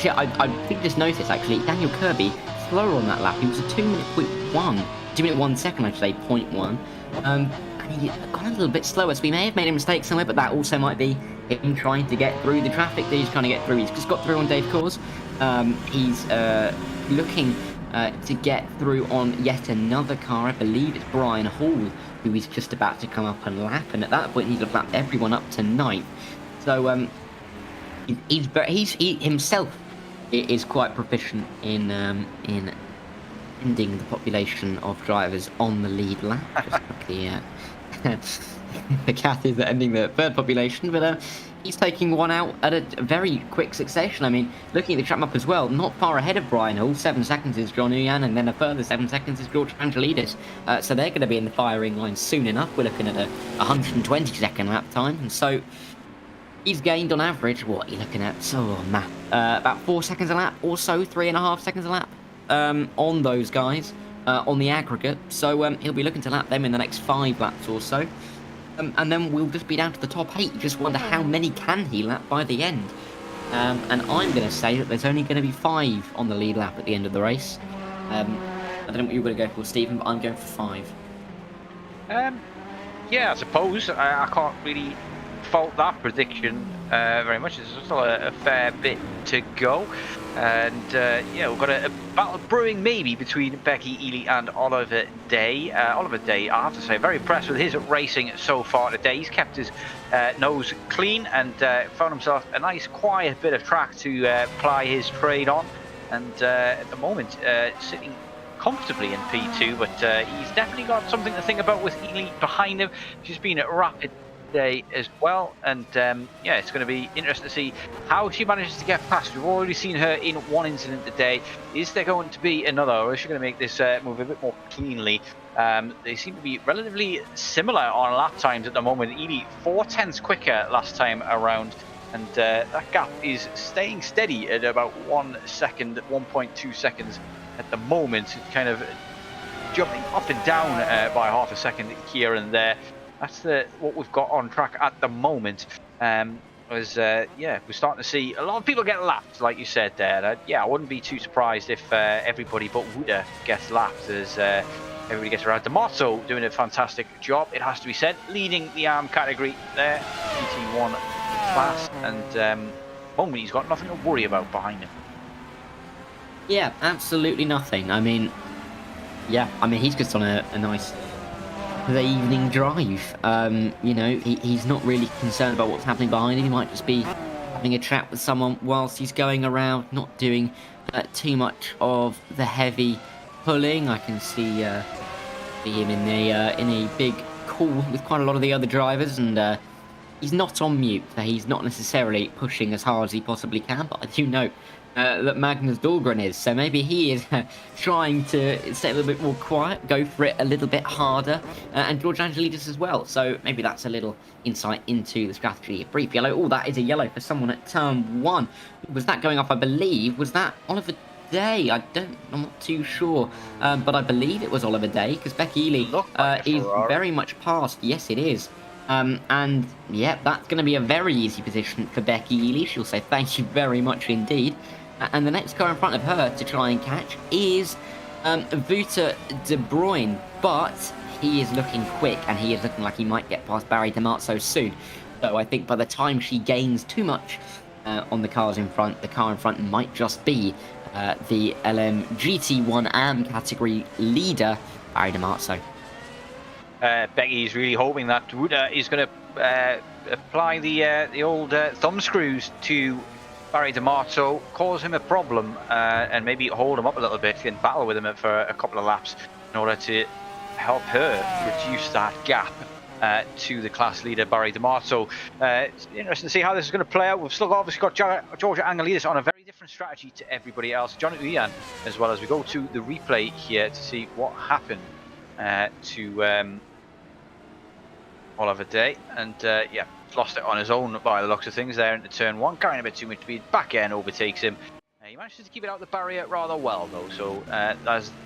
S6: think just noticed, actually, Daniel Kirby slower on that lap. He was a 2minute 1 second, I should say, 0.1. And he got a little bit slower, so he may have made a mistake somewhere, but that also might be him trying to get through the traffic that he's trying to get through. He's just got through on Dave Coors. He's looking to get through on yet another car. I believe it's Brian Hall, who is just about to come up and lap, and at that point he'd have lapped everyone up to 9th. So he himself is quite proficient in ending the population of drivers on the lead lap. Just like the cat is ending the third population, but he's taking one out at a very quick succession. I mean, looking at the track map as well, not far ahead of Brian Hall. 7 seconds is John Uyan, and then a further 7 seconds is George Angelidis. So they're going to be in the firing line soon enough. We're looking at a 120-second lap time, and so he's gained on average, what are you looking at? About 4 seconds a lap, or so, 3.5 seconds a lap on those guys, on the aggregate. So he'll be looking to lap them in the next 5 laps or so. And then we'll just be down to the top 8. You just wonder how many can he lap by the end. And I'm going to say that there's only going to be 5 on the lead lap at the end of the race. I don't know what you're going to go for, Stephen, but I'm going for 5.
S8: Yeah, I suppose. I can't really fault that prediction very much. There's still a fair bit to go. And yeah, we've got a battle brewing maybe between Becky Ely and Oliver Day. Oliver Day, I have to say, very impressed with his racing so far today. He's kept his nose clean and found himself a nice quiet bit of track to ply his trade on. And at the moment, sitting comfortably in P2, but he's definitely got something to think about with Ely behind him. She's been rapid
S5: today as well. And yeah, it's going to be interesting to see how she manages to get past. We've already seen her in one incident today. Is there going to be another, or is she going to make this move a bit more cleanly? They seem to be relatively similar on lap times at the moment. Edie 4/10 quicker last time around, and that gap is staying steady at about 1 second, 1.2 seconds at the moment. It's kind of jumping up and down by half a second here and there. That's what we've got on track at the moment. Yeah, we're starting to see a lot of people get lapped, like you said there. Yeah, I wouldn't be too surprised if everybody but Wuda gets lapped as everybody gets around. Dimarzo doing a fantastic job, it has to be said, leading the ARM category there, GT1 class, and moment he's got nothing to worry about behind him.
S6: Yeah, absolutely nothing. I mean, yeah, I mean, he's just on a nice evening drive. You know, he's not really concerned about what's happening behind him. He might just be having a chat with someone whilst he's going around, not doing too much of the heavy pulling. I can see him in a big call with quite a lot of the other drivers, and he's not on mute, so he's not necessarily pushing as hard as he possibly can, but I do know that Magnus Dahlgren is, so maybe he is trying to stay a little bit more quiet, go for it a little bit harder, and George Angelidis as well, so maybe that's a little insight into the strategy. A brief yellow. Oh, that is a yellow for someone at turn 1. Was that going off, I believe? Was that Oliver Day? I'm not too sure, but I believe it was Oliver Day, because Becky Ely is very much past. Yes, it is. And yeah, that's going to be a very easy position for Becky Ely. She'll say thank you very much indeed. And the next car in front of her to try and catch is Wouter de Bruyne, but he is looking quick, and he is looking like he might get past Barry Dimarzo soon. So I think by the time she gains too much on the cars in front, the car in front might just be the LM GT1 AM category leader, Barry Dimarzo.
S5: Becky's really hoping that Wouter is going to apply the old thumb screws to Barry Dimarzo, cause him a problem, and maybe hold him up a little bit and battle with him for a couple of laps in order to help her reduce that gap to the class leader Barry Dimarzo. It's interesting to see how this is going to play out. We've still obviously got Georgia Angelidis on a very different strategy to everybody else. Johnny Uyan as well, as we go to the replay here to see what happened to Oliver Day, and yeah, lost it on his own by the looks of things there into turn 1, carrying a bit too much speed. Back end overtakes him. He manages to keep it out the barrier rather well though, so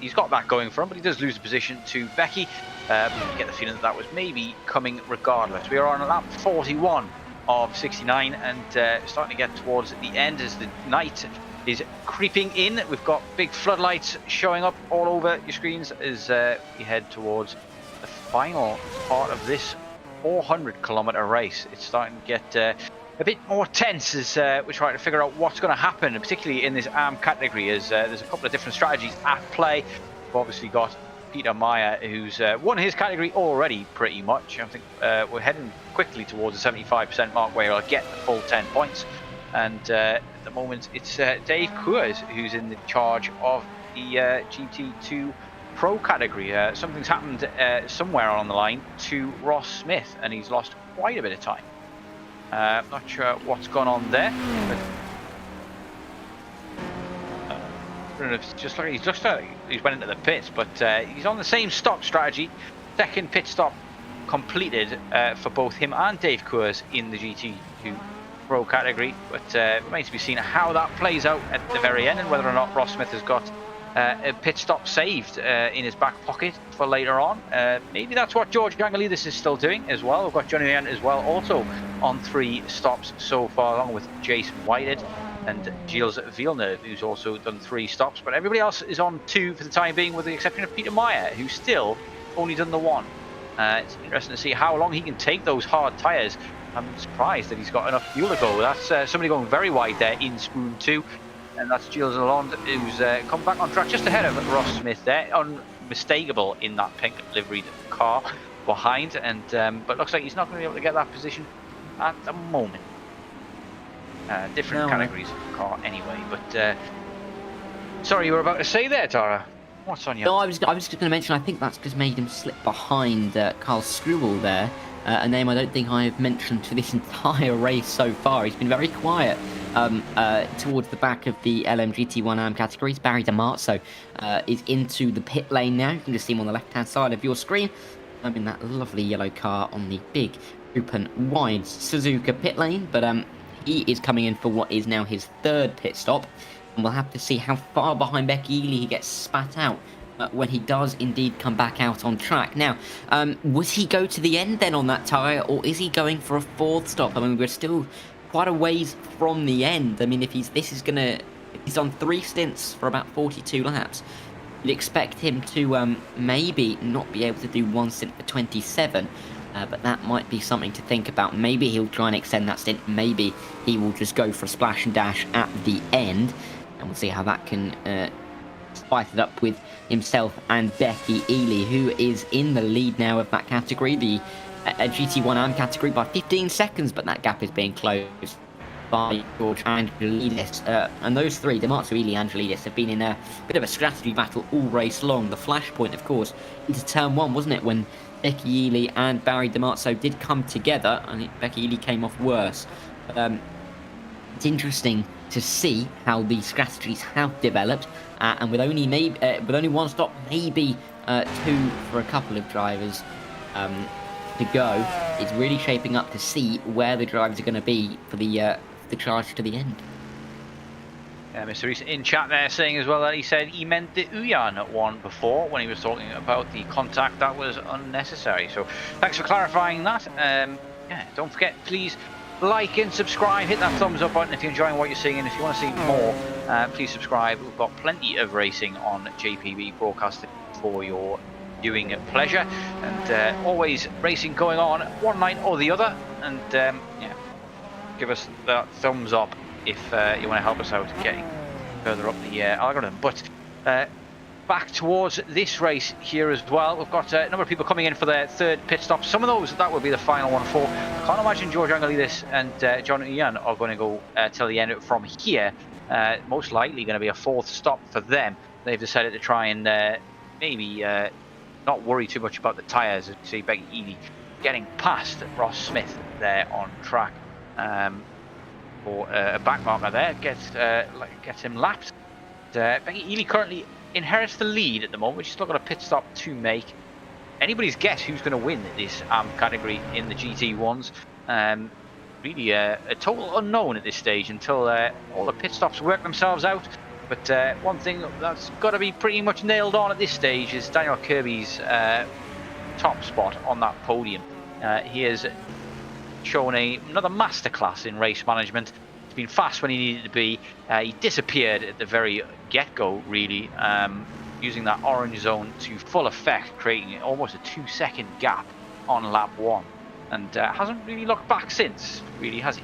S5: he's got that going for him, but he does lose the position to Becky. But you get the feeling that was maybe coming regardless. We are on lap 41 of 69, and starting to get towards the end as the night is creeping in. We've got big floodlights showing up all over your screens as we head towards the final part of this 400-kilometer race. It's starting to get a bit more tense as we're trying to figure out what's going to happen, particularly in this ARM category, as there's a couple of different strategies at play. We've obviously got Peter Meyer, who's won his category already pretty much. I think we're heading quickly towards the 75% mark where he'll get the full 10 points. And at the moment, it's Dave Coors who's in the charge of the GT2 Pro category. Something's happened somewhere along the line to Ross Smith, and he's lost quite a bit of time. Not sure what's gone on there, but I don't know if it's just like he's went into the pits, but he's on the same stop strategy. Second pit stop completed for both him and Dave Coors in the GT2 Pro category, but it remains to be seen how that plays out at the very end, and whether or not Ross Smith has got a pit stop saved in his back pocket for later on. Maybe that's what George Angelidis is still doing as well. We've got Johnny Ryan as well, also on 3 stops so far, along with Jason Whitehead and Gilles Villeneuve, who's also done 3 stops. But everybody else is on 2 for the time being, with the exception of Peter Meyer, who's still only done the 1. It's interesting to see how long he can take those hard tyres. I'm surprised that he's got enough fuel to go. That's somebody going very wide there in spoon 2. And that's Gilles Lalonde, who's come back on track just ahead of Ross Smith there, unmistakable in that pink liveried car behind, and but looks like he's not going to be able to get that position at the moment. Different categories of car anyway, but sorry, you were about to say there, Tara. What's on your...
S6: No, I was just going to mention, I think that's just made him slip behind Carl Struble there. a name I don't think I have mentioned for this entire race so far. He's been very quiet towards the back of the LMGT1 AM categories. Barry Dimarzo is into the pit lane now. You can just see him on the left-hand side of your screen. I'm in that lovely yellow car on the big, open, wide Suzuka pit lane. But he is coming in for what is now his 3rd pit stop. And we'll have to see how far behind Becky Ely he gets spat out when he does indeed come back out on track. Now, would he go to the end then on that tyre, or is he going for a 4th stop? I mean, we're still quite a ways from the end. I mean, if he's on 3 stints for about 42 laps, you'd expect him to maybe not be able to do 1 stint for 27, but that might be something to think about. Maybe he'll try and extend that stint. Maybe he will just go for a splash and dash at the end, and we'll see how that can spice it up with himself and Becky Ely, who is in the lead now of that category, the GT1 AM category, by 15 seconds, but that gap is being closed by George Angelidis. And those 3, Dimarzo, Ely, Angelidis, have been in a bit of a strategy battle all race long. The flashpoint, of course, into turn 1, wasn't it, when Becky Ely and Barry Dimarzo did come together. I think Becky Ely came off worse. But it's interesting to see how the strategies have developed, and with only 1 stop, maybe 2 for a couple of drivers to go, it's really shaping up to see where the drivers are going to be for the charge to the end.
S8: Mr. Reese in chat there saying as well that he said he meant the Uyan one before when he was talking about the contact that was unnecessary. So thanks for clarifying that. Yeah, don't forget, please like and subscribe, hit that thumbs up button if you're enjoying what you're seeing, and if you want to see more, please subscribe. We've got plenty of racing on JPB broadcasting for your viewing pleasure, and always racing going on one night or the other. And yeah, give us that thumbs up if you want to help us out getting further up the algorithm. But back towards this race here as well, we've got a number of people coming in for their 3rd pit stop. Some of those that will be the final one for. I can't imagine George Angelidis and John Ian are going to go till the end from here. Most likely going to be a 4th stop for them. They've decided to try and maybe not worry too much about the tyres. See Becky Ely getting past Ross Smith there on track for a back marker there, gets him lapped. Becky Ely currently inherits the lead at the moment. She's still got a pit stop to make. Anybody's guess who's going to win this category in the GT1s. Really a total unknown at this stage until all the pit stops work themselves out. But one thing that's got to be pretty much nailed on at this stage is Daniel Kirby's top spot on that podium. He has shown another masterclass in race management. He's been fast when he needed to be. He disappeared at the very get-go, really, using that orange zone to full effect, creating almost a 2-second gap on lap 1. And hasn't really looked back since, really, has he?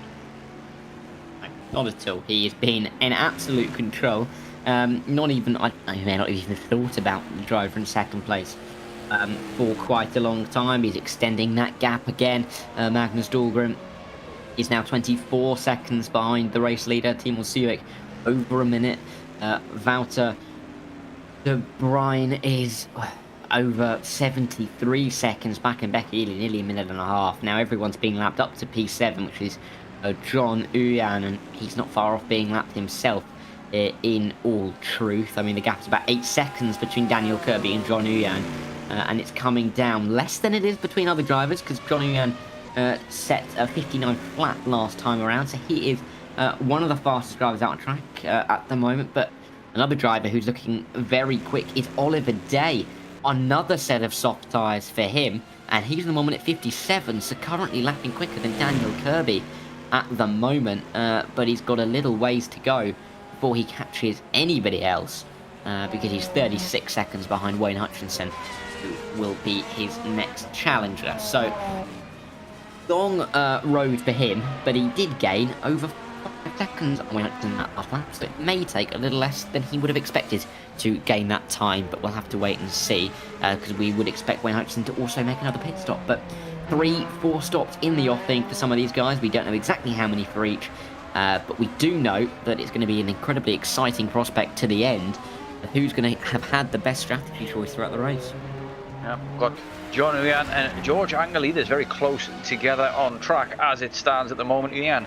S6: Not at all. He has been in absolute control. Not even, I may not have even thought about the driver in 2nd place for quite a long time. He's extending that gap again. Magnus Dahlgren is now 24 seconds behind the race leader, Timo Suik, over a minute. Wouter de Bruijn is over 73 seconds back, and Becky Ely nearly a minute and a half. Now everyone's being lapped up to P7, which is John Uyan, and he's not far off being lapped himself, in all truth. I mean, the gap's about 8 seconds between Daniel Kirby and John Uyan, and it's coming down less than it is between other drivers, because John Uyan set a 59 flat last time around, so he is one of the fastest drivers out on track at the moment. But another driver who's looking very quick is Oliver Day. Another set of soft tyres for him, and he's in the moment at 57, so currently lapping quicker than Daniel Kirby at the moment, but he's got a little ways to go before he catches anybody else, because he's 36 seconds behind Wayne Hutchinson, who will be his next challenger. So long road for him, but he did gain over 5 seconds on Wayne Hutchinson that last lap, so it may take a little less than he would have expected to gain that time, but we'll have to wait and see, because we would expect Wayne Hutchinson to also make another pit stop. But 3-4 stops in the offing for some of these guys. We don't know exactly how many for each, but we do know that it's going to be an incredibly exciting prospect to the end of who's going to have had the best strategy choice throughout the race.
S8: Yeah, we've got John Uyan and George Angelides very close together on track as it stands at the moment. Uyan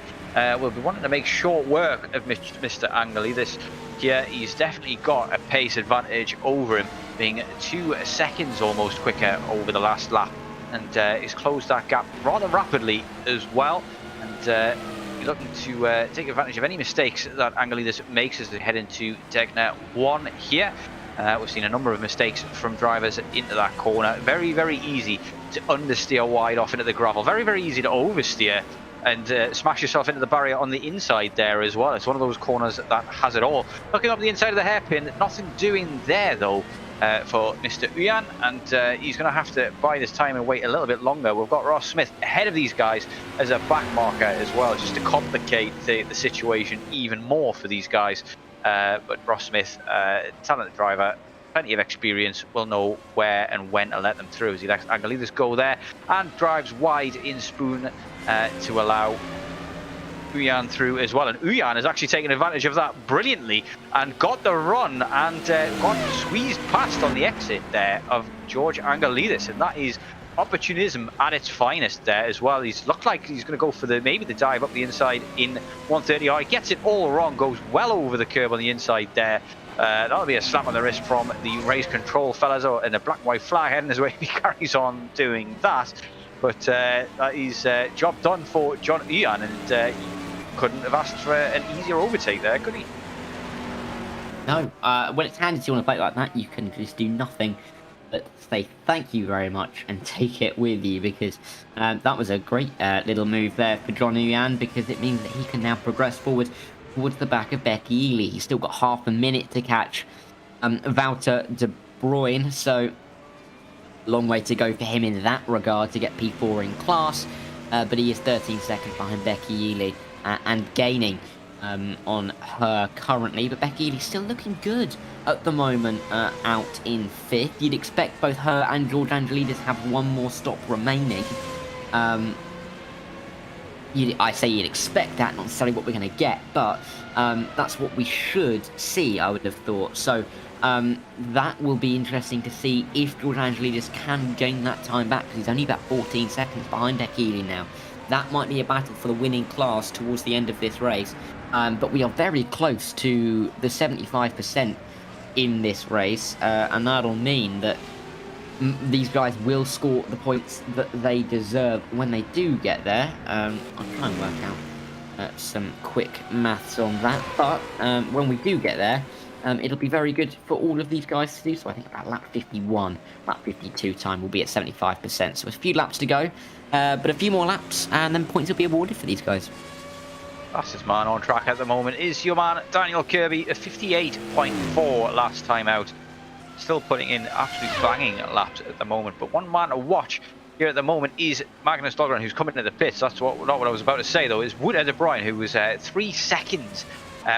S8: will be wanting to make short work of Mr. Angelides. Here, he's definitely got a pace advantage over him, being 2 seconds almost quicker over the last lap. And he's closed that gap rather rapidly as well. And he's looking to take advantage of any mistakes that Angelides makes as they head into Degner 1 here. We've seen a number of mistakes from drivers into that corner. Very, very easy to understeer wide off into the gravel. Very, very easy to oversteer and smash yourself into the barrier on the inside there as well. It's one of those corners that has it all. Looking up the inside of the hairpin, nothing doing there though for Mr. Uyan, and he's going to have to bide his time and wait a little bit longer. We've got Ross Smith ahead of these guys as a back marker as well, just to complicate the situation even more for these guys. But Ross Smith, talented driver, plenty of experience, will know where and when to let them through as he lets Angelides go there and drives wide in Spoon to allow Uyan through as well. And Uyan has actually taken advantage of that brilliantly and got the run and got squeezed past on the exit there of George Angelides, and that is opportunism at its finest there as well. He's looked like he's going to go for maybe the dive up the inside in 130. He gets it all wrong, goes well over the curb on the inside there. That'll be a slap on the wrist from the race control fellas, and a black and white flag heading his way if he carries on doing that. But that is job done for John Uyan, and he couldn't have asked for an easier overtake there, could he?
S6: No, when it's handed to you on a plate like that, you can just do nothing but say thank you very much and take it with you, because that was a great little move there for John Uyan, because it means that he can now progress forward towards the back of Becky Ely. He's still got half a minute to catch Wouter de Bruyne, so long way to go for him in that regard to get P4 in class, but he is 13 seconds behind Becky Ely and gaining on her currently. But Becky Ely's still looking good at the moment, out in 5th. You'd expect both her and George Angelides have one more stop remaining. I say you'd expect that, not necessarily what we're going to get, but that's what we should see, I would have thought. So that will be interesting to see if George Angelides can gain that time back, because he's only about 14 seconds behind Becky Ely now. That might be a battle for the winning class towards the end of this race, but we are very close to the 75% in this race, and that'll mean that these guys will score the points that they deserve when they do get there. I'll try and work out some quick maths on that, but when we do get there, it'll be very good for all of these guys to do. So I think about lap 51, lap 52 time will be at 75%. So a few laps to go, but a few more laps and then points will be awarded for these guys.
S8: Fastest man on track at the moment is your man Daniel Kirby, a 58.4 last time out. Still putting in absolutely banging laps at the moment, but one man to watch here at the moment is Magnus Dahlgren, who's coming into the pits. That's not what I was about to say though. Is Wouter de Bruyne, who was 3 seconds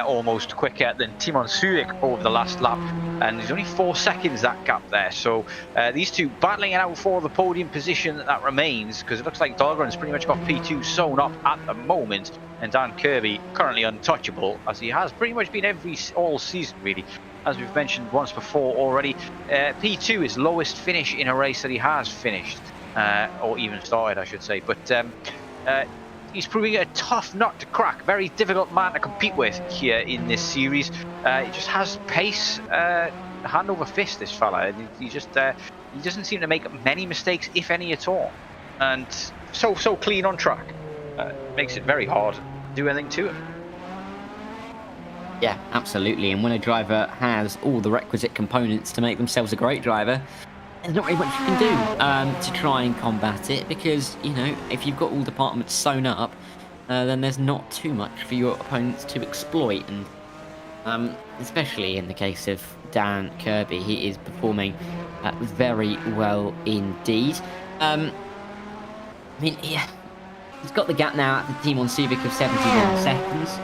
S8: almost quicker than Timon Sulik over the last lap, and there's only 4 seconds that gap there. So these two battling it out for the podium position that remains, because it looks like Dahlgren's pretty much got P2 sewn up at the moment, and Dan Kirby currently untouchable, as he has pretty much been all season really. As we've mentioned once before already, P2 is lowest finish in a race that he has finished, or even started I should say, but he's proving a tough nut to crack, very difficult man to compete with here in this series. He just has pace, hand over fist, this fella, and he doesn't seem to make many mistakes, if any at all, and so clean on track. Makes it very hard to do anything to him.
S6: Yeah, absolutely. And when a driver has all the requisite components to make themselves a great driver, there's not really much you can do to try and combat it, because, you know, if you've got all departments sewn up, then there's not too much for your opponents to exploit. And especially in the case of Dan Kirby, he is performing very well indeed. I mean, yeah, he's got the gap now at the team on Suzuka of 71 seconds.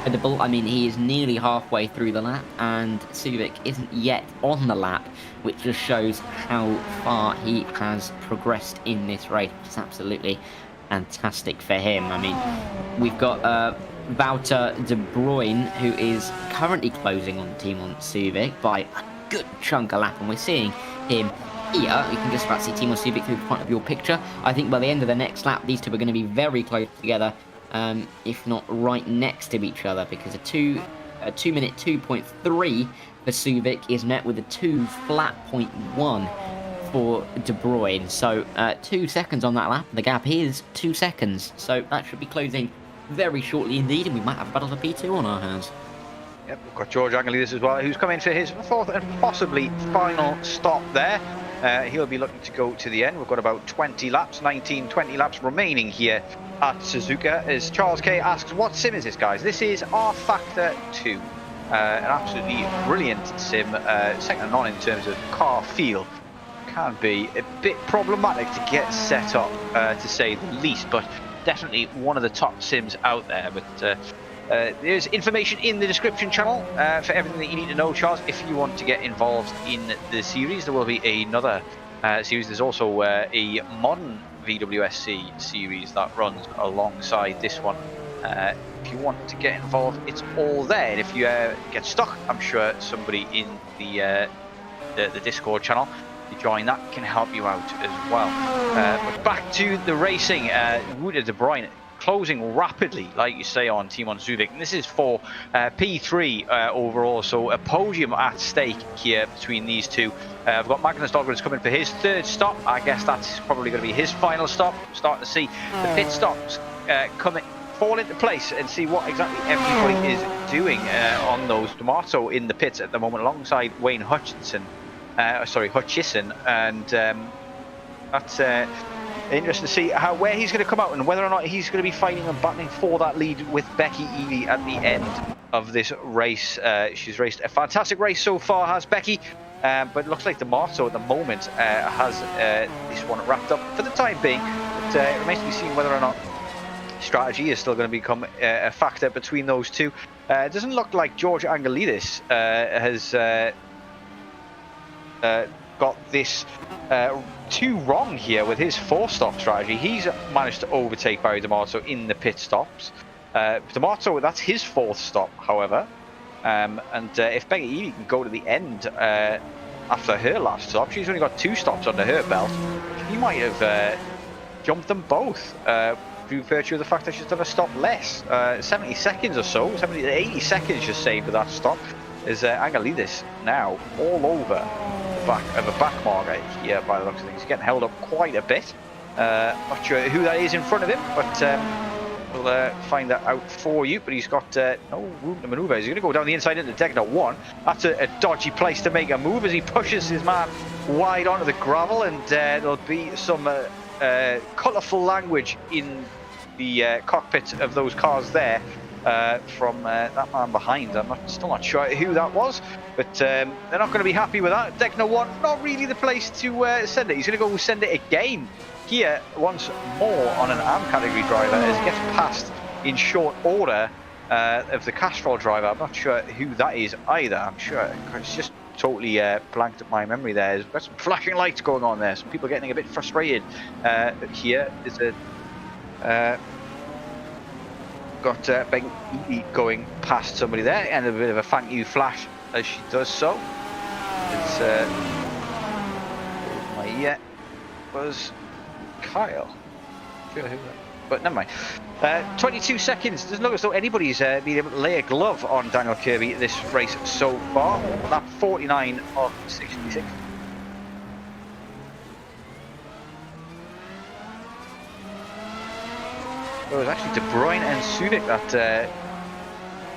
S6: I mean, he is nearly halfway through the lap, and Suzuka isn't yet on the lap, which just shows how far he has progressed in this race, which is absolutely fantastic for him. I mean, we've got Wouter de Bruyne, who is currently closing on the team on Suzuka by a good chunk of lap, and we're seeing him here. You can just about see Timo Subic through the front of your picture. I think by the end of the next lap, these two are going to be very close together, if not right next to each other, because a 2-minute 2.3 for Subic is met with a 2 flat 0.1 for De Bruyne. So 2 seconds on that lap. The gap is 2 seconds. So that should be closing very shortly indeed, and we might have a battle for P2 on our hands.
S8: Yep, we've got George Angelidis as well, who's come in for his fourth and possibly final stop there. He'll be looking to go to the end. We've got about 20 laps, 19-20 laps remaining here at Suzuka. As Charles K asks, what sim is this, guys? This is R Factor 2. An absolutely brilliant sim, second to none in terms of car feel. Can be a bit problematic to get set up, to say the least, but definitely one of the top sims out there. But there's information in the description channel for everything that you need to know, Charles, if you want to get involved in the series. There will be another series. There's also a modern VWSC series that runs alongside this one. If you want to get involved, it's all there. And if you get stuck, I'm sure somebody in the Discord channel, if you join that, can help you out as well. But back to the racing. Wouter De Bruyne closing rapidly, like you say, on Timon Subic. And this is for P3 overall, so a podium at stake here between these two. I've got Magnus Dahlgren coming for his third stop. I guess that's probably going to be his final stop. I'm starting to see the pit stops fall into place and see what exactly everybody is doing on those. Dimarzo in the pits at the moment alongside Wayne Hutchison, and that's interesting to see where he's going to come out and whether or not he's going to be fighting and battling for that lead with Becky Ely at the end of this race. She's raced a fantastic race so far, has Becky, but it looks like Dimarzo at the moment has this one wrapped up for the time being. But it remains to be seen whether or not strategy is still going to become a factor between those two. It doesn't look like George Angelidis has got this too wrong here with his 4-stop strategy. He's managed to overtake Barry Dimarzo in the pit stops. Dimarzo, that's his 4th stop, however. And if Becky Ely can go to the end after her last stop, she's only got 2 stops under her belt. He might have jumped them both. Through virtue of the fact that she's done a stop less. 70 seconds or so, 70 to 80 seconds just saved with that stop. Is Angelidis now all over the back of a back marker here by the looks of things. He's getting held up quite a bit. Not sure who that is in front of him, but we'll find that out for you. But he's got no room to manoeuvre. He's going to go down the inside into Degner 1. That's a dodgy place to make a move as he pushes his man wide onto the gravel, and there'll be some colourful language in the cockpit of those cars there from that man behind. I'm still not sure who that was, but they're not going to be happy with that. Degner 1, not really the place to send it. He's going to go send it again here once more on an AM category driver as he gets past in short order of the Castrol driver. I'm not sure who that is either. I'm sure it's just totally blanked at my memory there. There's got some flashing lights going on there. Some people getting a bit frustrated here. There's a got Becky Ely going past somebody there, and a bit of a thank you flash as she does so. It's my ear was Kyle. Sure who that, but never mind. 22 seconds. Doesn't look as though anybody's been able to lay a glove on Daniel Kirby this race so far. Lap 49 of 66. It was actually De Bruyne and Subic that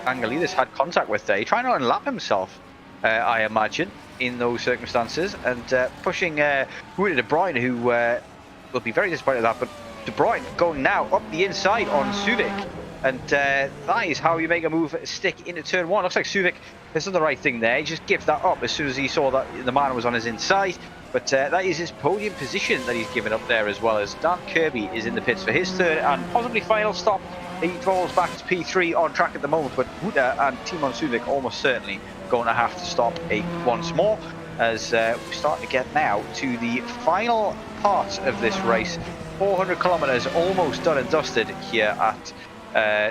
S8: Angelidis had contact with there. He trying to unlap himself, I imagine, in those circumstances, and pushing Wouter De Bruyne, who will be very disappointed at that, but De Bruyne going now up the inside on Subic, and that is how you make a move stick into turn 1. Looks like Subic has done the right thing there. He just gave that up as soon as he saw that the man was on his inside. But that is his podium position that he's given up there, as well as Dan Kirby is in the pits for his 3rd and possibly final stop. He falls back to P3 on track at the moment, but Wouter and Timon Subic almost certainly going to have to stop once more, as we start to get now to the final part of this race. 400 kilometers almost done and dusted here at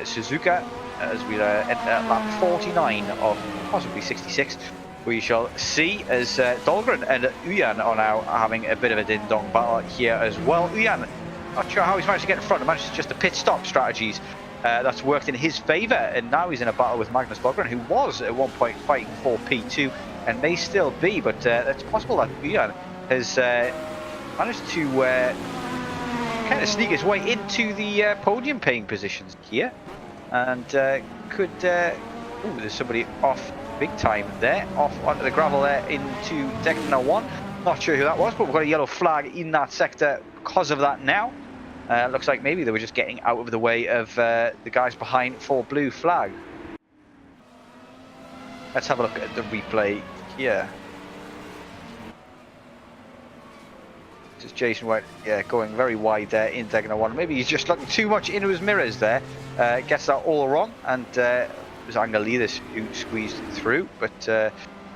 S8: Suzuka, as we enter lap 49 of possibly 66. We shall see as Dahlgren and Uyan are now having a bit of a ding-dong battle here as well. Uyan, not sure how he's managed to get in front. Managed just the pit stop strategies that's worked in his favour, and now he's in a battle with Magnus Dahlgren, who was at one point fighting for P2 and may still be, but it's possible that Uyan has managed to kind of sneak his way into the podium paying positions here, and could ooh, there's somebody off big time there, off onto the gravel there into Decna 1. Not sure who that was, but we've got a yellow flag in that sector because of that now. Looks like maybe they were just getting out of the way of the guys behind for blue flag. Let's have a look at the replay here. This is Jason White, yeah, going very wide there in Decna 1. Maybe he's just looking too much into his mirrors there. Gets that all wrong, and it was Angelidis who squeezed through. But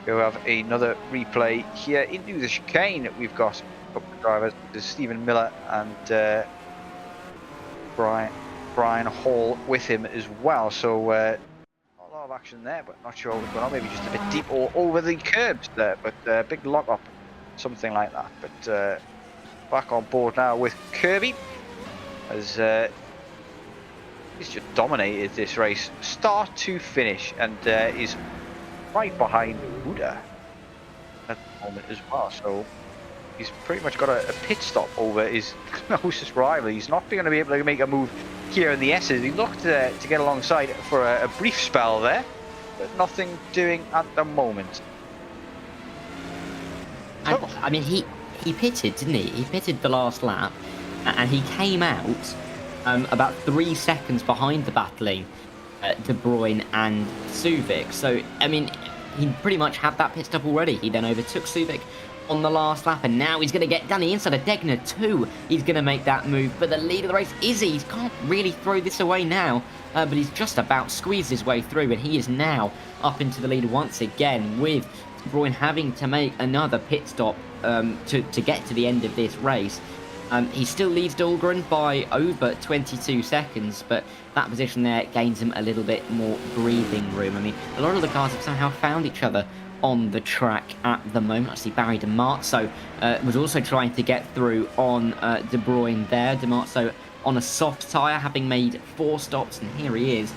S8: we'll have another replay here into the chicane. We've got a couple of drivers. There's Stephen Miller and Brian Hall with him as well. So not a lot of action there, but not sure what's going on. Maybe just a bit deep or over the curbs there, but big lock up, something like that. But back on board now with Kirby as he's just dominated this race start to finish, and is right behind Buda at the moment as well. So he's pretty much got a pit stop over his closest rival. He's not going to be able to make a move here in the S's. He looked to get alongside for a brief spell there, but nothing doing at the moment.
S6: I mean, he pitted, didn't he? He pitted the last lap, and he came out about 3 seconds behind the battling De Bruyne and Suvic. So, I mean, he pretty much had that pit stop already. He then overtook Suvic on the last lap, and now he's going to get down the inside of Degner too. He's going to make that move, but the lead of the race, Izzy, he can't really throw this away now, but he's just about squeezed his way through, and he is now up into the lead once again, with De Bruyne having to make another pit stop to get to the end of this race. He still leads Dahlgren by over 22 seconds, but that position there gains him a little bit more breathing room. I mean, a lot of the cars have somehow found each other on the track at the moment. I see Barry Dimarzo was also trying to get through on De Bruyne there. Dimarzo on a soft tyre, having made 4 stops, and here he is.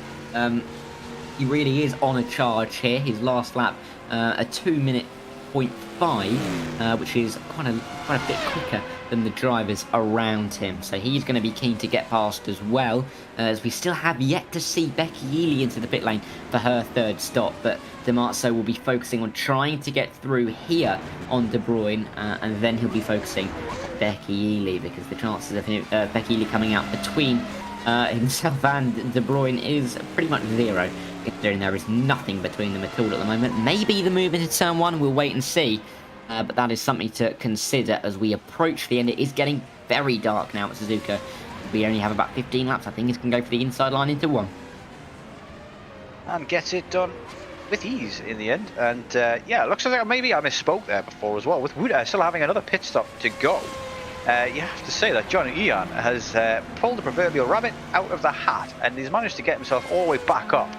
S6: He really is on a charge here. His last lap, a 2-minute 0.5, which is quite a bit quicker than the drivers around him. So he's going to be keen to get past as well, as we still have yet to see Becky Ely into the pit lane for her 3rd stop. But Dimarzo will be focusing on trying to get through here on De Bruyne, and then he'll be focusing on Becky Ely, because the chances of him, Becky Ely coming out between himself and De Bruyne is pretty much 0. Considering there is nothing between them at all at the moment. Maybe the move into turn 1, we'll wait and see. But that is something to consider as we approach the end. It is getting very dark now at Suzuka. We only have about 15 laps. I think it's going to go for the inside line into 1.
S8: And gets it done with ease in the end. And yeah, it looks like maybe I misspoke there before as well. With Wuda still having another pit stop to go. You have to say that John Ian has pulled the proverbial rabbit out of the hat, and he's managed to get himself all the way back up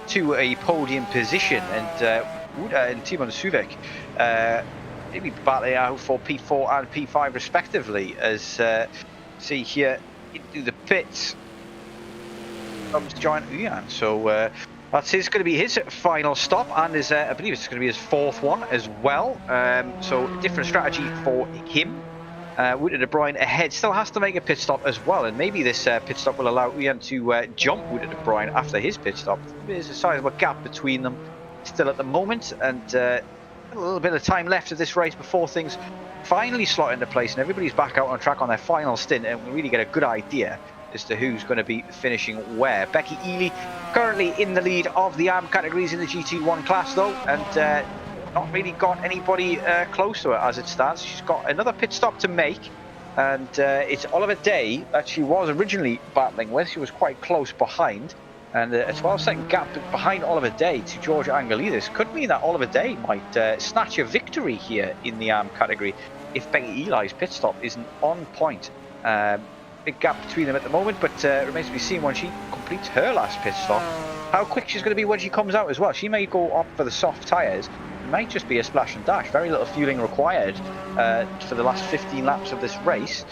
S8: to a podium position. And Wuda and Timon Suvic maybe battling out for P4 and P5 respectively, as see here into the pits comes Giant Uyan. So that's going to be his final stop, and his, I believe it's going to be his 4th one as well. So different strategy for him. Wouter De Bruyne ahead, still has to make a pit stop as well, and maybe this pit stop will allow Uyan to jump Wouter De Bruyne after his pit stop. There's a sizable gap between them still at the moment, and a little bit of time left of this race before things finally slot into place and everybody's back out on track on their final stint, and we really get a good idea as to who's going to be finishing where. Becky Ely currently in the lead of the ARM categories in the GT1 class though, and not really got anybody close to her as it stands. She's got another pit stop to make, and it's Oliver Day that she was originally battling with. She was quite close behind, and a 12-second gap behind Oliver Day to George Angelidis could mean that Oliver Day might snatch a victory here in the ARM category if Becky Eli's pit stop isn't on point. Big gap between them at the moment, but it remains to be seen when she completes her last pit stop how quick she's going to be when she comes out as well. She may go up for the soft tyres, might just be a splash and dash. Very little fueling required for the last 15 laps of this race.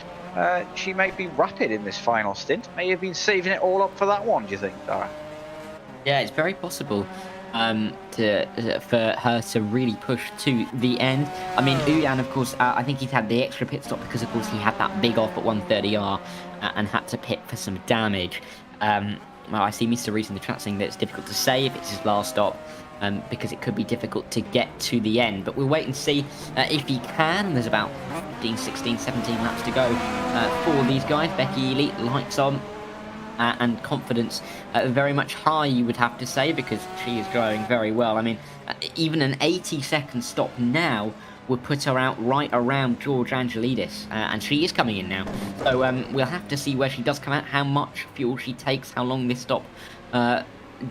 S8: She might be rapid in this final stint. May have been saving it all up for that one, do you think, Dara?
S6: Yeah, it's very possible for her to really push to the end. I mean, Uyan, of course, I think he's had the extra pit stop because, of course, he had that big off at 130R and had to pit for some damage. Well, I see Mr. Reese in the chat saying that it's difficult to say if it's his last stop because it could be difficult to get to the end. But we'll wait and see if he can. There's about 15, 16, 17 laps to go for these guys. Becky Ely, lights on. And confidence very much high, you would have to say, because she is growing very well. I mean, even an 80-second stop now would put her out right around George Angelidis, and she is coming in now. So we'll have to see where she does come out, how much fuel she takes, how long this stop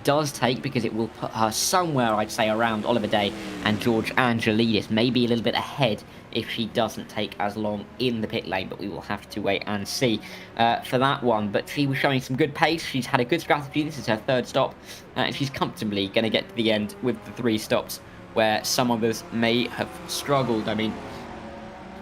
S6: does take, because it will put her somewhere, I'd say, around Oliver Day and George Angelidis, maybe a little bit ahead if she doesn't take as long in the pit lane, but we will have to wait and see for that one. But she was showing some good pace. She's had a good strategy. This is her third stop, and she's comfortably going to get to the end with the 3 stops where some of us may have struggled. I mean,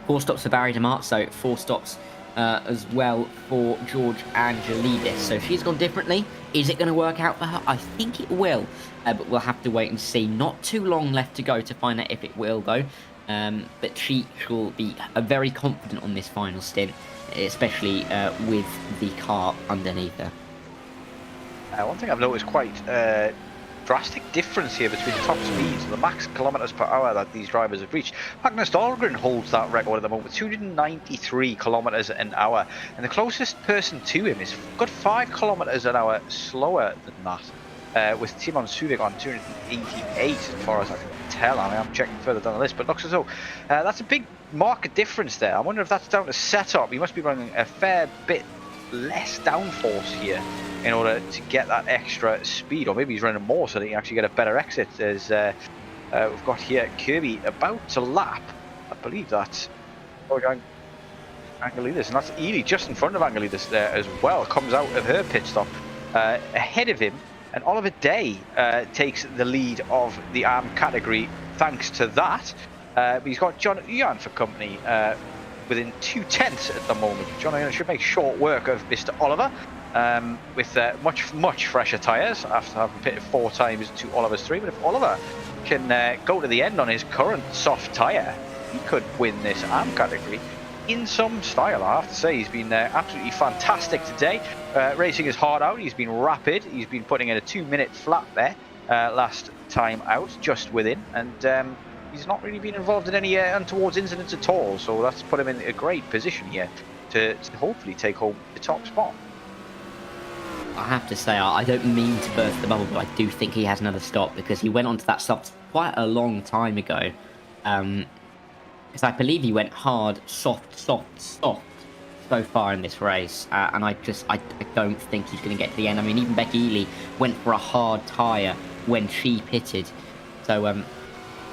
S6: 4 stops for Barry Dimarzo, 4 stops as well for George Angelidis. So she's gone differently. Is it going to work out for her? I think it will, but we'll have to wait and see. Not too long left to go to find out if it will, though. But she will be very confident on this final stint, especially with the car underneath her.
S8: One thing I've noticed quite drastic difference here between the top speeds and the max kilometers per hour that these drivers have reached. Magnus Dahlgren holds that record at the moment, 293 kilometers an hour, and the closest person to him is got 5 kilometers an hour slower than that, with Timon Suvik on 288 as far as I can tell. I mean, I'm checking further down the list, but looks as though that's a big market difference there. I wonder if that's down to setup. He must be running a fair bit less downforce here in order to get that extra speed, or maybe he's running more so that he can actually get a better exit. As we've got here Kirby about to lap, I believe that's Angelidis, and that's Ely just in front of Angelidis there as well. Comes out of her pit stop ahead of him, and Oliver Day takes the lead of the ARM category thanks to that. But he's got John Uyan for company within 2/10 at the moment. John Uyan should make short work of Mr. Oliver. With much fresher tyres after having pitted 4 times to Oliver's 3. But if Oliver can go to the end on his current soft tyre, he could win this ARM category in some style. I have to say, he's been absolutely fantastic today, racing his heart out. He's been rapid. He's been putting in a 2-minute flat there last time out, just within, and he's not really been involved in any untoward incidents at all. So that's put him in a great position here to hopefully take home the top spot.
S6: I have to say, I don't mean to burst the bubble, but I do think he has another stop, because he went onto that stop quite a long time ago. Because I believe he went hard, soft so far in this race, and I don't think he's going to get to the end. I mean, even Becky Ely went for a hard tyre when she pitted, so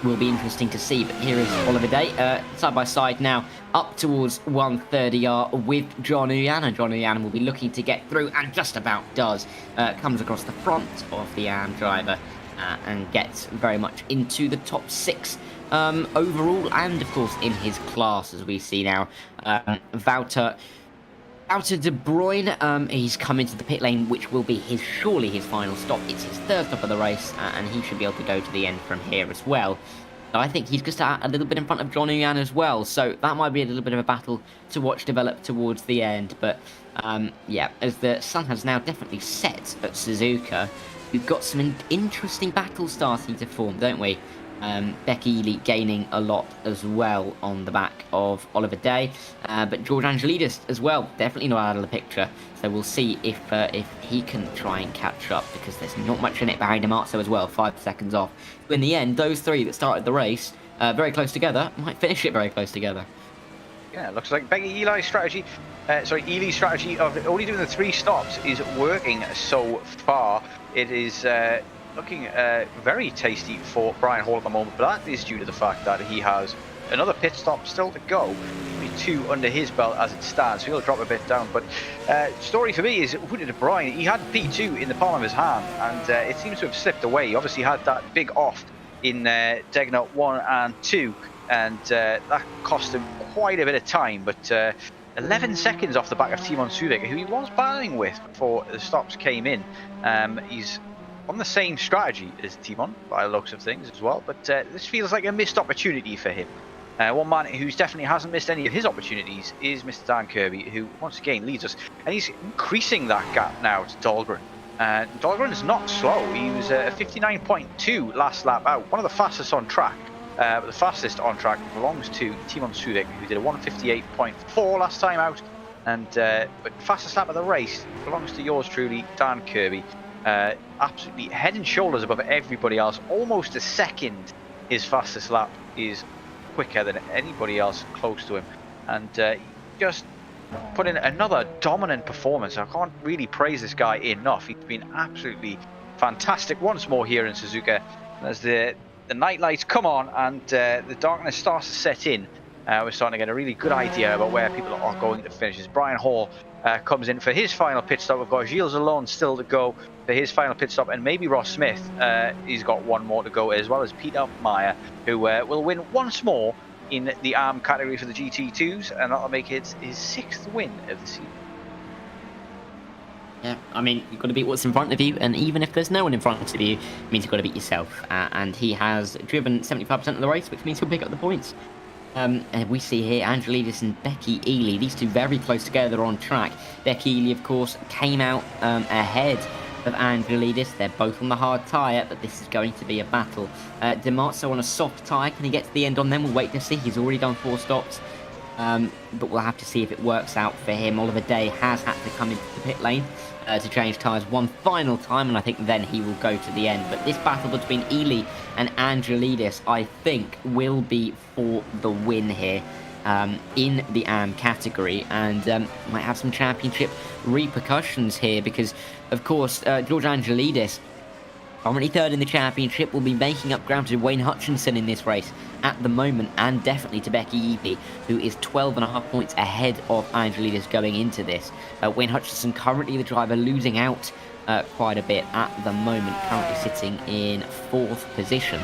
S6: will be interesting to see. But here is Oliver Day, side by side now, up towards 130R with John Uyan, and John Uyan will be looking to get through, and just about does. Comes across the front of the ARM driver and gets very much into the top 6 overall, and of course in his class, as we see now. Wouter de Bruyne, he's come into the pit lane, which will be surely his final stop. It's his 3rd stop of the race, and he should be able to go to the end from here as well. I think he's just a little bit in front of John Uyan as well, so that might be a little bit of a battle to watch develop towards the end. But yeah, as the sun has now definitely set at Suzuka, we've got some interesting battles starting to form, don't we? Becky Ely gaining a lot as well on the back of Oliver Day, but George Angelidis as well, definitely not out of the picture. So we'll see if he can try and catch up, because there's not much in it. Barry Dimarzo as well, 5 seconds off. But in the end, those 3 that started the race very close together might finish it very close together.
S8: Yeah, it looks like Ely's strategy of only doing the 3 stops is working so far. It is looking very tasty for Brian Hall at the moment, but that is due to the fact that he has another pit stop still to go. Maybe 2 under his belt as it stands, so he'll drop a bit down. But story for me is Wouter de Bruyne. He had P2 in the palm of his hand, and it seems to have slipped away. He obviously had that big off in Degner 1 and 2, and that cost him quite a bit of time, but 11 seconds off the back of Timon Suzuka, who he was battling with before the stops came in. He's on the same strategy as Timon by the looks of things as well, but this feels like a missed opportunity for him. One man who's definitely hasn't missed any of his opportunities is Mr. Dan Kirby, who once again leads us, and he's increasing that gap now to Dahlgren. Dahlgren is not slow. He was a 59.2 last lap out, one of the fastest on track. But the fastest on track belongs to Timon Suzuka, who did a 158.4 last time out, and but fastest lap of the race belongs to yours truly, Dan Kirby. Absolutely head and shoulders above everybody else, almost a second. His fastest lap is quicker than anybody else close to him, and just put in another dominant performance. I can't really praise this guy enough. He's been absolutely fantastic once more here in Suzuka. As the night lights come on and the darkness starts to set in, we're starting to get a really good idea about where people are going to finish. As Brian Hall comes in for his final pit stop, we've got Gilles Alone still to go for his final pit stop, and maybe Ross Smith, he's got one more to go, as well as Peter Meyer, who will win once more in the ARM category for the GT2s, and that'll make it his 6th win of the season.
S6: Yeah, I mean, you've got to beat what's in front of you, and even if there's no one in front of you, it means you've got to beat yourself. And he has driven 75% of the race, which means he'll pick up the points. And we see here Angelidis and Becky Ely, these two very close together on track. Becky Ely, of course, came out ahead of Angelidis. They're both on the hard tyre, but this is going to be a battle. Dimarzo on a soft tyre. Can he get to the end on them? We'll wait to see. He's already done 4 stops. But we'll have to see if it works out for him. Oliver Day has had to come into the pit lane to change tyres one final time, and I think then he will go to the end. But this battle between Ely and Angelidis, I think, will be for the win here in the AM category, and might have some championship repercussions here, because, of course, George Angelidis, currently 3rd in the championship, will be making up ground to Wayne Hutchinson in this race at the moment, and definitely to Becky Ely, who is 12.5 points ahead of Angelidis going into this. Wayne Hutchinson currently the driver, losing out quite a bit at the moment, currently sitting in 4th position,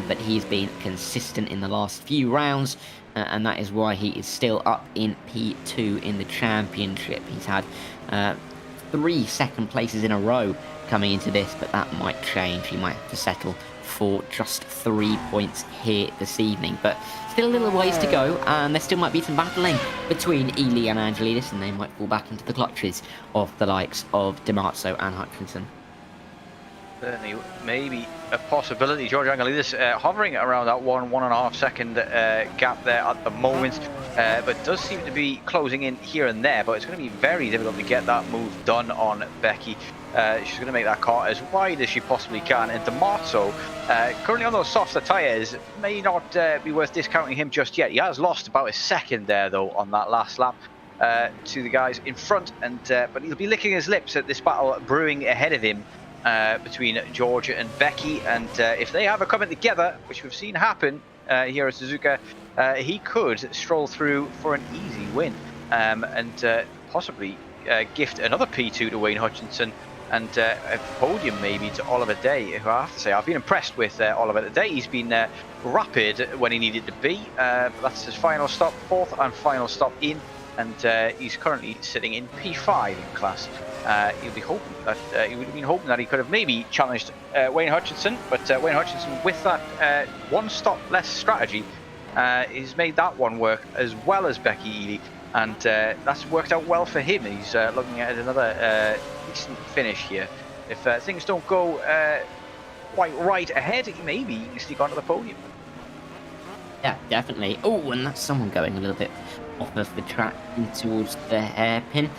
S6: but he's been consistent in the last few rounds, and that is why he is still up in P2 in the championship. He's had 3 second places in a row coming into this, but that might change. He might have to settle for just 3 points here this evening, but still a little ways to go, and there still might be some battling between Ely and Angelidis, and they might fall back into the clutches of the likes of Dimarzo and Hutchinson.
S8: Certainly, maybe a possibility. George Angelidis hovering around that 1.5 second gap there at the moment, but does seem to be closing in here and there, but it's going to be very difficult to get that move done on Becky. She's going to make that car as wide as she possibly can, and Dimarzo, currently on those softer tyres, may not be worth discounting him just yet. He has lost about a second there, though, on that last lap to the guys in front, and but he'll be licking his lips at this battle brewing ahead of him between Georgia and Becky, and if they have a coming together, which we've seen happen here at Suzuka, he could stroll through for an easy win, and possibly gift another P2 to Wayne Hutchinson, and a podium maybe to Oliver Day, who I have to say I've been impressed with Oliver today. He's been rapid when he needed to be. That's his final stop, 4th and final stop in, and he's currently sitting in P5 in class. He'll be hoping that he would have been hoping that he could have maybe challenged Wayne Hutchinson, but Wayne Hutchinson, with that 1 stop less strategy, he's made that one work as well as Becky Ely, and that's worked out well for him. He's looking at another decent finish here. If things don't go quite right ahead, maybe he can sneak onto the podium.
S6: Yeah, definitely. Oh, and that's someone going a little bit off of the track in towards the hairpin.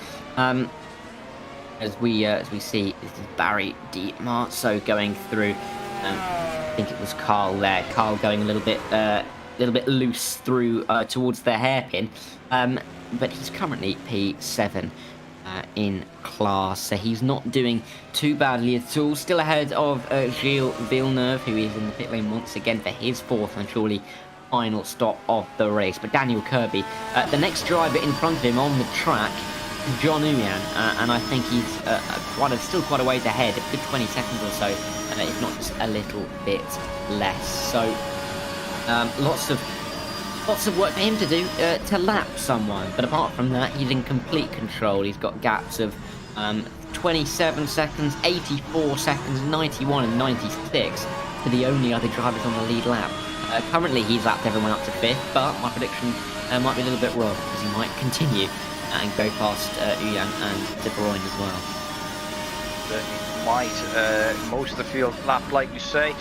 S6: As we see, this is Barry Dimarzo going through. I think it was Carl there. Carl going a little bit loose through towards the hairpin. But he's currently P7 in class, so he's not doing too badly at all. Still ahead of Gilles Villeneuve, who is in the pit lane once again for his 4th and surely final stop of the race. But Daniel Kirby, the next driver in front of him on the track, John Uyan, and I think he's still quite a ways ahead, a good 20 seconds or so, if not just a little bit less. So lots of work for him to do to lap someone, but apart from that, he's in complete control. He's got gaps of 27 seconds, 84 seconds, 91 and 96 for the only other drivers on the lead lap. Currently, he's lapped everyone up to 5th, but my prediction might be a little bit wrong, because he might continue and go past Uyan and De Bruyne as well.
S8: Certainly might. Most of the field lap, like you say.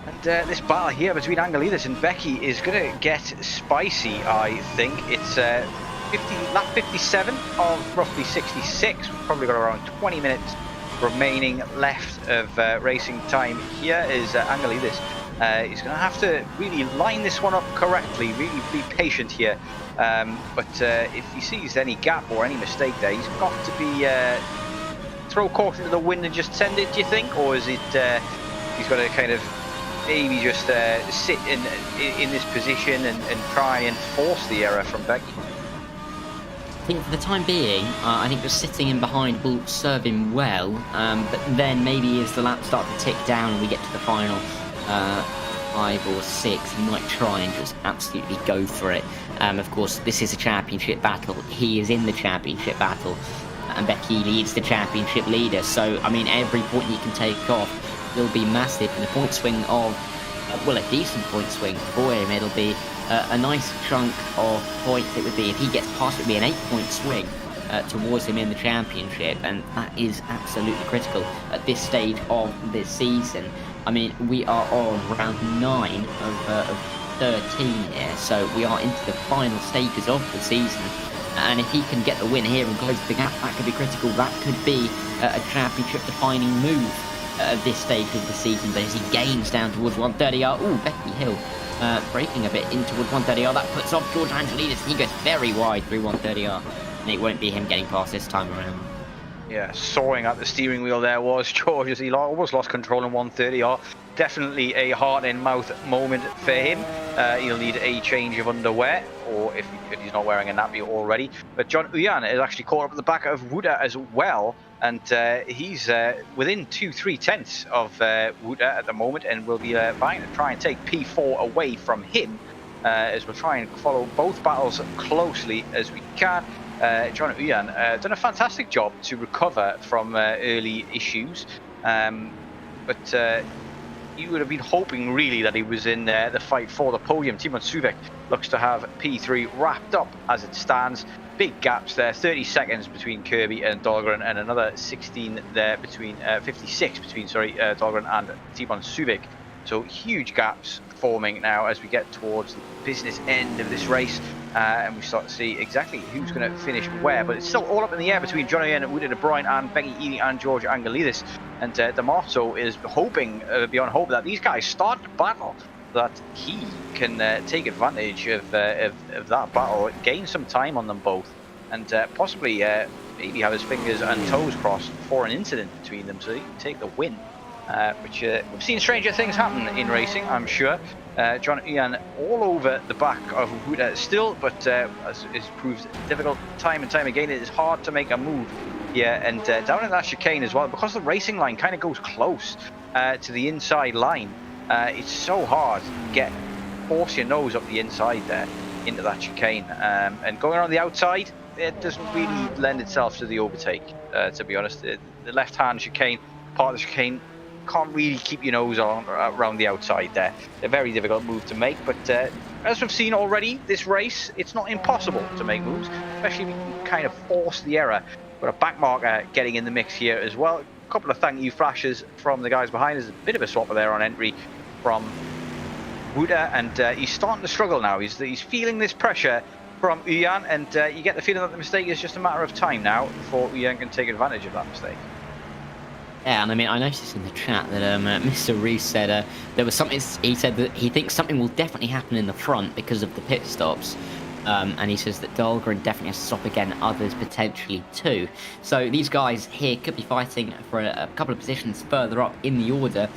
S8: And this battle here between Angelidis and Becky is going to get spicy, I think. It's lap 57 of roughly 66. We've probably got around 20 minutes remaining left of racing time. Here is Angelidis. He's going to have to really line this one up correctly, really be patient here. But if he sees any gap or any mistake there, he's got to be throw caution to the wind and just send it, do you think? Or is it he's got to kind of maybe just sit in this position and try and force the error from Becky?
S6: I think for the time being, I think just sitting in behind will serve him well, but then maybe as the laps start to tick down and we get to the final 5 or 6, he might try and just absolutely go for it. Of course, this is a championship battle. He is in the championship battle, and Becky leads the championship leader. So, I mean, every point he can take off will be massive. And the point swing of, well, a decent point swing for him, it'll be a nice chunk of points. It would be, if he gets past, it would be an 8-point swing towards him in the championship, and that is absolutely critical at this stage of this season. I mean, we are on round 9 of 13 here, so we are into the final stages of the season, and if he can get the win here and close the gap, that could be critical. That could be a championship defining move at this stage of the season. But as he gains down towards 130R, ooh, Becky Hill braking a bit in towards 130R, that puts off George Angelidis, and he goes very wide through 130R, and it won't be him getting past this time around.
S8: Yeah, sawing at the steering wheel there was George, as he almost lost control in 130R. Definitely a heart-in-mouth moment for him. He'll need a change of underwear, or if he's not wearing a nappy already. But John Uyan is actually caught up at the back of Wuda as well, and he's within 2-3 tenths of Wuda at the moment, and will be vying to try and take P4 away from him, as we'll try and follow both battles closely as we can. John Uyan done a fantastic job to recover from early issues, but you would have been hoping really that he was in the fight for the podium. Timon Suvek looks to have P3 wrapped up as it stands. Big gaps there, 30 seconds between Kirby and Dahlgren, and another 16 there between 56 between Dahlgren and Timon Suvek. So huge gaps forming now as we get towards the business end of this race, and we start to see exactly who's going to finish where. But it's still all up in the air between Johnny and Wuda De Bruyne and Becky Ely and George Angelidis. And Dimarzo is hoping beyond hope that these guys start the battle, that he can take advantage of that battle, gain some time on them both, and possibly maybe have his fingers and toes crossed for an incident between them so he can take the win. Which we've seen stranger things happen in racing, I'm sure. John Uyan all over the back of Wuda still, but as it proves difficult time and time again, it is hard to make a move here. And down in that chicane as well, because the racing line kind of goes close to the inside line, it's so hard to force your nose up the inside there into that chicane. And going around the outside, it doesn't really lend itself to the overtake, to be honest. The left-hand chicane, part of the chicane, can't really keep your nose on around the outside there. A very difficult move to make, but as we've seen already this race, it's not impossible to make moves, especially if you can kind of force the error. Got a back marker getting in the mix here as well. A couple of thank you flashes from the guys behind. There's a bit of a swapper there on entry from Wuda, and he's starting to struggle now. He's feeling this pressure from Uyan, and you get the feeling that the mistake is just a matter of time now before Uyan can take advantage of that mistake.
S6: Yeah, and I mean, I noticed in the chat that Mr. Reese said there was something. He said that he thinks something will definitely happen in the front because of the pit stops, and he says that Dahlgren definitely has to stop again, others potentially too. So these guys here could be fighting for a couple of positions further up in the order.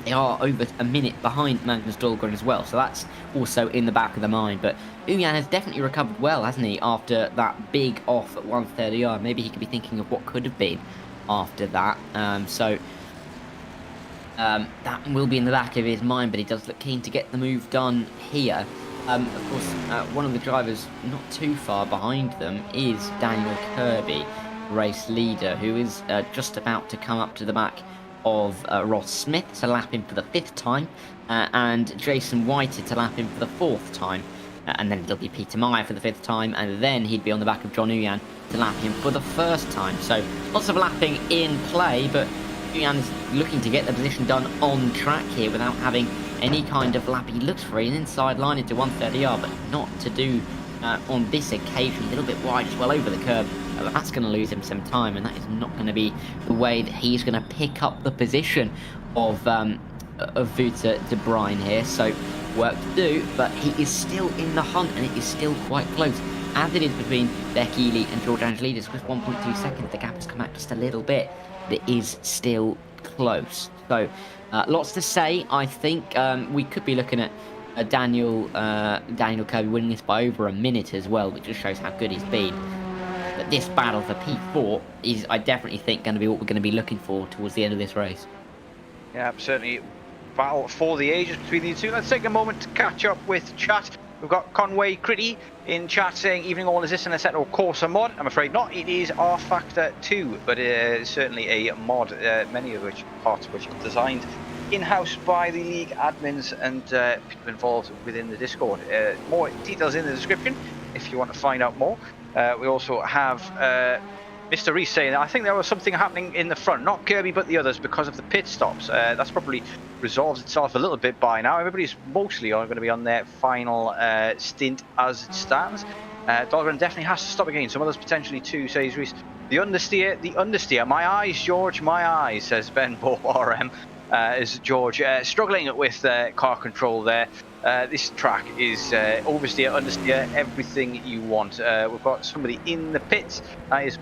S6: they are over a minute behind Magnus Dahlgren as well, so that's also in the back of the mind. But Uyan has definitely recovered well, hasn't he, after that big off at 130R. Maybe he could be thinking of what could have been after that. That will be in the back of his mind, but he does look keen to get the move done here. Of course, one of the drivers not too far behind them is Daniel Kirby, race leader, who is just about to come up to the back of Ross Smith to lap him for the 5th time, and Jason Whited to lap him for the 4th time. And then it'll be Peter Meyer for the 5th time, and then he'd be on the back of John Uyan to lap him for the 1st time. So lots of lapping in play, but Uyan is looking to get the position done on track here without having any kind of lap. He looks for an inside line into 130R, but not to do on this occasion. A little bit wide as well over the curb. That's going to lose him some time, and that is not going to be the way that he's going to pick up the position of Wouter de Bruijn here. So work to do, but he is still in the hunt, and it is still quite close, as it is between Beck Ely and George Angelidis with 1.2 seconds. The gap has come out just a little bit, but it is still close. So lots to say. I think we could be looking at Daniel Kirby winning this by over a minute as well, which just shows how good he's been. But this battle for P4 is, I definitely think, going to be what we're going to be looking for towards the end of this race.
S8: Yeah, certainly battle for the ages between these two. Let's take a moment to catch up with chat. We've got Conway Critty in chat saying, evening all, is this an Assetto Corsa mod? I'm afraid not. It is R Factor 2, but certainly a mod, many of which parts of which are designed in-house by the league admins and people involved within the Discord. More details in the description if you want to find out more. We also have Mr. Reese saying, I think there was something happening in the front, not Kirby but the others, because of the pit stops. That's probably resolved itself a little bit by now. Everybody's mostly going to be on their final stint as it stands. Dahlgren definitely has to stop again. Some others potentially too, says Reese. The understeer. My eyes, George, my eyes, says Ben RM. Is George struggling with car control there. This track is oversteer, understeer, everything you want. We've got somebody in the pits. That is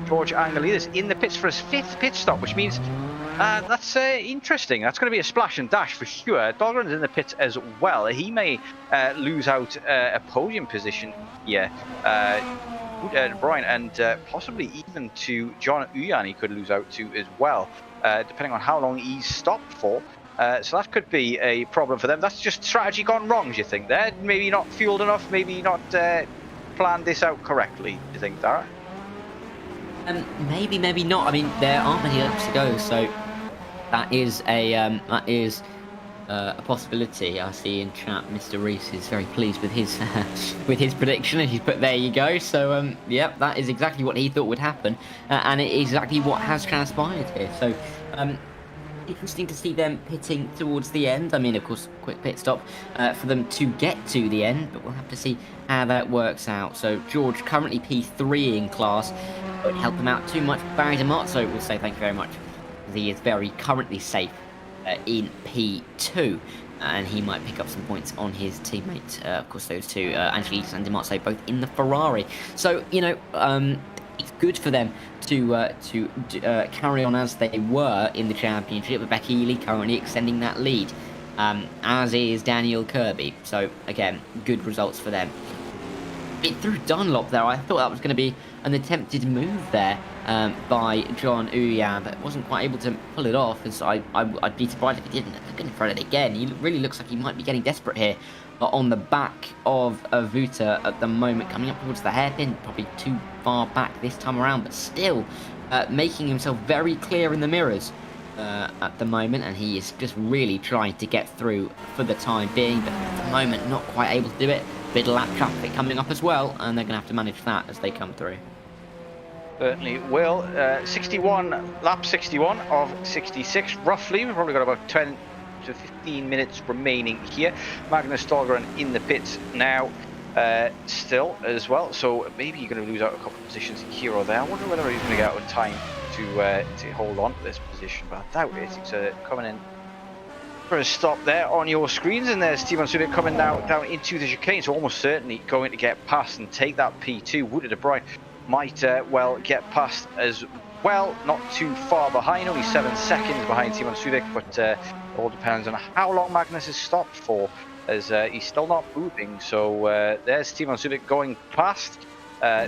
S8: George Angelidis in the pits for his 5th pit stop, which means that's interesting. That's going to be a splash and dash for sure. Dahlgren's in the pits as well. He may lose out a podium position here. Brian, and possibly even to John Uyan he could lose out to as well, depending on how long he's stopped for. So that could be a problem for them. That's just strategy gone wrong, do you think, there? Maybe not fueled enough, maybe not planned this out correctly, do you think, Dara?
S6: Maybe not. I mean, there aren't many laps to go, so that is a possibility. I see in chat Mr. Reese is very pleased with his with his prediction, and he's put there you go. So yep, that is exactly what he thought would happen, and it is exactly what has transpired here. So interesting to see them pitting towards the end. I mean, of course, quick pit stop for them to get to the end, but we'll have to see how that works out. So George currently P3 in class. Won't help him out too much. Barry Dimarzo will say thank you very much, because he is very currently safe in P2, and he might pick up some points on his teammate. Of course, those two, Angelidis and Dimarzo, both in the Ferrari. So, you know, it's good for them to carry on as they were in the championship, with Beck Ely currently extending that lead, as is Daniel Kirby. So, again, good results for them. It through Dunlop there. I thought that was going to be an attempted move there by John Uyan, but wasn't quite able to pull it off. And so I'd be surprised if he didn't. Looking in front of it again, he really looks like he might be getting desperate here. But on the back of Wouter at the moment, coming up towards the hairpin, probably too far back this time around, but still making himself very clear in the mirrors at the moment, and he is just really trying to get through for the time being, but at the moment not quite able to do it. Bit of lap traffic coming up as well, and they're going to have to manage that as they come through.
S8: Certainly will. lap 61 of 66 roughly. We've probably got about 10 to 15 minutes remaining here. Magnus Dahlgren in the pits now still as well, so maybe you're going to lose out a couple of positions here or there. I wonder whether he's going to get out of time to hold on to this position, but I doubt it. It's coming in for a stop there on your screens, and there's Simon Suzuka coming now down into the chicane, so almost certainly going to get past and take that P2. Wouter de Bruijn might well get past as well, not too far behind, only 7 seconds behind Simon Suzuka, but all depends on how long Magnus is stopped for, as he's still not moving. So there's Timon Subic going past.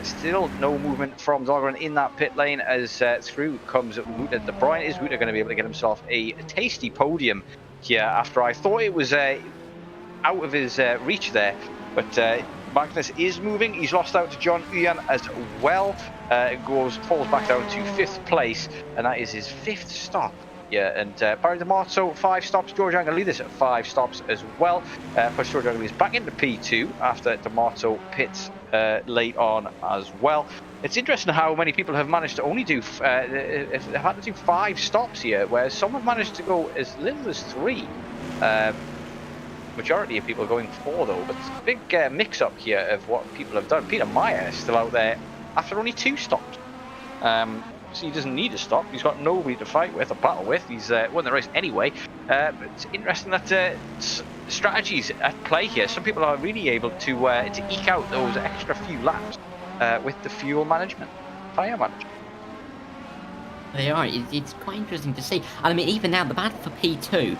S8: Still no movement from Dahlgren in that pit lane, as through comes Wouter de Bruin. Is Wouter going to be able to get himself a tasty podium here after I thought it was out of his reach there? But Magnus is moving. He's lost out to John Uyan as well. Falls back down to 5th place, and that is his 5th stop. Yeah, and Barry Dimarzo 5 stops. George Angelides at 5 stops as well. Plus George Angelides back into P2 after Dimarzo pits late on as well. It's interesting how many people have managed to only do have had to do 5 stops here, whereas some have managed to go as little as 3. Majority of people are going 4 though, but it's a big mix-up here of what people have done. Peter Meyer is still out there after only 2 stops. So he doesn't need to stop. He's got nobody to fight with or battle with. He's won the race anyway. But it's interesting that strategies at play here. Some people are really able to eke out those extra few laps with the fuel management, tyre management.
S6: They are. It's quite interesting to see. And I mean, even now, the battle for P2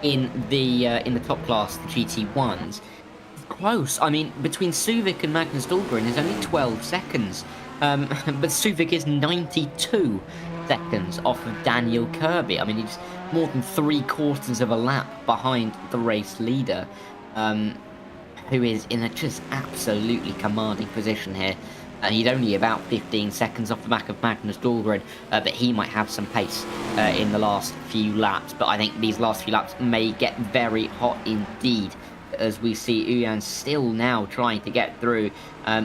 S6: in the top class, the GT1s, is close. I mean, between Suvic and Magnus Dahlgren is only 12 seconds. But Suvic is 92 seconds off of Daniel Kirby. I mean, he's more than 3/4 of a lap behind the race leader, who is in a just absolutely commanding position here. And he's only about 15 seconds off the back of Magnus Dahlgren, but he might have some pace in the last few laps. But I think these last few laps may get very hot indeed, as we see Uyan still now trying to get through.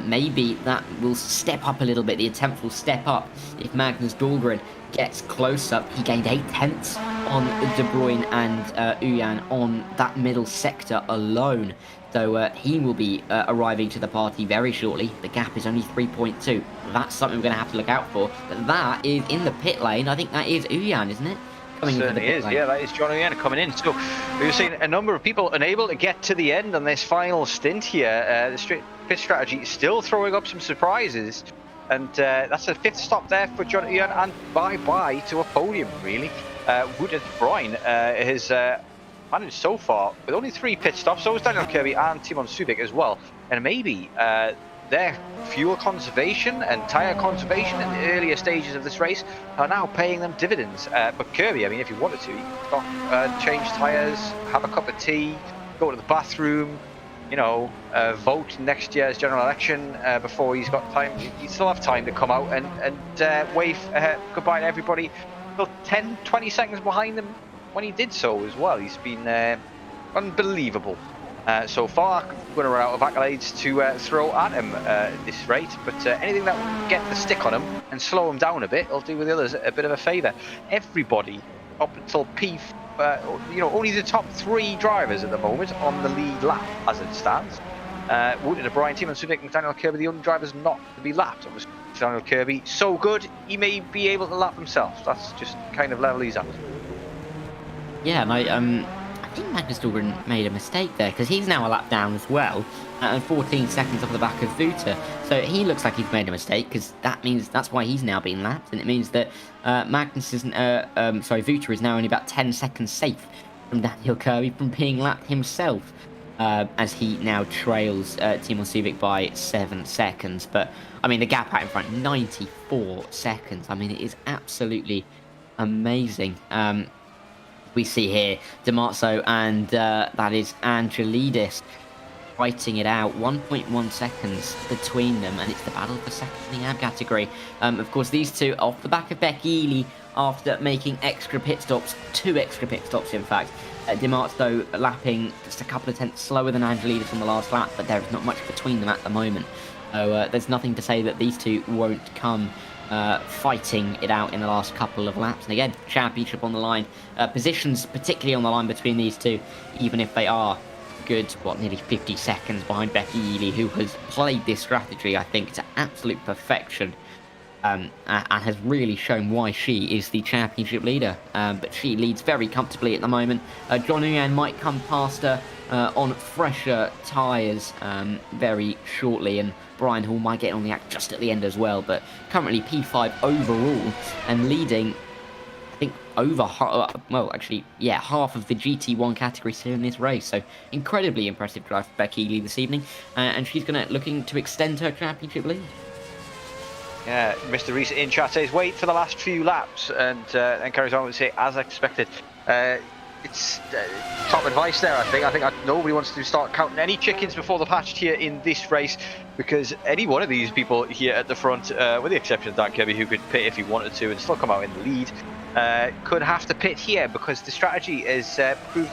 S6: Maybe that will step up a little bit. The attempt will step up if Magnus Dahlgren gets close up. He gained 8/10 on De Bruin and Uyan on that middle sector alone. So he will be arriving to the party very shortly. The gap is only 3.2. That's something we're going to have to look out for. But that is in the pit lane. I think that is Uyan, isn't it?
S8: Certainly is, yeah, that is John Uyan coming in. So we've seen a number of people unable to get to the end on this final stint here. The pit strategy is still throwing up some surprises, and that's a 5th stop there for John Uyan, and bye-bye to a podium, really. Wouter de Bruin has managed so far with only 3 pit stops. So is Daniel Kirby and Timon Subic as well, and maybe their fuel conservation and tyre conservation in the earlier stages of this race are now paying them dividends. But Kirby, I mean, if you wanted to, you could stop, change tyres, have a cup of tea, go to the bathroom, you know, vote next year's general election before he's got time. You still have time to come out and wave goodbye to everybody. Still 10-20 seconds behind them when he did so as well. He's been unbelievable. So far, we're going to run out of accolades to throw at him at this rate, but anything that will get the stick on him and slow him down a bit will do with the others a bit of a favour. Everybody up until only the top 3 drivers at the moment on the lead lap as it stands. Wouter de Bruin, Timon Subic and Daniel Kirby, the only drivers not to be lapped. Obviously, Daniel Kirby, so good, he may be able to lap himself. That's just kind of level he's at.
S6: Yeah, and I think Magnus Dahlgren made a mistake there, because he's now a lap down as well, and 14 seconds off the back of Wouter. So he looks like he's made a mistake, because that means that's why he's now being lapped, and it means that Wouter is now only about 10 seconds safe from Daniel Kirby from being lapped himself, as he now trails Timon Subic by 7 seconds. But I mean, the gap out in front, 94 seconds. I mean, it is absolutely amazing. We see here Dimarzo and that is Angelides fighting it out. 1.1 seconds between them, and it's the battle for second in the AB category. Of course, these two off the back of Becky Ely after making extra pit stops, 2 extra pit stops in fact. Dimarzo lapping just a couple of tenths slower than Angelides on the last lap, but there is not much between them at the moment. So there's nothing to say that these two won't come fighting it out in the last couple of laps. And again, championship on the line. Positions particularly on the line between these two, even if they are good, nearly 50 seconds behind Becky Ely, who has played this strategy, I think, to absolute perfection, and has really shown why she is the championship leader. But she leads very comfortably at the moment. John Uyan might come past her on fresher tyres very shortly, and Brian Hall might get on the act just at the end as well, but currently P5 overall and leading, I think, over half of the GT1 categories here in this race. So incredibly impressive drive for Becky Ely this evening, and she's looking to extend her championship lead.
S8: Yeah, Mr. Reese in chat says wait for the last few laps, and carries on to say as expected. It's top advice there, I think. Nobody wants to start counting any chickens before they've hatched here in this race, because any one of these people here at the front, with the exception of Dan Kirby, who could pit if he wanted to and still come out in the lead, could have to pit here because the strategy has proved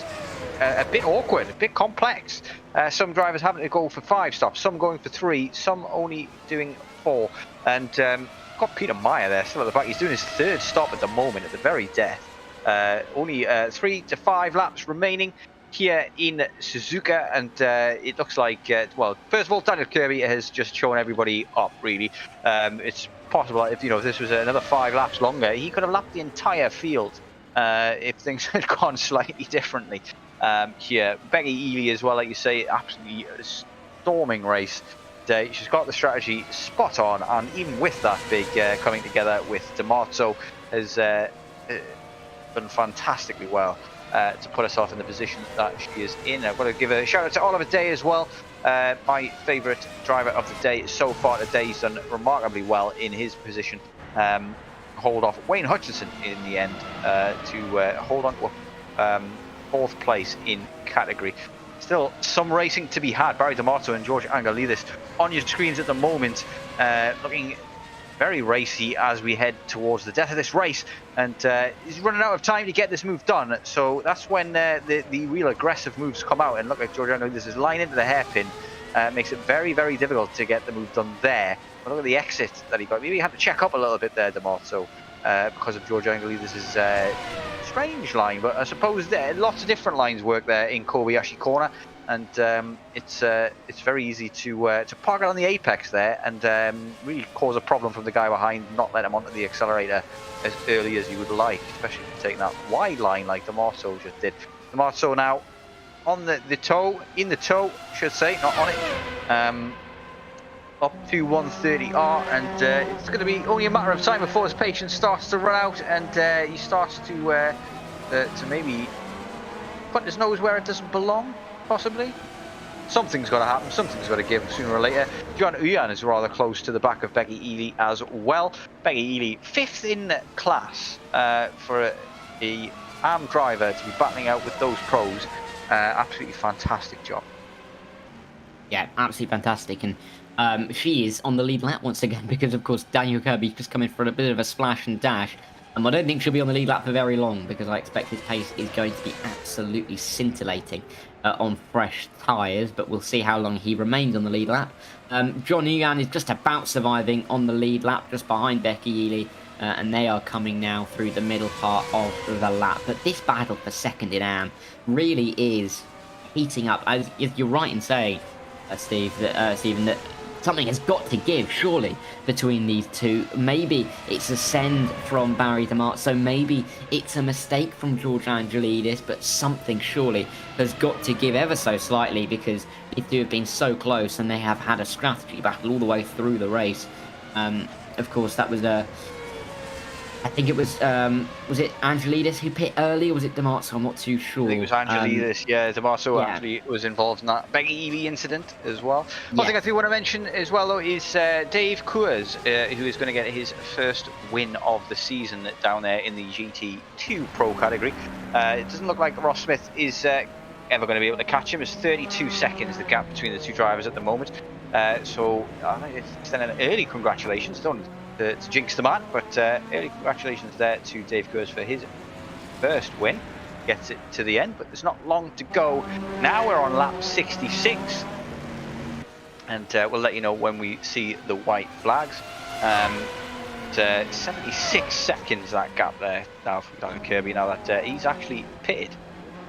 S8: a bit awkward, a bit complex. Some drivers having to go for 5 stops, some going for 3, some only doing 4. And got Peter Meyer there still at the back. He's doing his 3rd stop at the moment, at the very death. Only 3 to 5 laps remaining here in Suzuka, and it looks like, well, first of all, Daniel Kirby has just shown everybody up, really. It's possible if this was another 5 laps longer, he could have lapped the entire field if things had gone slightly differently here. Becky Ely as well, like you say, absolutely storming race. She's got the strategy spot on, and even with that big coming together with Dimarzo, has done fantastically well to put herself in the position that she is in. I've got to give a shout out to Oliver Day as well, my favourite driver of the day so far today. He's done remarkably well in his position, hold off Wayne Hutchinson in the end to hold on to 4th place in category. Still some racing to be had. Barry Dimarzo and George Angelidis on your screens at the moment, looking very racy as we head towards the death of this race, and he's running out of time to get this move done. So that's when the real aggressive moves come out, and look like George Angelidis is line into the hairpin. Makes it very, very difficult to get the move done there. But look at the exit that he got. Maybe he had to check up a little bit there, Dimarzo, because of George Angelidis' strange line. But I suppose lots of different lines work there in Kobayashi Corner, and it's very easy to park it on the apex there and really cause a problem from the guy behind, not let him onto the accelerator as early as you would like, especially if you're taking that wide line like Dimarzo just did. Dimarzo now on the toe, in the toe, should say, not on it. Up to 130R, and it's going to be only a matter of time before his patience starts to run out, and he starts to maybe put his nose where it doesn't belong, possibly. Something's got to happen, something's got to give sooner or later. John Uyan is rather close to the back of Becky Ely as well. Becky Ely, 5th in class for a AM driver to be battling out with those pros. Absolutely fantastic job.
S6: Yeah, absolutely fantastic, and she is on the lead lap once again because, of course, Daniel Kirby just coming for a bit of a splash and dash. I don't think she'll be on the lead lap for very long because I expect his pace is going to be absolutely scintillating on fresh tyres, but we'll see how long he remains on the lead lap. John Uyan is just about surviving on the lead lap just behind Becky Ely, and they are coming now through the middle part of the lap. But this battle for second in AM really is heating up, as you're right in saying, Stephen, that something has got to give, surely, between these two. Maybe it's a send from Barry Dimarzo, maybe it's a mistake from George Angelidis, but something surely has got to give ever so slightly, because these two have been so close and they have had a strategy battle all the way through the race. Of course, that was I think it was it Angelidis who pit early, or was it Dimarzo? I'm not too sure.
S8: I think it was Angelidis, yeah. Dimarzo actually was involved in that Becky Ely incident as well. One thing I do want to mention as well, though, is Dave Coors, who is going to get his first win of the season down there in the GT2 Pro category. It doesn't look like Ross Smith is ever going to be able to catch him. It's 32 seconds the gap between the two drivers at the moment. So I think it's extend an early congratulations. Don't to jinx the man, but early congratulations there to Dave Coors for his first win. Gets it to the end, but there's not long to go. Now we're on lap 66, and we'll let you know when we see the white flags. 76 seconds that gap there now from Daniel Kirby, now that he's actually pitted,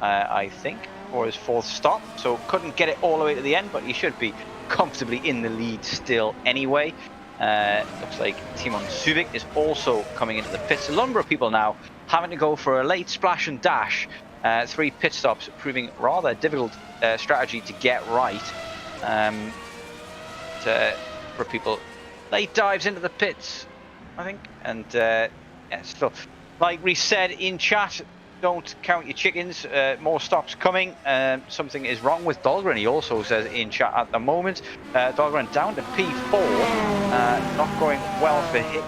S8: I think, for his 4th stop, so couldn't get it all the way to the end, but he should be comfortably in the lead still anyway. Looks like Timon Subic is also coming into the pits. A number of people now having to go for a late splash and dash. 3 pit stops, proving rather difficult strategy to get right. For people, late dives into the pits, I think, and yeah, still like Reece said in chat, don't count your chickens. More stops coming. Something is wrong with Dahlgren. He also says in chat at the moment. Dahlgren down to P4. Not going well for him.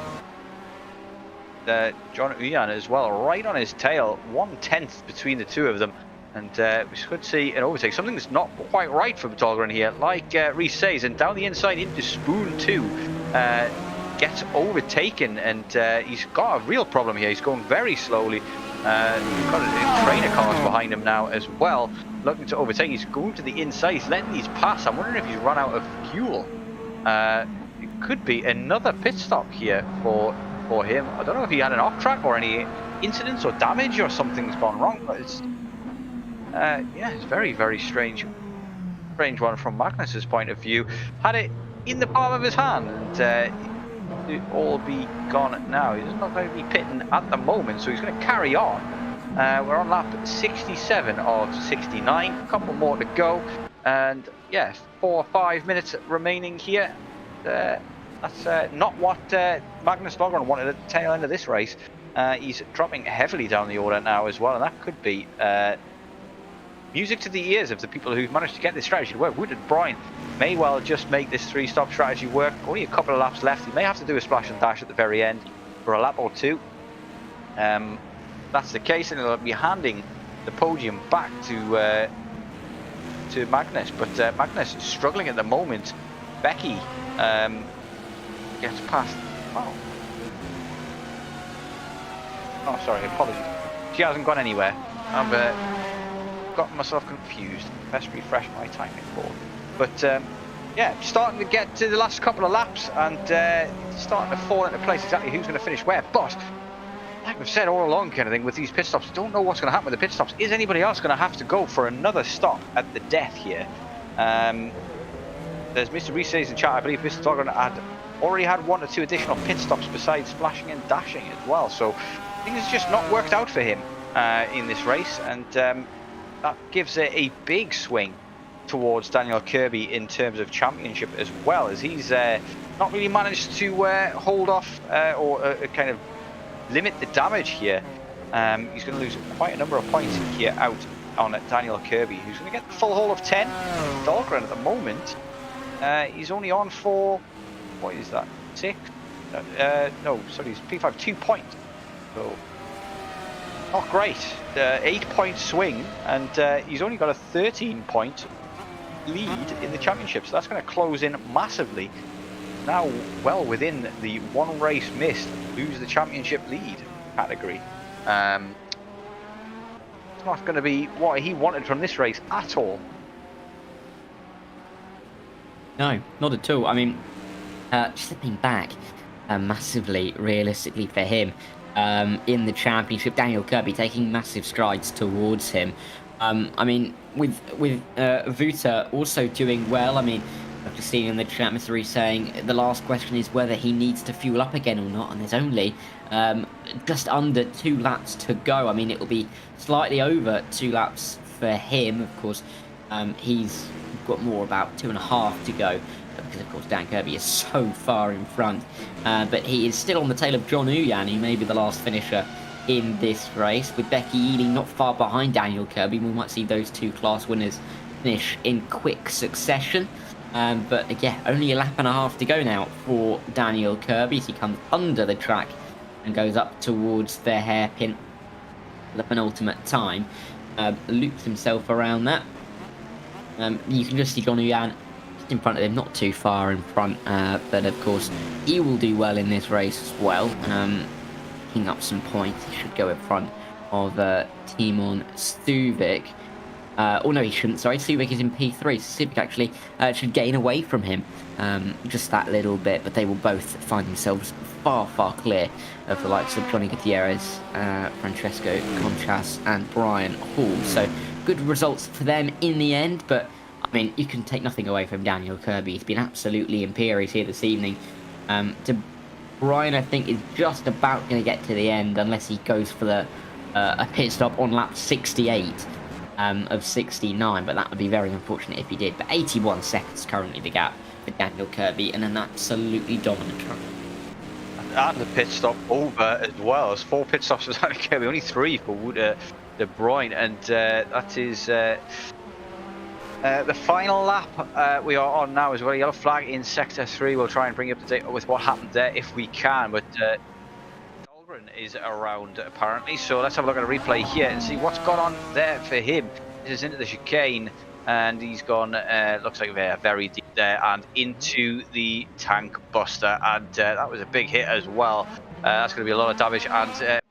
S8: John Uyan as well, right on his tail. 1/10 between the two of them. And we could see an overtake. Something that's not quite right from Dahlgren here. Like Reece says, and down the inside into Spoon 2. Gets overtaken, and he's got a real problem here. He's going very slowly. We've got a trainer cars behind him now as well, looking to overtake. He's going to the inside. He's letting these pass. I'm wondering if he's run out of fuel. It could be another pit stop here for him. I don't know if he had an off track or any incidents or damage or something's gone wrong, but it's yeah, it's very, very strange one from Magnus's point of view. Had it in the palm of his hand, and it all be gone now. He's not going to be pitting at the moment, so he's going to carry on. We're on lap 67 of 69, a couple more to go, and yeah, 4 or 5 minutes remaining here. That's not what Magnus Dahlgren wanted at the tail end of this race. He's dropping heavily down the order now as well, and that could be music to the ears of the people who've managed to get this strategy to work. Wooded Brian may well just make this 3-stop strategy work. Only a couple of laps left. He may have to do a splash and dash at the very end for a lap or two. That's the case, and he'll be handing the podium back to Magnus. But Magnus is struggling at the moment. Becky gets past. Oh, sorry, apologies. She hasn't gone anywhere. I've got myself confused. Best refresh my timing board. But yeah, starting to get to the last couple of laps, and starting to fall into place exactly who's going to finish where. But like we've said all along, kind of thing with these pit stops, don't know what's going to happen with the pit stops. Is anybody else going to have to go for another stop at the death here? There's Mr. Reece in chat. I believe Mr. Dahlgren had already had 1 or 2 additional pit stops besides splashing and dashing as well. So things has just not worked out for him in this race, and that gives it a big swing towards Daniel Kirby in terms of championship, as well as he's not really managed to hold off or kind of limit the damage here. He's going to lose quite a number of points here out on Daniel Kirby, who's going to get the full haul of 10. Dahlgren at the moment, he's only on for, what is that, 6? No, sorry, he's P5 2 points. So not great. 8-point swing, and he's only got a 13-point lead in the championship, so that's going to close in massively. Now well within the 1 race missed, lose the championship lead category. It's not going to be what he wanted from this race at all.
S6: No, not at all. I mean, slipping back massively, realistically for him, in the championship. Daniel Kirby taking massive strides towards him. I mean, with Vuta also doing well. I mean, I've just seen in the chat Mr. Reece saying the last question is whether he needs to fuel up again or not, and there's only just under 2 laps to go. I mean, it will be slightly over 2 laps for him. Of course, he's got more, about 2.5 to go, because of course Dan Kirby is so far in front, but he is still on the tail of John Uyan, who may be the last finisher in this race, with Becky Ealing not far behind Daniel Kirby. We might see those 2 class winners finish in quick succession, but yeah, only a lap and a half to go now for Daniel Kirby as he comes under the track and goes up towards the hairpin, the penultimate time, loops himself around that. You can just see John Uyan in front of him, not too far in front, but of course he will do well in this race as well, picking up some points. He should go in front of Timon Stuvik. Oh no, he shouldn't, sorry. Stuvik is in P3, so Stuvik actually should gain away from him just that little bit, but they will both find themselves far, far clear of the likes of Johnny Gutierrez, Francesco Conchas and Brian Hall. So good results for them in the end, but I mean, you can take nothing away from Daniel Kirby. He's been absolutely imperious here this evening. Brian, I think, is just about going to get to the end unless he goes for the a pit stop on lap 68 of 69, but that would be very unfortunate if he did. But 81 seconds currently the gap for Daniel Kirby, and an absolutely dominant truck.
S8: and the pit stop over as well. There's 4 pit stops for Daniel Kirby, only 3 for De Bruyne, and that is the final lap we are on now as well. Yellow flag in sector 3. We'll try and bring you up to date with what happened there if we can, but Dahlgren is around apparently, so let's have a look at a replay here and see what's gone on there for him. This is into the chicane, and he's gone, looks like they're very deep there, and into the tank buster, and that was a big hit as well. That's going to be a lot of damage, and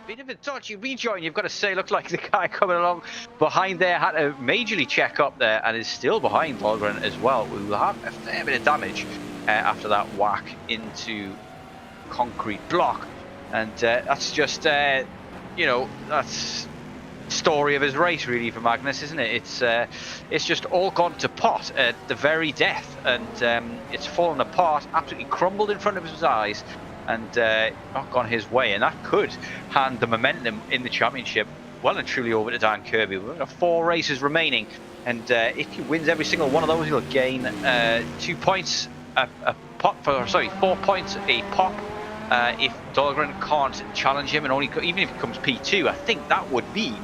S8: bit of a dodgy rejoin, you've got to say. Looked like the guy coming along behind there had to majorly check up there, and is still behind Dahlgren as well, who will have a fair bit of damage after that whack into concrete block. And that's just, you know, that's story of his race really for Magnus, isn't it? It's just all gone to pot at the very death, and it's fallen apart, absolutely crumbled in front of his eyes, and not gone his way, and that could hand the momentum in the championship well and truly over to Dan Kirby. We've got 4 races remaining, and if he wins every single one of those, he'll gain 2 points a pop, 4 points a pop. If Dahlgren can't challenge him, and only even if he comes P2, I think that would mean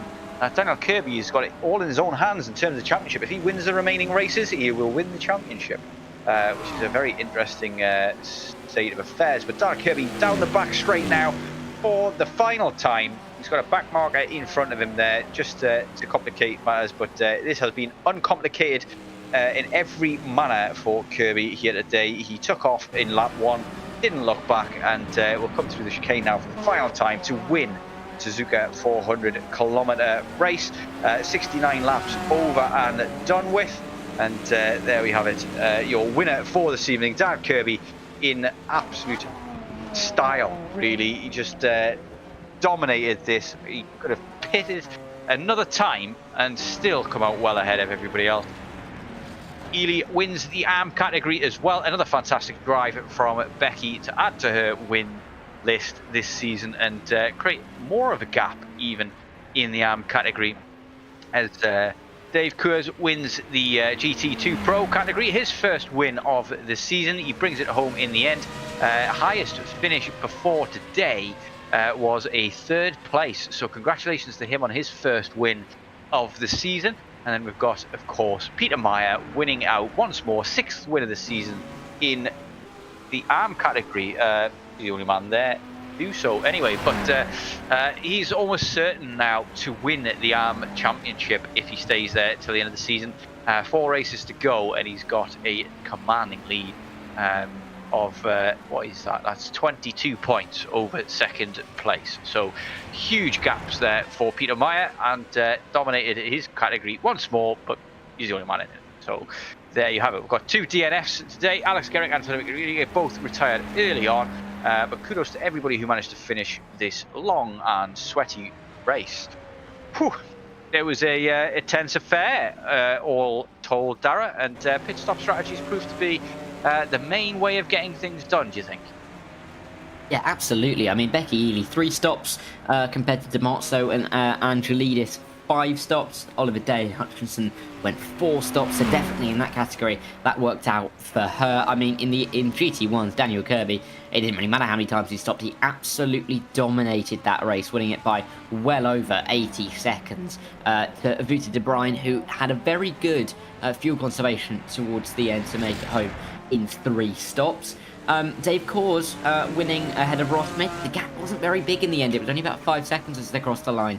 S8: Daniel Kirby has got it all in his own hands in terms of the championship. If he wins the remaining races, he will win the championship, which is a very interesting state of affairs. But Daniel Kirby down the back straight now for the final time. He's got a back marker in front of him there just to complicate matters, but this has been uncomplicated in every manner for Kirby here today. He took off in lap 1, didn't look back, and will come through the chicane now for the final time to win Suzuka 400 kilometer race. 69 laps over and done with, and there we have it, your winner for this evening, Dan Kirby, in absolute style really. He just dominated this. He could have pitted another time and still come out well ahead of everybody else. Ely wins the ARM category as well. Another fantastic drive from Becky to add to her win list this season and create more of a gap even in the ARM category, as Dave Coors wins the GT2 Pro category, his first win of the season. He brings it home in the end. Highest finish before today was a 3rd place, so congratulations to him on his first win of the season. And then we've got, of course, Peter Meyer winning out once more, 6th win of the season in the ARM category. The only man there to do so anyway, but he's almost certain now to win the ARM championship if he stays there till the end of the season. 4 races to go, and he's got a commanding lead of what is that? That's 22 points over 2nd place. So huge gaps there for Peter Meyer, and dominated his category once more, but he's the only man in it. So there you have it. We've got 2 DNFs today. Alex Garrick and Philip Rodriguez both retired early on, but kudos to everybody who managed to finish this long and sweaty race. Whew. It was a tense affair, all told, Dara, and pit stop strategies proved to be the main way of getting things done, do you think?
S6: Yeah, absolutely. I mean, Becky Ely, 3 stops compared to Dimarzo and Angelidis, 5 stops. Oliver Day Hutchinson went 4 stops, so definitely in that category, that worked out for her. I mean, in GT1's Daniel Kirby, it didn't really matter how many times he stopped. He absolutely dominated that race, winning it by well over 80 seconds to Outl De Bruyne, who had a very good fuel conservation towards the end to make it home in 3 stops. Dave Coors winning ahead of Ross Smith. The gap wasn't very big in the end. It was only about 5 seconds as they crossed the line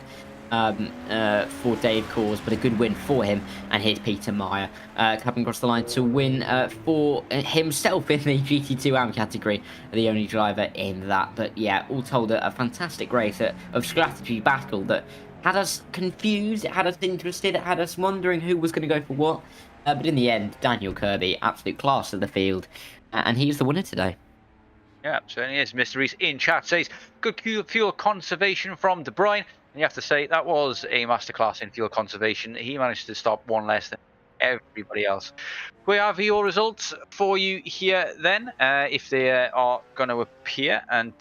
S6: for Dave Coors, but a good win for him. And here's Peter Meyer coming across the line to win for himself in the GT2 AM category, the only driver in that. But yeah, all told, a fantastic race of strategy battle that had us confused, it had us interested, it had us wondering who was going to go for what. But in the end, Daniel Kirby, absolute class of the field, and he's the winner today.
S8: Yeah, certainly is. Mr. Reese in chat says, good fuel conservation from De Bruyne. And you have to say, that was a masterclass in fuel conservation. He managed to stop 1 less than everybody else. We have your results for you here then, if they are going to appear. And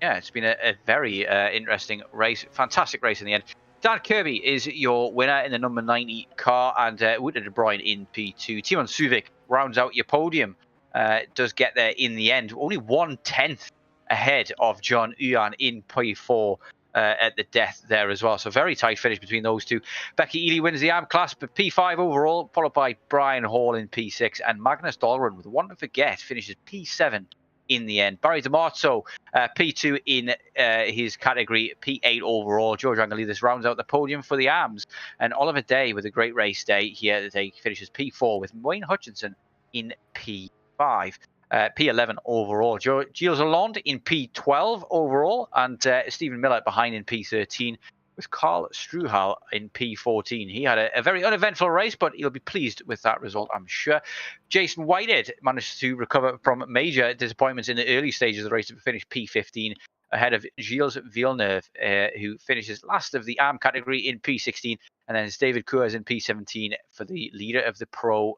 S8: yeah, it's been a very interesting race. Fantastic race in the end. Dan Kirby is your winner in the number 90 car, and Outl De Bruyne in P2. Timon Suvic rounds out your podium. Does get there in the end. Only 1/10 ahead of John Uyan in P4 at the death there as well. So very tight finish between those two. Becky Ely wins the AM class, but P5 overall, followed by Brian Hall in P6, and Magnus Dahlgren, with one to forget, finishes P7 in the end. Barry DiMarzo, P2 in his category, P8 overall. George Angelidis rounds out the podium for the AMs. And Oliver Day with a great race day here today finishes P4 with Wayne Hutchinson in P5. P11 overall. Gilles Lalonde in P12 overall, and Stephen Miller behind in P13 with Carl Struhal in P14. He had a very uneventful race, but he'll be pleased with that result, I'm sure. Jason Whitehead managed to recover from major disappointments in the early stages of the race to finish P15 ahead of Gilles Villeneuve, who finishes last of the AM category in P16, and then it's David Coors in P17 for the leader of the Pro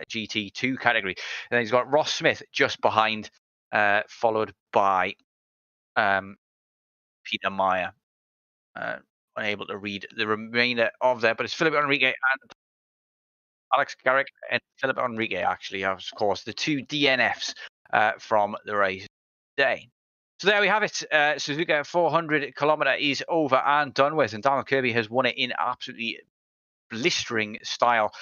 S8: GT2 category. And then he's got Ross Smith just behind, followed by Peter Meyer. Unable to read the remainder of there, but it's Philip Enrique and Alex Garrick and Philip Enrique actually, of course, the two DNFs from the race today. So there we have it. Suzuka 400 kilometer is over and done with, and Daniel Kirby has won it in absolutely blistering style.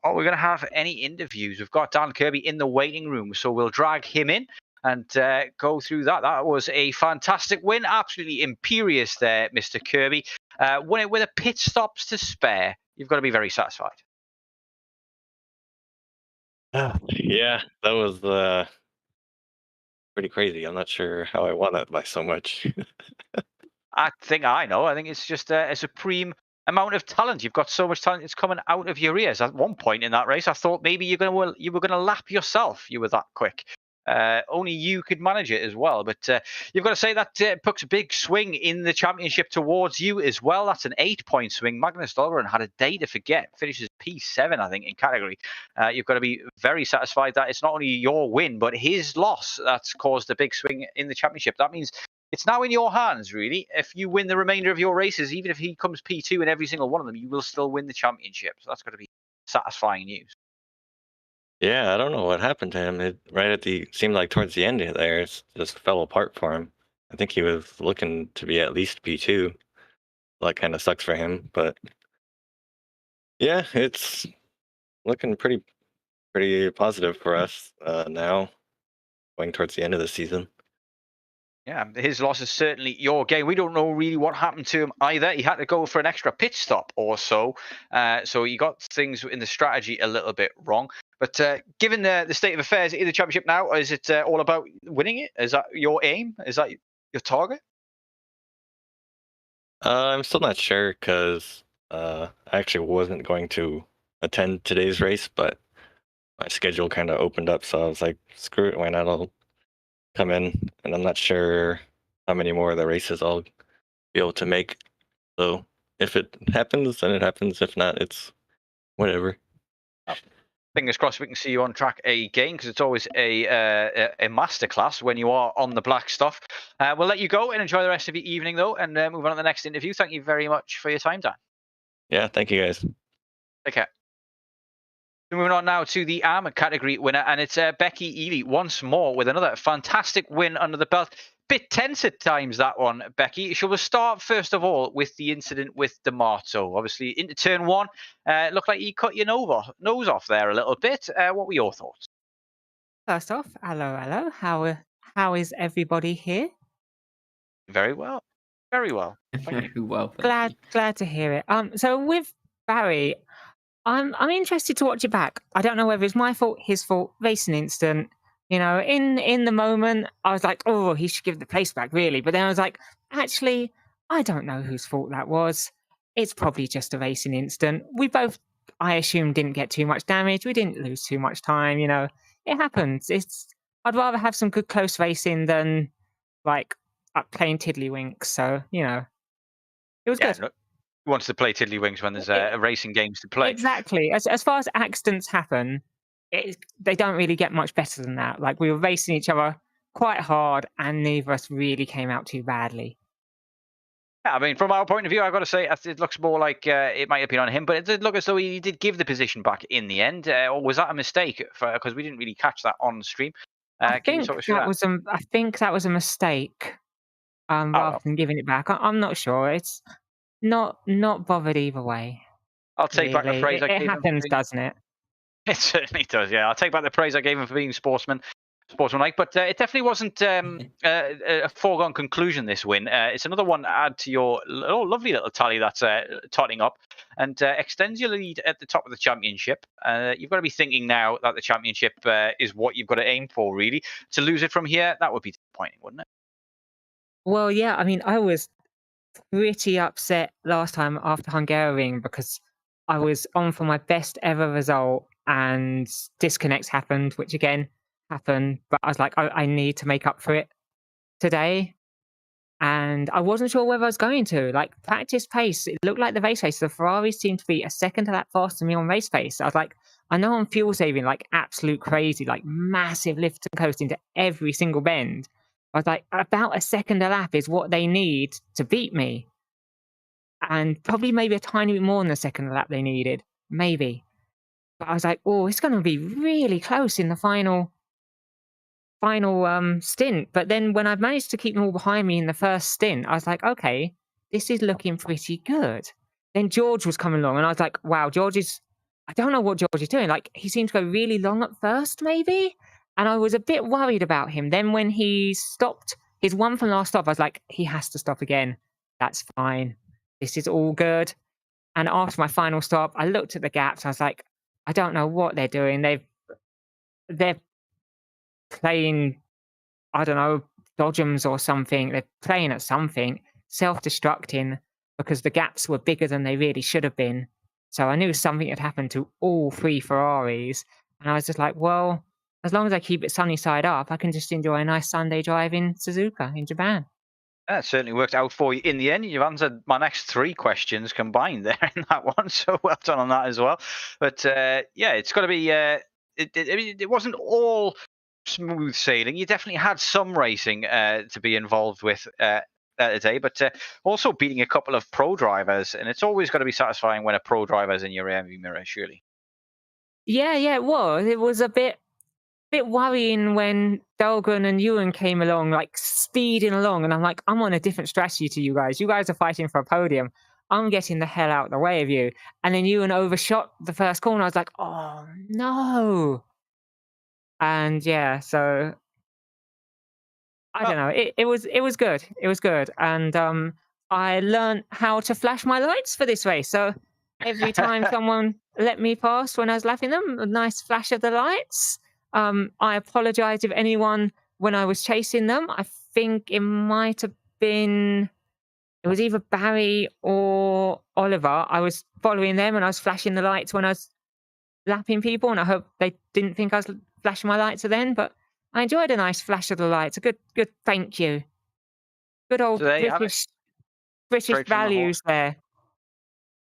S8: Are we going to have any interviews? We've got Dan Kirby in the waiting room, so we'll drag him in and go through that. That was a fantastic win, absolutely imperious there, Mr. Kirby. Won it with a pit stops to spare. You've got to be very satisfied.
S9: Yeah, that was pretty crazy. I'm not sure how I won that by so much.
S8: I think I know. I think it's just a supreme amount of talent. You've got so much talent, it's coming out of your ears. At one point in that race, I thought maybe you were gonna lap yourself. You were that quick. Only you could manage it as well. But you've got to say that puts a big swing in the championship towards you as well. That's an 8-point swing. Magnus Dahlgren had a day to forget. Finishes P7, I think, in category. You've got to be very satisfied that it's not only your win, but his loss that's caused a big swing in the championship. That means it's now in your hands, really. If you win the remainder of your races, even if he comes P2 in every single one of them, you will still win the championship. So that's got to be satisfying news.
S9: Yeah, I don't know what happened to him. It seemed like towards the end there, it just fell apart for him. I think he was looking to be at least P2. That kind of sucks for him, but yeah, it's looking pretty positive for us now, going towards the end of the season.
S8: Yeah, his loss is certainly your game. We don't know really what happened to him either. He had to go for an extra pit stop or so. So he got things in the strategy a little bit wrong. But given the state of affairs in the championship now, is it all about winning it? Is that your aim? Is that your target?
S9: I'm still not sure because I actually wasn't going to attend today's race, but my schedule kind of opened up. So I was like, screw it, why not? I'll come in, and I'm not sure how many more of the races I'll be able to make. So if it happens, then it happens. If not, it's whatever.
S8: Fingers crossed we can see you on track again, because it's always a masterclass when you are on the black stuff. We'll let you go and enjoy the rest of your evening, though, and move on to the next interview. Thank you very much for your time, Dan.
S9: Yeah, thank you, guys.
S8: Take care. Moving on now to the AM category winner, and it's Becky Ely once more with another fantastic win under the belt. Bit tense at times, that one, Becky. Shall we start first of all with the incident with Dimarzo? Obviously, into turn one, looked like he cut your nose off there a little bit. What were your thoughts?
S10: First off, hello. How is everybody here?
S8: Very well, very well. Thank you.
S6: Well,
S10: Glad to hear it. So with Barry, I'm interested to watch it back. I don't know whether it's my fault, his fault, racing instant. You know, in the moment, I was like, oh, he should give the place back, really. But then I was like, actually, I don't know whose fault that was. It's probably just a racing instant. We both, I assume, didn't get too much damage. We didn't lose too much time. You know, it happens. I'd rather have some good close racing than like playing tiddlywinks. So, you know, it was good.
S8: Look, who wants to play tiddlywinks when there's racing games to play?
S10: Exactly. As far as accidents happen, they don't really get much better than that. Like, we were racing each other quite hard, and neither of us really came out too badly.
S8: Yeah, I mean, from our point of view, I've got to say, it looks more like it might have been on him, but it did look as though he did give the position back in the end. Or was that a mistake? Because we didn't really catch that on stream.
S10: I
S8: Can you
S10: think
S8: talk us through
S10: that
S8: that?
S10: was a mistake.
S8: Oh,
S10: Rather
S8: well,
S10: than giving it back, I'm not sure. It's not bothered either way.
S8: I'll take back the
S10: Really,
S8: praise I
S10: it
S8: gave him for
S10: happens,
S8: being.
S10: doesn't it?
S8: It certainly does. Yeah, I'll take back the praise I gave him for being sportsmanlike. But it definitely wasn't a foregone conclusion. This win. It's another one to add to your lovely little tally that's totting up, and extends your lead at the top of the championship. You've got to be thinking now that the championship is what you've got to aim for. Really, to lose it from here, that would be disappointing, wouldn't it?
S10: Well, yeah. I mean, I was pretty upset last time after Hungarian because I was on for my best ever result and disconnects happened, which again happened. But I was like, I need to make up for it today. And I wasn't sure whether I was going to. Like, practice pace, it looked like the race pace. The Ferraris seemed to be a second to that faster than me on race pace. I was like, I know I'm fuel saving like absolute crazy, like massive lift and coast into every single bend. I was like, about a second a lap is what they need to beat me. And probably maybe a tiny bit more than a second a lap they needed. Maybe. But I was like, oh, it's going to be really close in the final stint. But then when I managed to keep them all behind me in the first stint, I was like, okay, this is looking pretty good. Then George was coming along and I was like, wow, I don't know what George is doing. Like, he seemed to go really long at first, maybe. And I was a bit worried about him. Then when he stopped his one from last stop, I was like, he has to stop again. That's fine. This is all good. And after my final stop, I looked at the gaps. I was like, I don't know what they're doing. They're playing, I don't know, dodgems or something. They're playing at something, self-destructing because the gaps were bigger than they really should have been. So I knew something had happened to all three Ferraris. And I was just like, well, as long as I keep it sunny side up, I can just enjoy a nice Sunday drive in Suzuka in Japan.
S8: That certainly worked out for you in the end. You've answered my next 3 questions combined there in that one, so well done on that as well. But yeah, it's got to be. It wasn't all smooth sailing. You definitely had some racing to be involved with today, but also beating a couple of pro drivers, and it's always got to be satisfying when a pro driver's in your rearview mirror, surely.
S10: Yeah, it was. It was a bit worrying when Dahlgren and Ewan came along, like speeding along, and I'm like, I'm on a different strategy to you guys. You guys are fighting for a podium. I'm getting the hell out of the way of you. And then Ewan overshot the first corner. I was like, oh no. And yeah, so I don't know. It was good. It was good. And I learned how to flash my lights for this race. So every time someone let me pass when I was lapping them, a nice flash of the lights. I apologize if anyone, when I was chasing them, I think it might have been, it was either Barry or Oliver. I was following them and I was flashing the lights when I was lapping people, and I hope they didn't think I was flashing my lights then, but I enjoyed a nice flash of the lights. A good thank you. Good old British values there.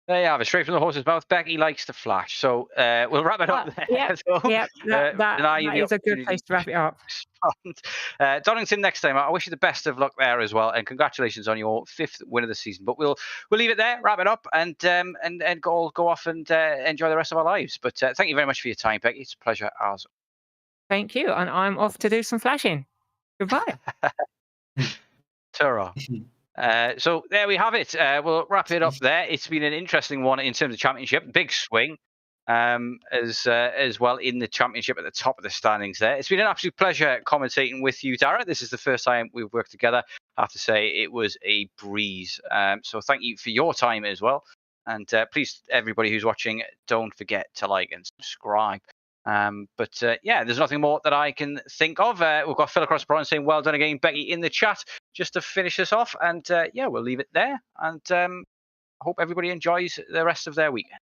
S8: There you have it, straight from the horse's mouth. Becky likes to flash. So we'll wrap it up there.
S10: Yep, that is a good place to wrap it up.
S8: Donington next time. I wish you the best of luck there as well, and congratulations on your 5th win of the season. But we'll leave it there, wrap it up, and go off and enjoy the rest of our lives. But thank you very much for your time, Becky. It's a pleasure as.
S10: Thank you, and I'm off to do some flashing. Goodbye.
S8: Ta-ra. So there we have it. We'll wrap it up there. It's been an interesting one in terms of championship. Big swing as well in the championship at the top of the standings there. It's been an absolute pleasure commentating with you, Dara. This is the first time we've worked together. I have to say it was a breeze. So thank you for your time as well. And please, everybody who's watching, don't forget to like and subscribe. But yeah, there's nothing more that I can think of. We've got Phil across the pond saying well done again, Becky, in the chat, just to finish us off. And yeah, we'll leave it there. And I hope everybody enjoys the rest of their weekend.